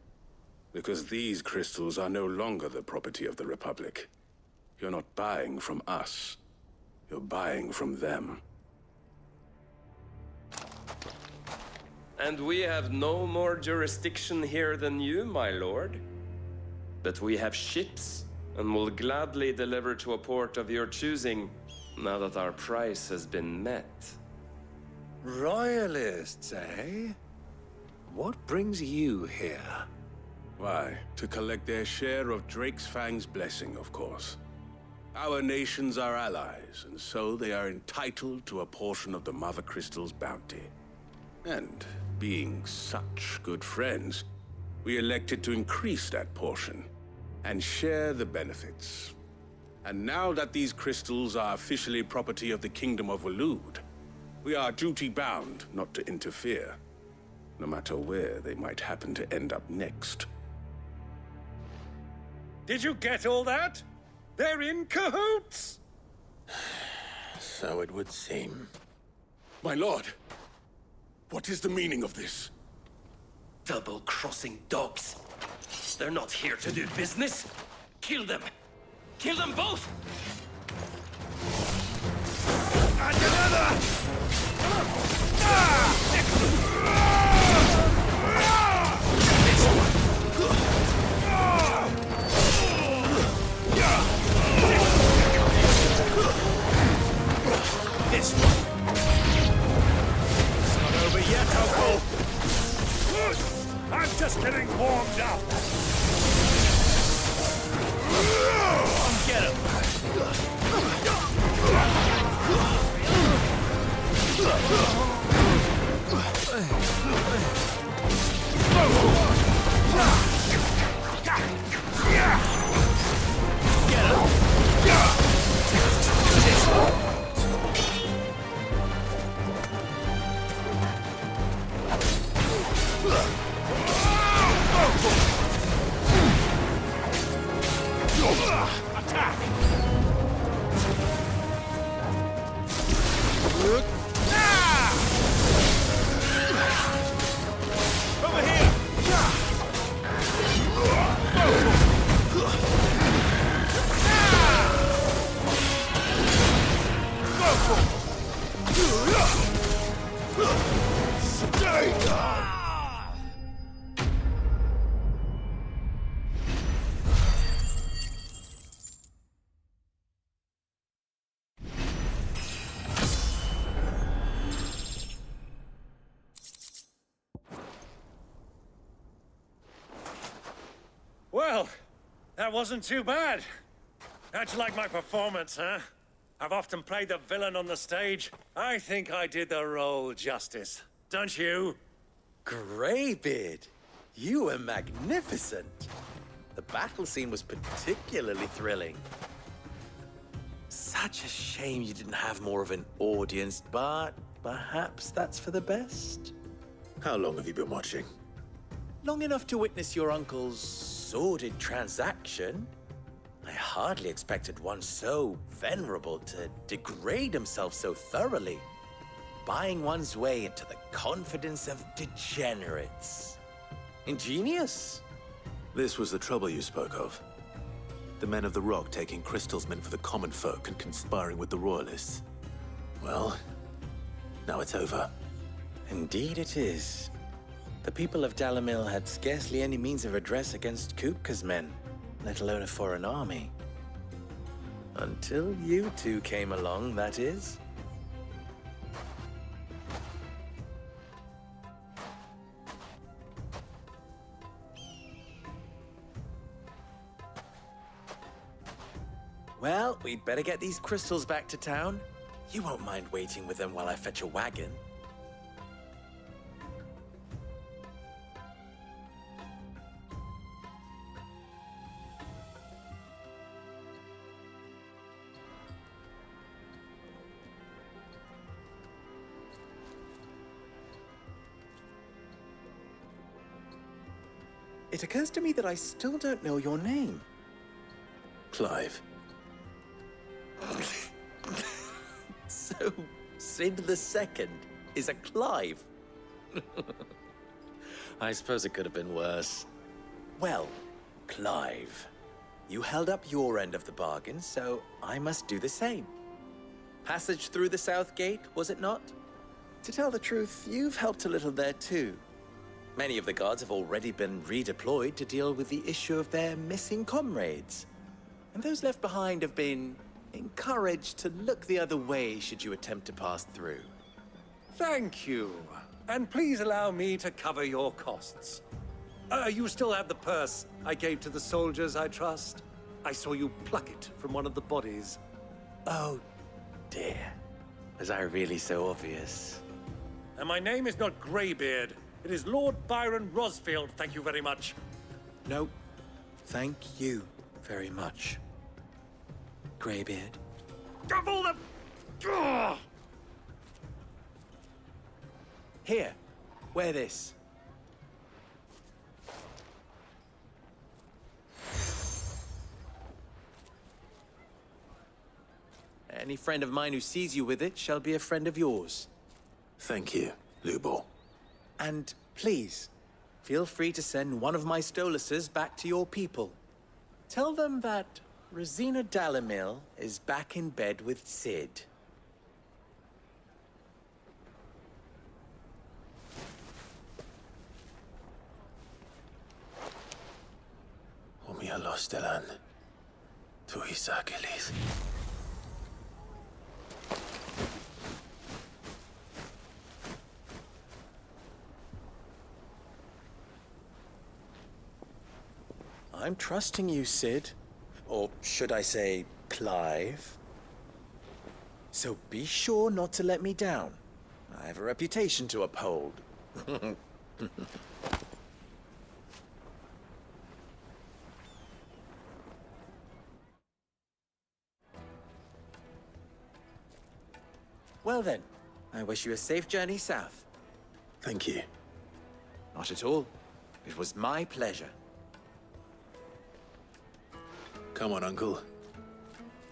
Because these crystals are no longer the property of the Republic. You're not buying from us. You're buying from them. And we have no more jurisdiction here than you, my lord. But we have ships, and will gladly deliver to a port of your choosing, now that our price has been met. Royalists, eh? What brings you here? Why, to collect their share of Drake's Fang's blessing, of course. Our nations are allies, and so they are entitled to a portion of the Mother Crystal's bounty. And being such good friends, we elected to increase that portion and share the benefits. And now that these crystals are officially property of the Kingdom of Waloed, we are duty-bound not to interfere, no matter where they might happen to end up next. Did you get all that? They're in cahoots! So it would seem. My lord, what is the meaning of this? Double-crossing dogs. They're not here to do business. Kill them. Kill them both! And another! This one. It's not over yet, Uncle. I'm just getting warmed up. Get him. Well, that wasn't too bad. How'd you like my performance, huh? I've often played the villain on the stage. I think I did the role justice. Don't you? Greybeard, you were magnificent. The battle scene was particularly thrilling. Such a shame you didn't have more of an audience, but perhaps that's for the best. How long have you been watching? Long enough to witness your uncle's sordid transaction. I hardly expected one so venerable to degrade himself so thoroughly, buying one's way into the confidence of degenerates. Ingenious. This was the trouble you spoke of. The men of the Rock taking crystals meant for the common folk and conspiring with the Royalists. Well, now it's over. Indeed it is. The people of Dalamil had scarcely any means of redress against Kupka's men, let alone a foreign army. Until you two came along, that is. Well, we'd better get these crystals back to town. You won't mind waiting with them while I fetch a wagon. It occurs to me that I still don't know your name. Clive. So, Sid the Second is a Clive? I suppose it could have been worse. Well, Clive, you held up your end of the bargain, so I must do the same. Passage through the South Gate, was it not? To tell the truth, you've helped a little there too. Many of the guards have already been redeployed to deal with the issue of their missing comrades. And those left behind have been encouraged to look the other way should you attempt to pass through. Thank you. And please allow me to cover your costs. You still have the purse I gave to the soldiers, I trust? I saw you pluck it from one of the bodies. Oh, dear. Was I really so obvious? And my name is not Greybeard. It is Lord Byron Rosfield, thank you very much. No, thank you very much, Greybeard. Of all the... Ugh! Here, wear this. Any friend of mine who sees you with it shall be a friend of yours. Thank you, Lubor. And please, feel free to send one of my Stoluses back to your people. Tell them that Rosina Dalamil is back in bed with Sid. Umia lostelan. Tu isakelis. I'm trusting you, Sid. Or should I say, Clive? So be sure not to let me down. I have a reputation to uphold. Well then, I wish you a safe journey south. Thank you. Not at all. It was my pleasure. Come on, Uncle.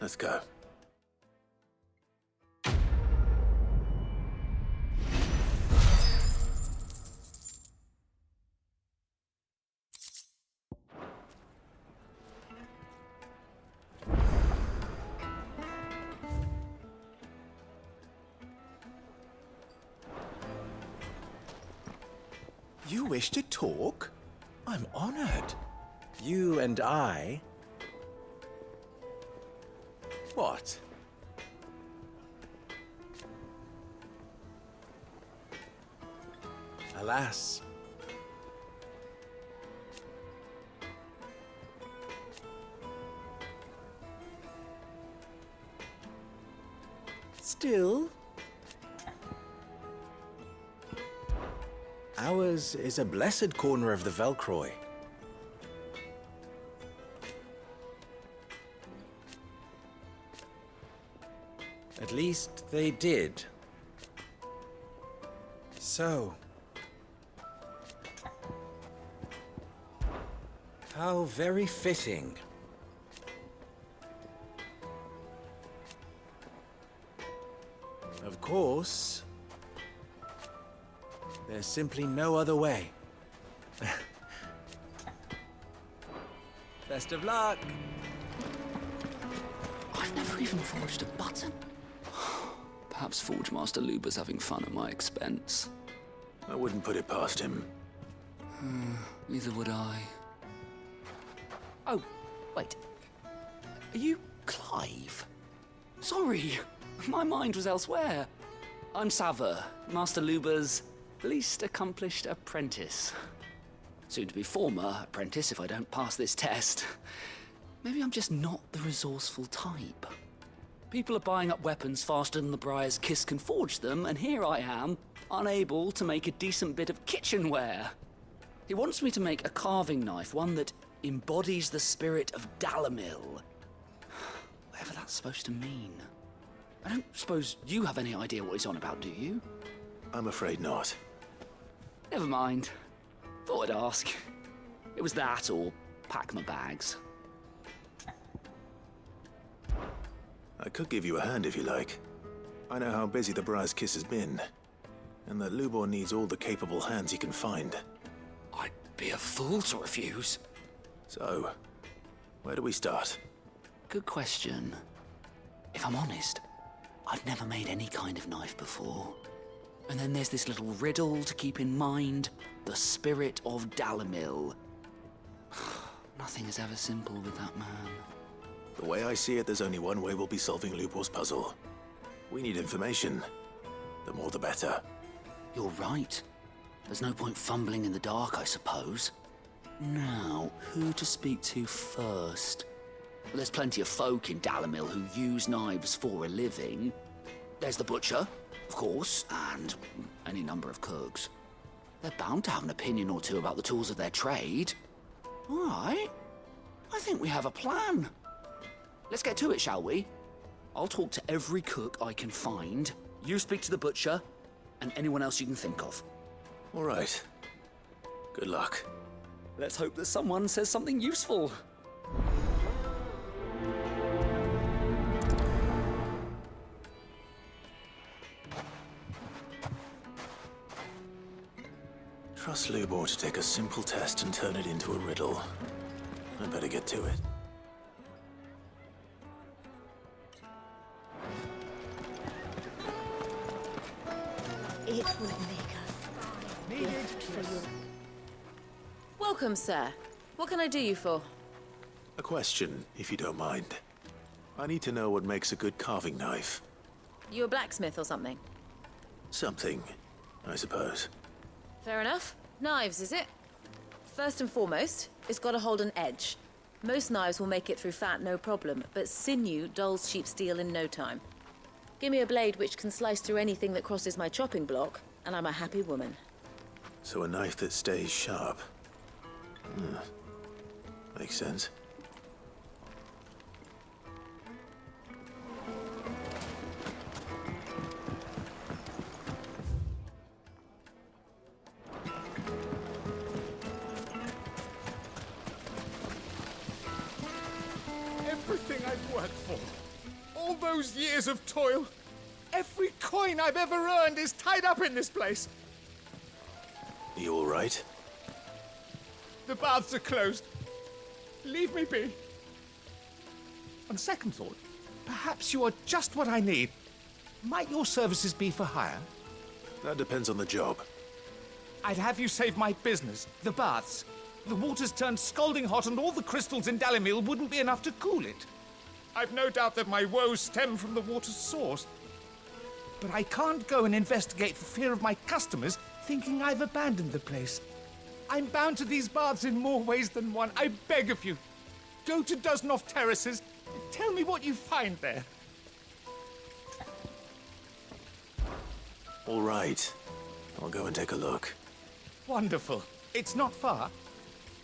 Let's go. You wish to talk? I'm honored. You and I... What? Alas. Still, ours is a blessed corner of the Velcroy. At least they did. So, how very fitting. Of course, there's simply no other way. Best of luck! I've never even forged a button. Perhaps Forge Master Luber's having fun at my expense. I wouldn't put it past him. Neither would I. Oh, wait. Are you Clive? Sorry, my mind was elsewhere. I'm Sava, Master Luber's least accomplished apprentice. Soon to be former apprentice if I don't pass this test. Maybe I'm just not the resourceful type. People are buying up weapons faster than the Briar's Kiss can forge them, and here I am, unable to make a decent bit of kitchenware. He wants me to make a carving knife, one that embodies the spirit of Dalamil. Whatever that's supposed to mean. I don't suppose you have any idea what he's on about, do you? I'm afraid not. Never mind. Thought I'd ask. It was that or pack my bags. I could give you a hand if you like. I know how busy the Briar's Kiss has been, and that Lubor needs all the capable hands he can find. I'd be a fool to refuse. So, where do we start? Good question. If I'm honest, I've never made any kind of knife before. And then there's this little riddle to keep in mind. The spirit of Dalamil. Nothing is ever simple with that man. The way I see it, there's only one way we'll be solving Lubor's puzzle. We need information. The more the better. You're right. There's no point fumbling in the dark, I suppose. Now, who to speak to first? Well, there's plenty of folk in Dalamil who use knives for a living. There's the butcher, of course, and any number of cooks. They're bound to have an opinion or two about the tools of their trade. All right. I think we have a plan. Let's get to it, shall we? I'll talk to every cook I can find. You speak to the butcher, and anyone else you can think of. All right. Good luck. Let's hope that someone says something useful. Trust Lubor to take a simple test and turn it into a riddle. I better get to it. It would make a gift for you. Welcome, sir. What can I do you for? A question, if you don't mind. I need to know what makes a good carving knife. You a blacksmith or something? Something, I suppose. Fair enough. Knives, is it? First and foremost, it's got to hold an edge. Most knives will make it through fat, no problem, but sinew dulls cheap steel in no time. Give me a blade which can slice through anything that crosses my chopping block, and I'm a happy woman. So a knife that stays sharp. Makes sense. Everything I've worked for, all those years of toil, every coin I've ever earned is tied up in this place. You all right? The baths are closed. Leave me be. On second thought, perhaps you are just what I need. Might your services be for hire? That depends on the job. I'd have you save my business, the baths. The water's turned scalding hot and all the crystals in Dalamil wouldn't be enough to cool it. I've no doubt that my woes stem from the water's source. But I can't go and investigate for fear of my customers thinking I've abandoned the place. I'm bound to these baths in more ways than one. I beg of you. Go to Dusnoff Terraces and tell me what you find there. All right. I'll go and take a look. Wonderful. It's not far.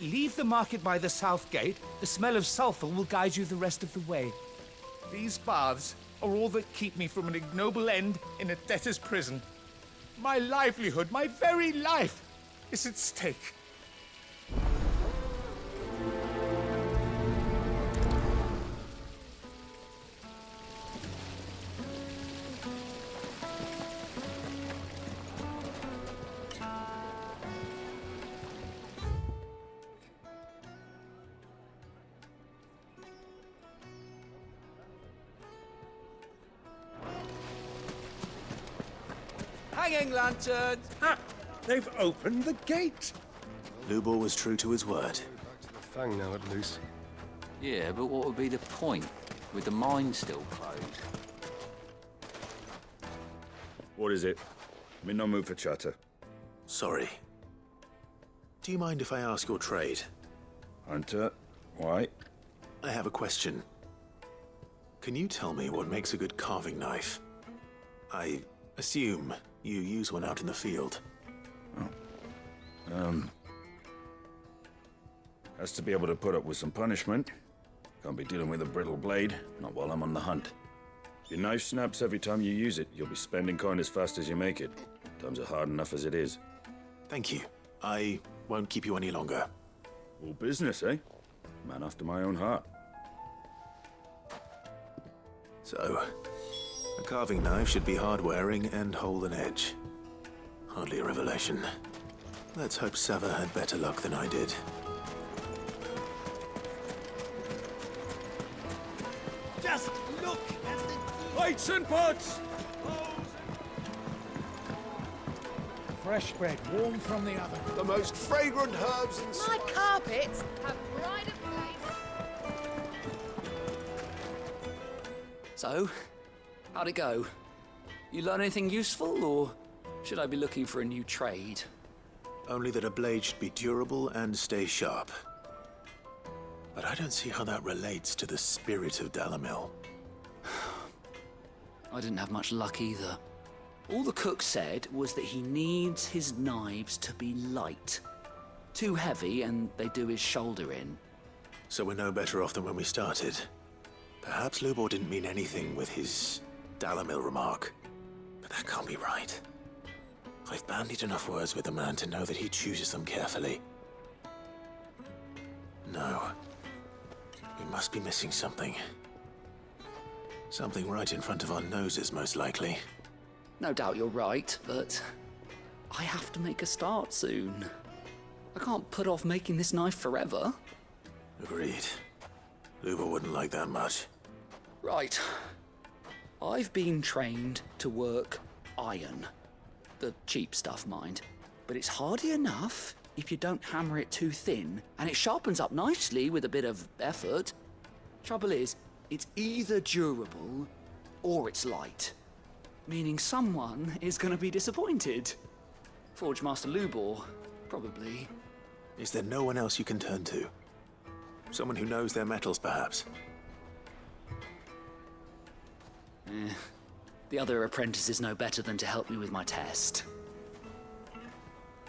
Leave the market by the south gate. The smell of sulfur will guide you the rest of the way. These baths are all that keep me from an ignoble end in a debtor's prison. My livelihood, my very life, is at stake. Hanging lanterns! Ha! They've opened the gate! Lubor was true to his word. Fang now at least. Yeah, but what would be the point, with the mine still closed? What is it? I'm in no mood for chatter. Sorry. Do you mind if I ask your trade? Hunter, why? I have a question. Can you tell me what makes a good carving knife? I assume you use one out in the field. Has to be able to put up with some punishment. Can't be dealing with a brittle blade, not while I'm on the hunt. If your knife snaps every time you use it, you'll be spending coin as fast as you make it. Times are hard enough as it is. Thank you. I won't keep you any longer. All business, eh? Man after my own heart. So, a carving knife should be hard-wearing and hold an edge. Hardly a revelation. Let's hope Sava had better luck than I did. Just look at the plates and pots! fresh bread, warm from the oven. The most fragrant herbs and My carpets have pride of place. So, how'd it go? You learn anything useful, or should I be looking for a new trade? Only that a blade should be durable and stay sharp. But I don't see how that relates to the spirit of Dalamil. I didn't have much luck either. All the cook said was that he needs his knives to be light. Too heavy and they do his shoulder in. So we're no better off than when we started. Perhaps Lubor didn't mean anything with his Dalamil remark. But that can't be right. I've bandied enough words with the man to know that he chooses them carefully. No. We must be missing something. Something right in front of our noses, most likely. No doubt you're right, but I have to make a start soon. I can't put off making this knife forever. Agreed. Lubor wouldn't like that much. Right. I've been trained to work iron. The cheap stuff, mind. But it's hardy enough if you don't hammer it too thin, and it sharpens up nicely with a bit of effort. Trouble is, it's either durable or it's light. Meaning someone is going to be disappointed. Forge Master Lubor, probably. Is there no one else you can turn to? Someone who knows their metals, perhaps? The other apprentices know better than to help me with my test.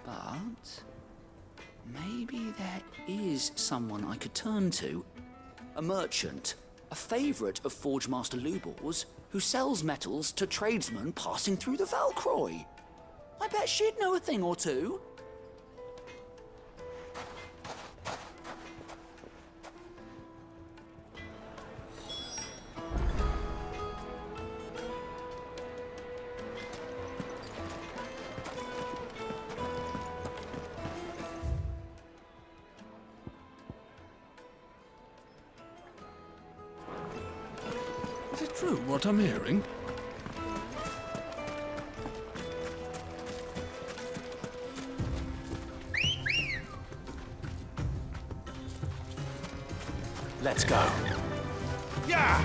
But maybe there is someone I could turn to. A merchant, a favourite of Forge Master Lubor's, who sells metals to tradesmen passing through the Valcroy. I bet she'd know a thing or two. Is it true what I'm hearing? Let's go. Yeah!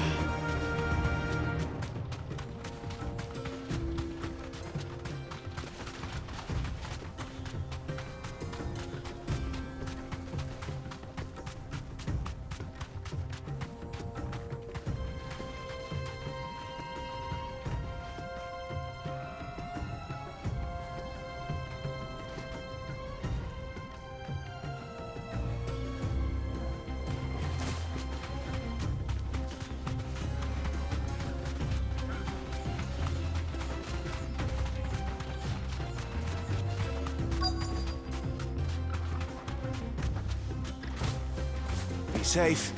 Be safe.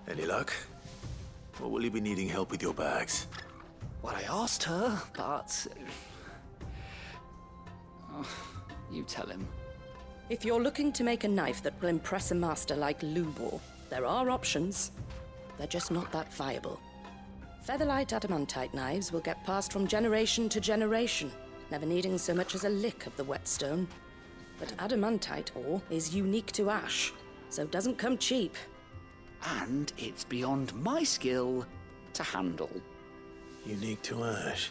Any luck? Or will you be needing help with your bags? Well, I asked her, but... Oh, you tell him. If you're looking to make a knife that will impress a master like Lubor, there are options. They're just not that viable. Featherlight adamantite knives will get passed from generation to generation, never needing so much as a lick of the whetstone. But adamantite ore is unique to ash, so it doesn't come cheap. And it's beyond my skill to handle. Unique to ash.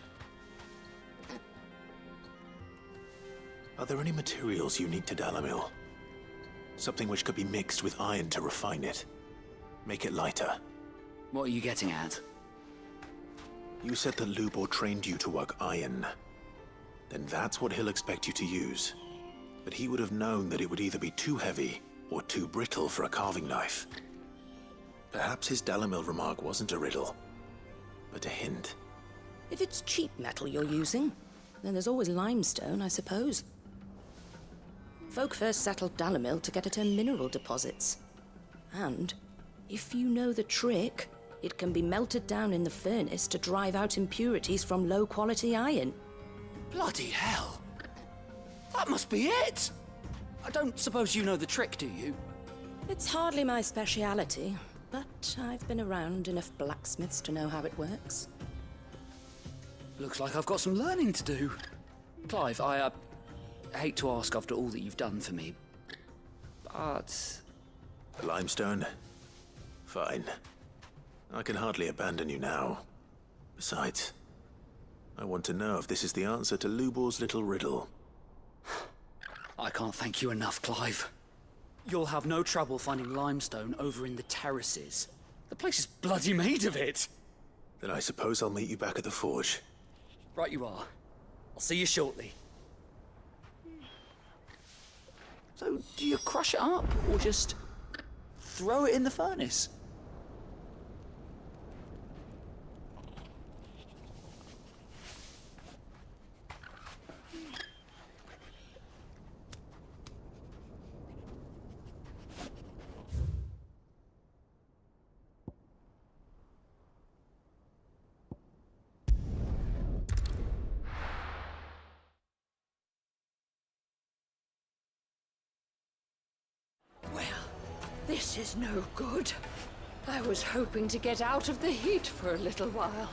Are there any materials unique to Dalamil? Something which could be mixed with iron to refine it. Make it lighter. What are you getting at? You said that Lubor trained you to work iron. Then that's what he'll expect you to use. But he would have known that it would either be too heavy or too brittle for a carving knife. Perhaps his Dalamil remark wasn't a riddle, but a hint. If it's cheap metal you're using, then there's always limestone, I suppose. Folk first settled Dalamil to get at her mineral deposits. And, if you know the trick, it can be melted down in the furnace to drive out impurities from low-quality iron. Bloody hell! That must be it! I don't suppose you know the trick, do you? It's hardly my speciality, but I've been around enough blacksmiths to know how it works. Looks like I've got some learning to do. Clive, I hate to ask after all that you've done for me, but... Limestone? Fine. I can hardly abandon you now. Besides, I want to know if this is the answer to Lubor's little riddle. I can't thank you enough, Clive. You'll have no trouble finding limestone over in the terraces. The place is bloody made of it. Then I suppose I'll meet you back at the forge. Right you are. I'll see you shortly. So, do you crush it up, or just throw it in the furnace? This is no good. I was hoping to get out of the heat for a little while.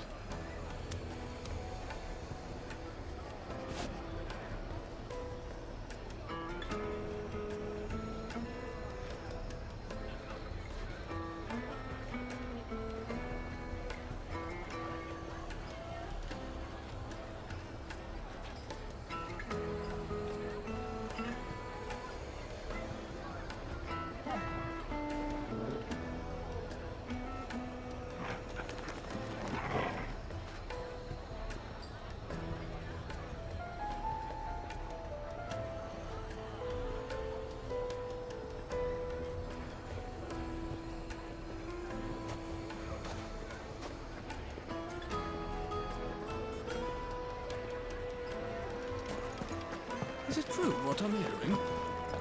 Is it true what I'm hearing?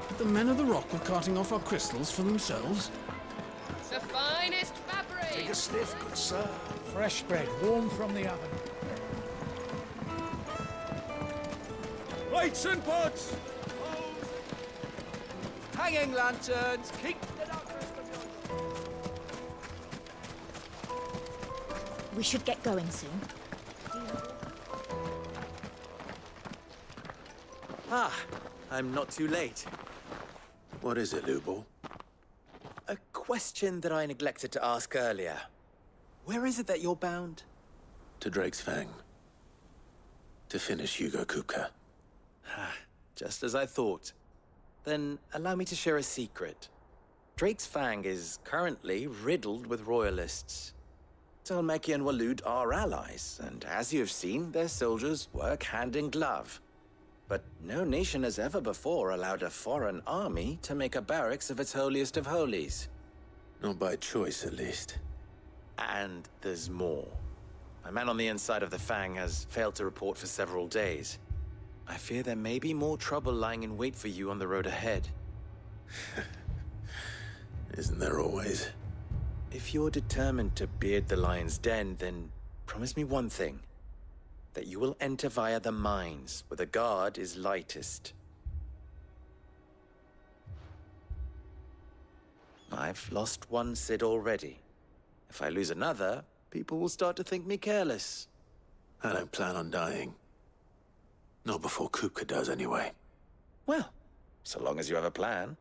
That the men of the rock were carting off our crystals for themselves? It's the finest fabric! Take a sniff, good sir. Fresh bread, warm from the oven. Lights and pots! Hanging lanterns, keep the darkness from your... We should get going soon. Ah, I'm not too late. What is it, Lubor? A question that I neglected to ask earlier. Where is it that you're bound? To Drake's Fang. To finish Hugo Kupka. Just as I thought. Then allow me to share a secret. Drake's Fang is currently riddled with royalists. Talmeki and Walud are allies, and as you have seen, their soldiers work hand in glove. But no nation has ever before allowed a foreign army to make a barracks of its holiest of holies. Not by choice, at least. And there's more. My man on the inside of the Fang has failed to report for several days. I fear there may be more trouble lying in wait for you on the road ahead. Isn't there always? If you're determined to beard the lion's den, then promise me one thing. That you will enter via the mines, where the guard is lightest. I've lost one Cid already. If I lose another, people will start to think me careless. I don't plan on dying. Not before Kupka does, anyway. Well, so long as you have a plan.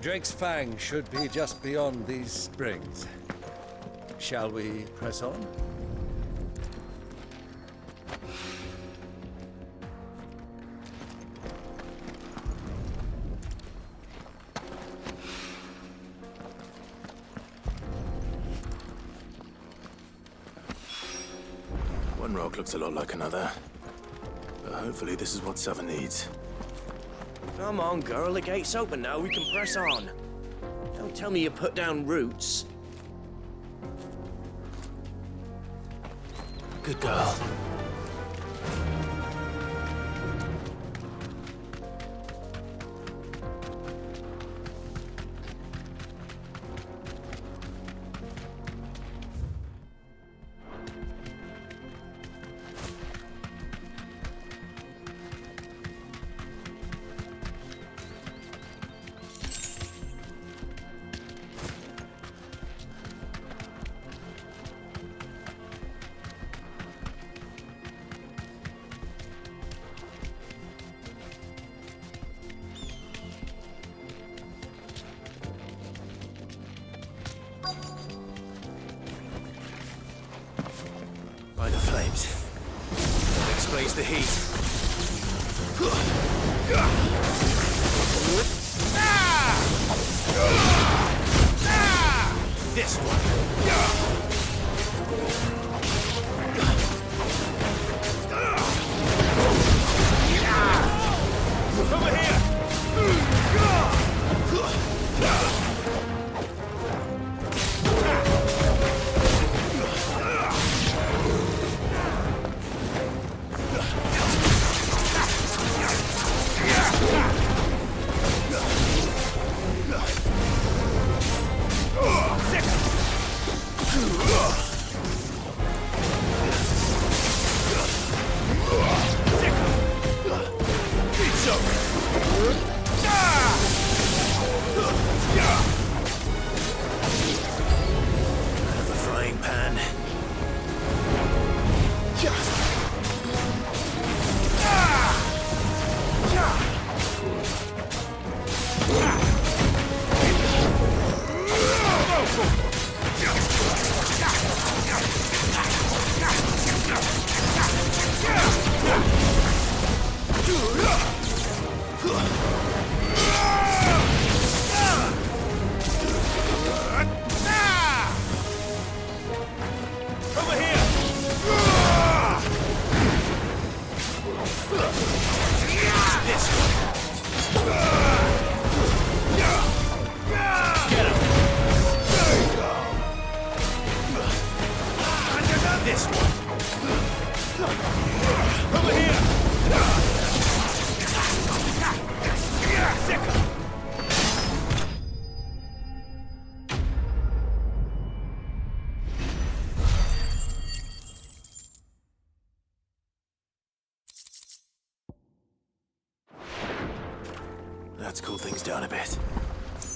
Drake's Fang should be just beyond these springs. Shall we press on? One rock looks a lot like another. But hopefully this is what Southern needs. Come on, girl, the gate's open now, we can press on. Don't tell me you put down roots. Good girl. the heat. This one. Over here! Let's cool things down a bit.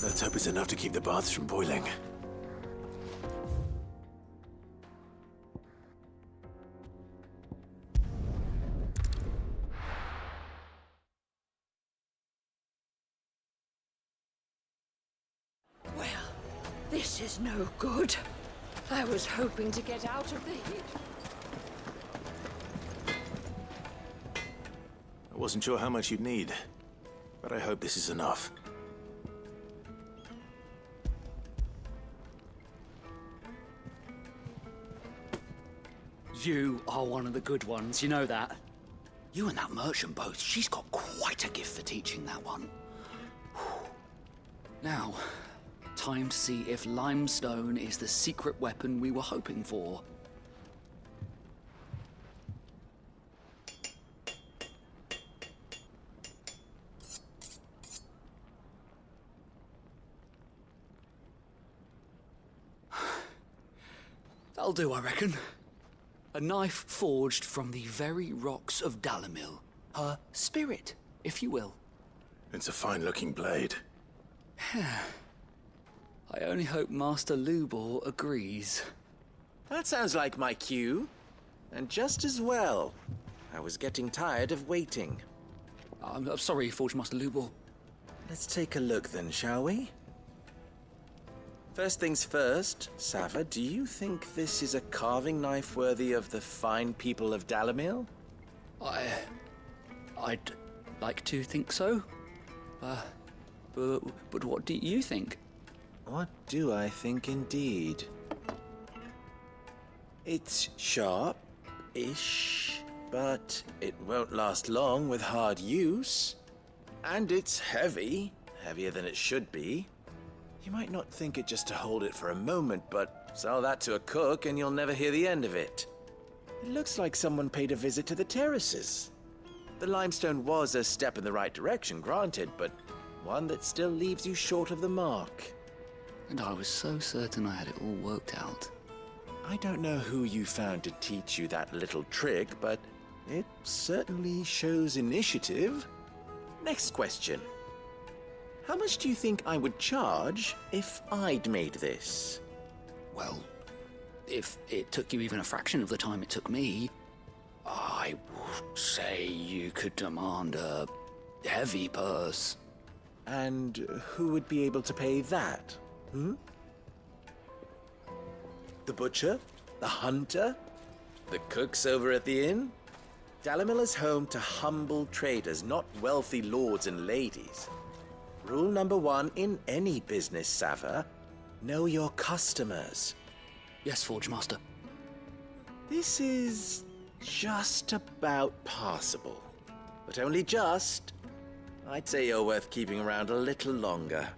Let's hope it's enough to keep the baths from boiling. Well, this is no good. I was hoping to get out of the heat. I wasn't sure how much you'd need, but I hope this is enough. You are one of the good ones, you know that. You and that merchant both, she's got quite a gift for teaching that one. Now, time to see if limestone is the secret weapon we were hoping for. That'll do, I reckon. A knife forged from the very rocks of Dalimil. Her spirit, if you will. It's a fine-looking blade. I only hope Master Lubor agrees. That sounds like my cue. And just as well. I was getting tired of waiting. I'm sorry, Forge Master Lubor. Let's take a look then, shall we? First things first, Sava, do you think this is a carving knife worthy of the fine people of Dalimil? I'd like to think so. But what do you think? What do I think indeed? It's sharp-ish, but it won't last long with hard use. And it's heavy, heavier than it should be. You might not think it just to hold it for a moment, but sell that to a cook and you'll never hear the end of it. It looks like someone paid a visit to the terraces. The limestone was a step in the right direction, granted, but one that still leaves you short of the mark. And I was so certain I had it all worked out. I don't know who you found to teach you that little trick, but it certainly shows initiative. Next question. How much do you think I would charge if I'd made this? Well, if it took you even a fraction of the time it took me, I would say you could demand a heavy purse. And who would be able to pay that? The butcher? The hunter? The cooks over at the inn? Dalimil is home to humble traders, not wealthy lords and ladies. Rule number 1 in any business, Sava: know your customers. Yes, Forge Master. This is just about passable. But only just. I'd say you're worth keeping around a little longer.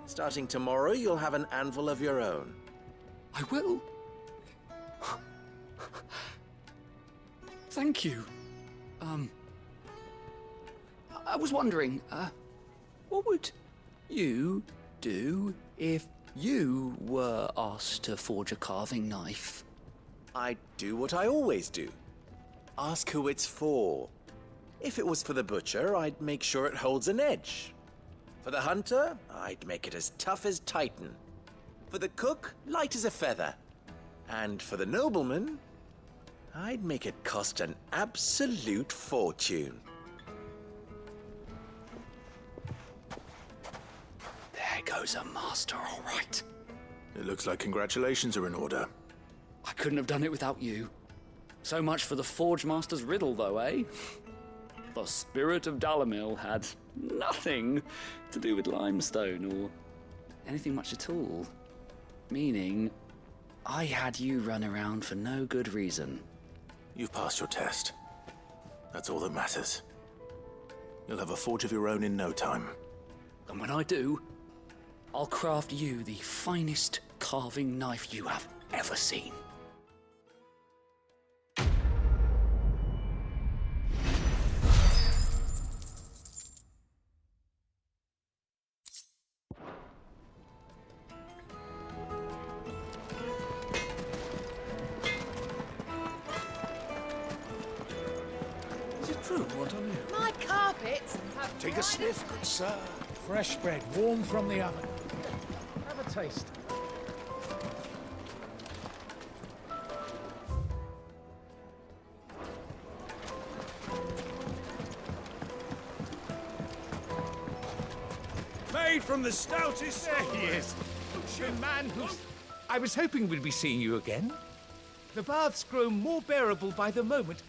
Starting tomorrow, you'll have an anvil of your own. I will. Thank you. I was wondering, what would you do if you were asked to forge a carving knife? I'd do what I always do. Ask who it's for. If it was for the butcher, I'd make sure it holds an edge. For the hunter, I'd make it as tough as Titan. For the cook, light as a feather. And for the nobleman, I'd make it cost an absolute fortune. There goes a master, all right. It looks like congratulations are in order. I couldn't have done it without you. So much for the Forge Master's riddle, though, eh? The spirit of Dalimil had nothing to do with limestone or anything much at all. Meaning, I had you run around for no good reason. You've passed your test. That's all that matters. You'll have a forge of your own in no time. And when I do, I'll craft you the finest carving knife you have ever seen. Is it true what I'm hearing? My carpets have Take a sniff, good sir. Fresh bread, warm from the oven. Have a taste. Made from the stoutest. There he is. The man who's... I was hoping we'd be seeing you again. The baths grow more bearable by the moment.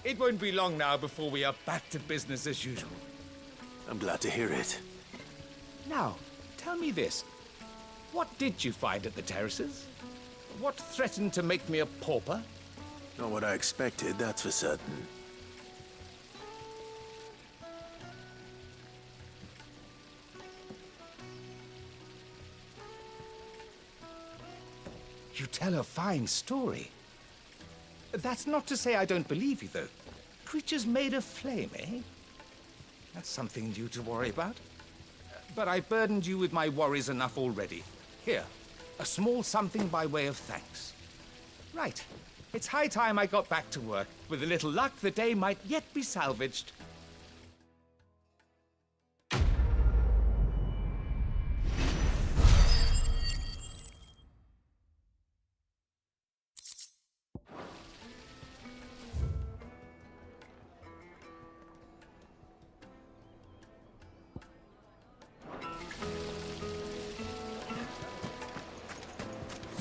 It won't be long now before we are back to business as usual. I'm glad to hear it. Now, tell me this. What did you find at the terraces? What threatened to make me a pauper? Not what I expected, that's for certain. You tell a fine story. That's not to say I don't believe you, though. Creatures made of flame, eh? That's something new to worry about. But I burdened you with my worries enough already. Here, a small something by way of thanks. Right. It's high time I got back to work. With a little luck, the day might yet be salvaged.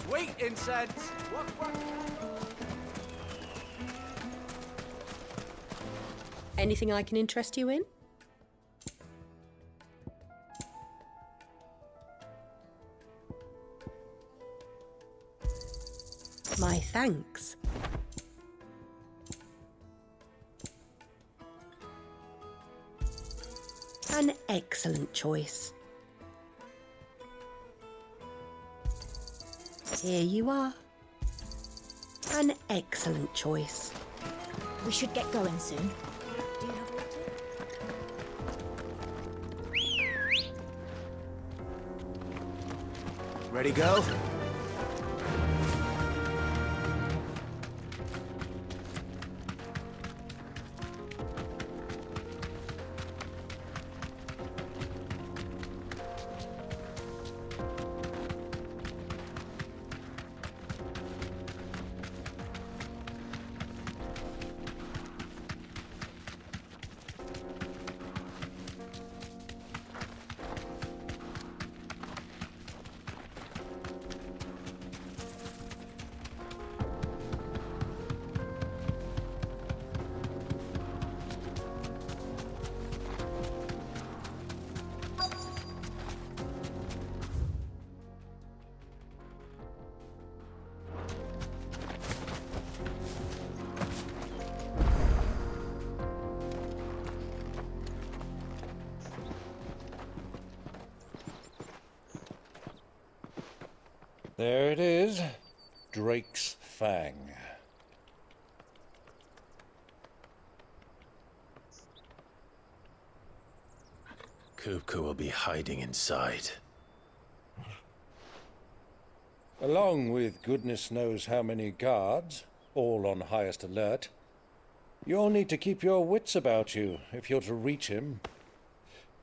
Sweet incense! Anything I can interest you in? My thanks. An excellent choice. Here you are. An excellent choice. We should get going soon. Do you have water? Ready, go? There it is. Drake's Fang. Kupka will be hiding inside. Along with goodness knows how many guards, all on highest alert. You'll need to keep your wits about you if you're to reach him.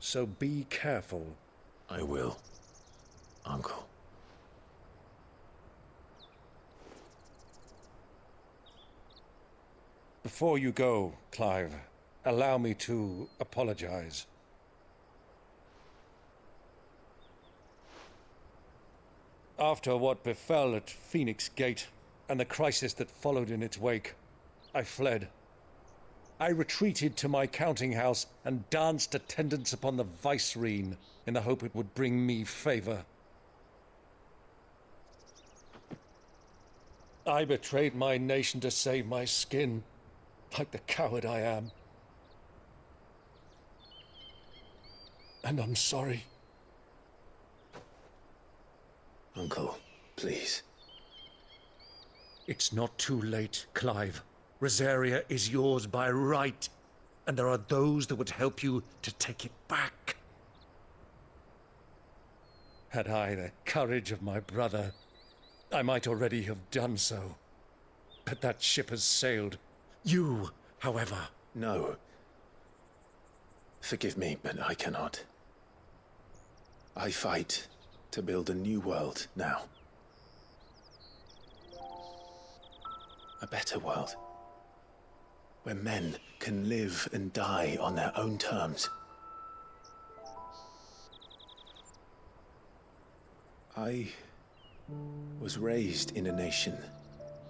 So be careful. I will, Uncle. Before you go, Clive, allow me to apologize. After what befell at Phoenix Gate and the crisis that followed in its wake, I fled. I retreated to my counting house and danced attendance upon the vicereine in the hope it would bring me favor. I betrayed my nation to save my skin, like the coward I am. And I'm sorry. Uncle, please. It's not too late, Clive. Rosaria is yours by right, and there are those that would help you to take it back. Had I the courage of my brother, I might already have done so. But that ship has sailed. You, however... No. Forgive me, but I cannot. I fight to build a new world now. A better world. Where men can live and die on their own terms. I was raised in a nation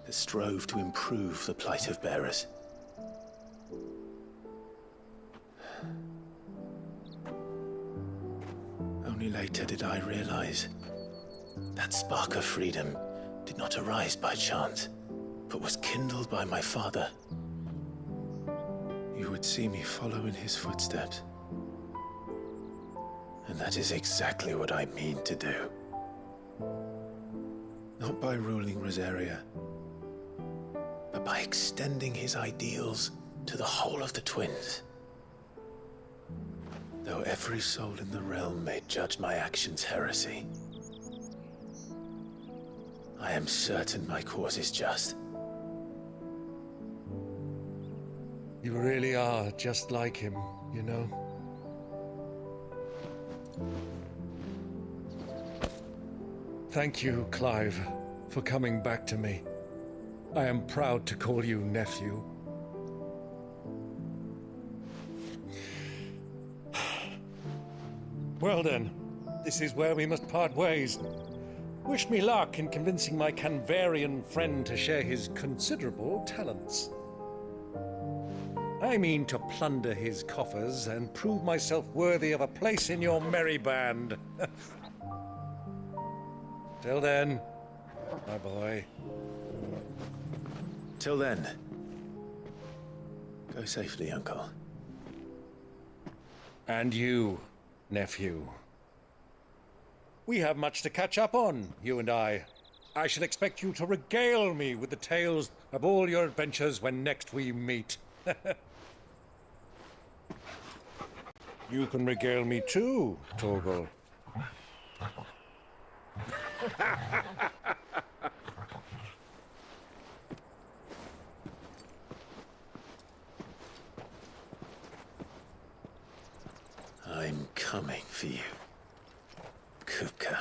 that strove to improve the plight of bearers. Only later did I realize that spark of freedom did not arise by chance, but was kindled by my father. You would see me follow in his footsteps. And that is exactly what I mean to do. Not by ruling Rosaria, but by extending his ideals to the whole of the twins. Though every soul in the realm may judge my actions heresy, I am certain my cause is just. You really are just like him, you know? Thank you, Clive, for coming back to me. I am proud to call you nephew. Well then, this is where we must part ways. Wish me luck in convincing my Canvarian friend to share his considerable talents. I mean to plunder his coffers and prove myself worthy of a place in your merry band. Till then, my boy. Till then, go safely, Uncle. And you, nephew. We have much to catch up on, you and I. I shall expect you to regale me with the tales of all your adventures when next we meet. You can regale me too, Torgal. I'm coming for you, Kupka.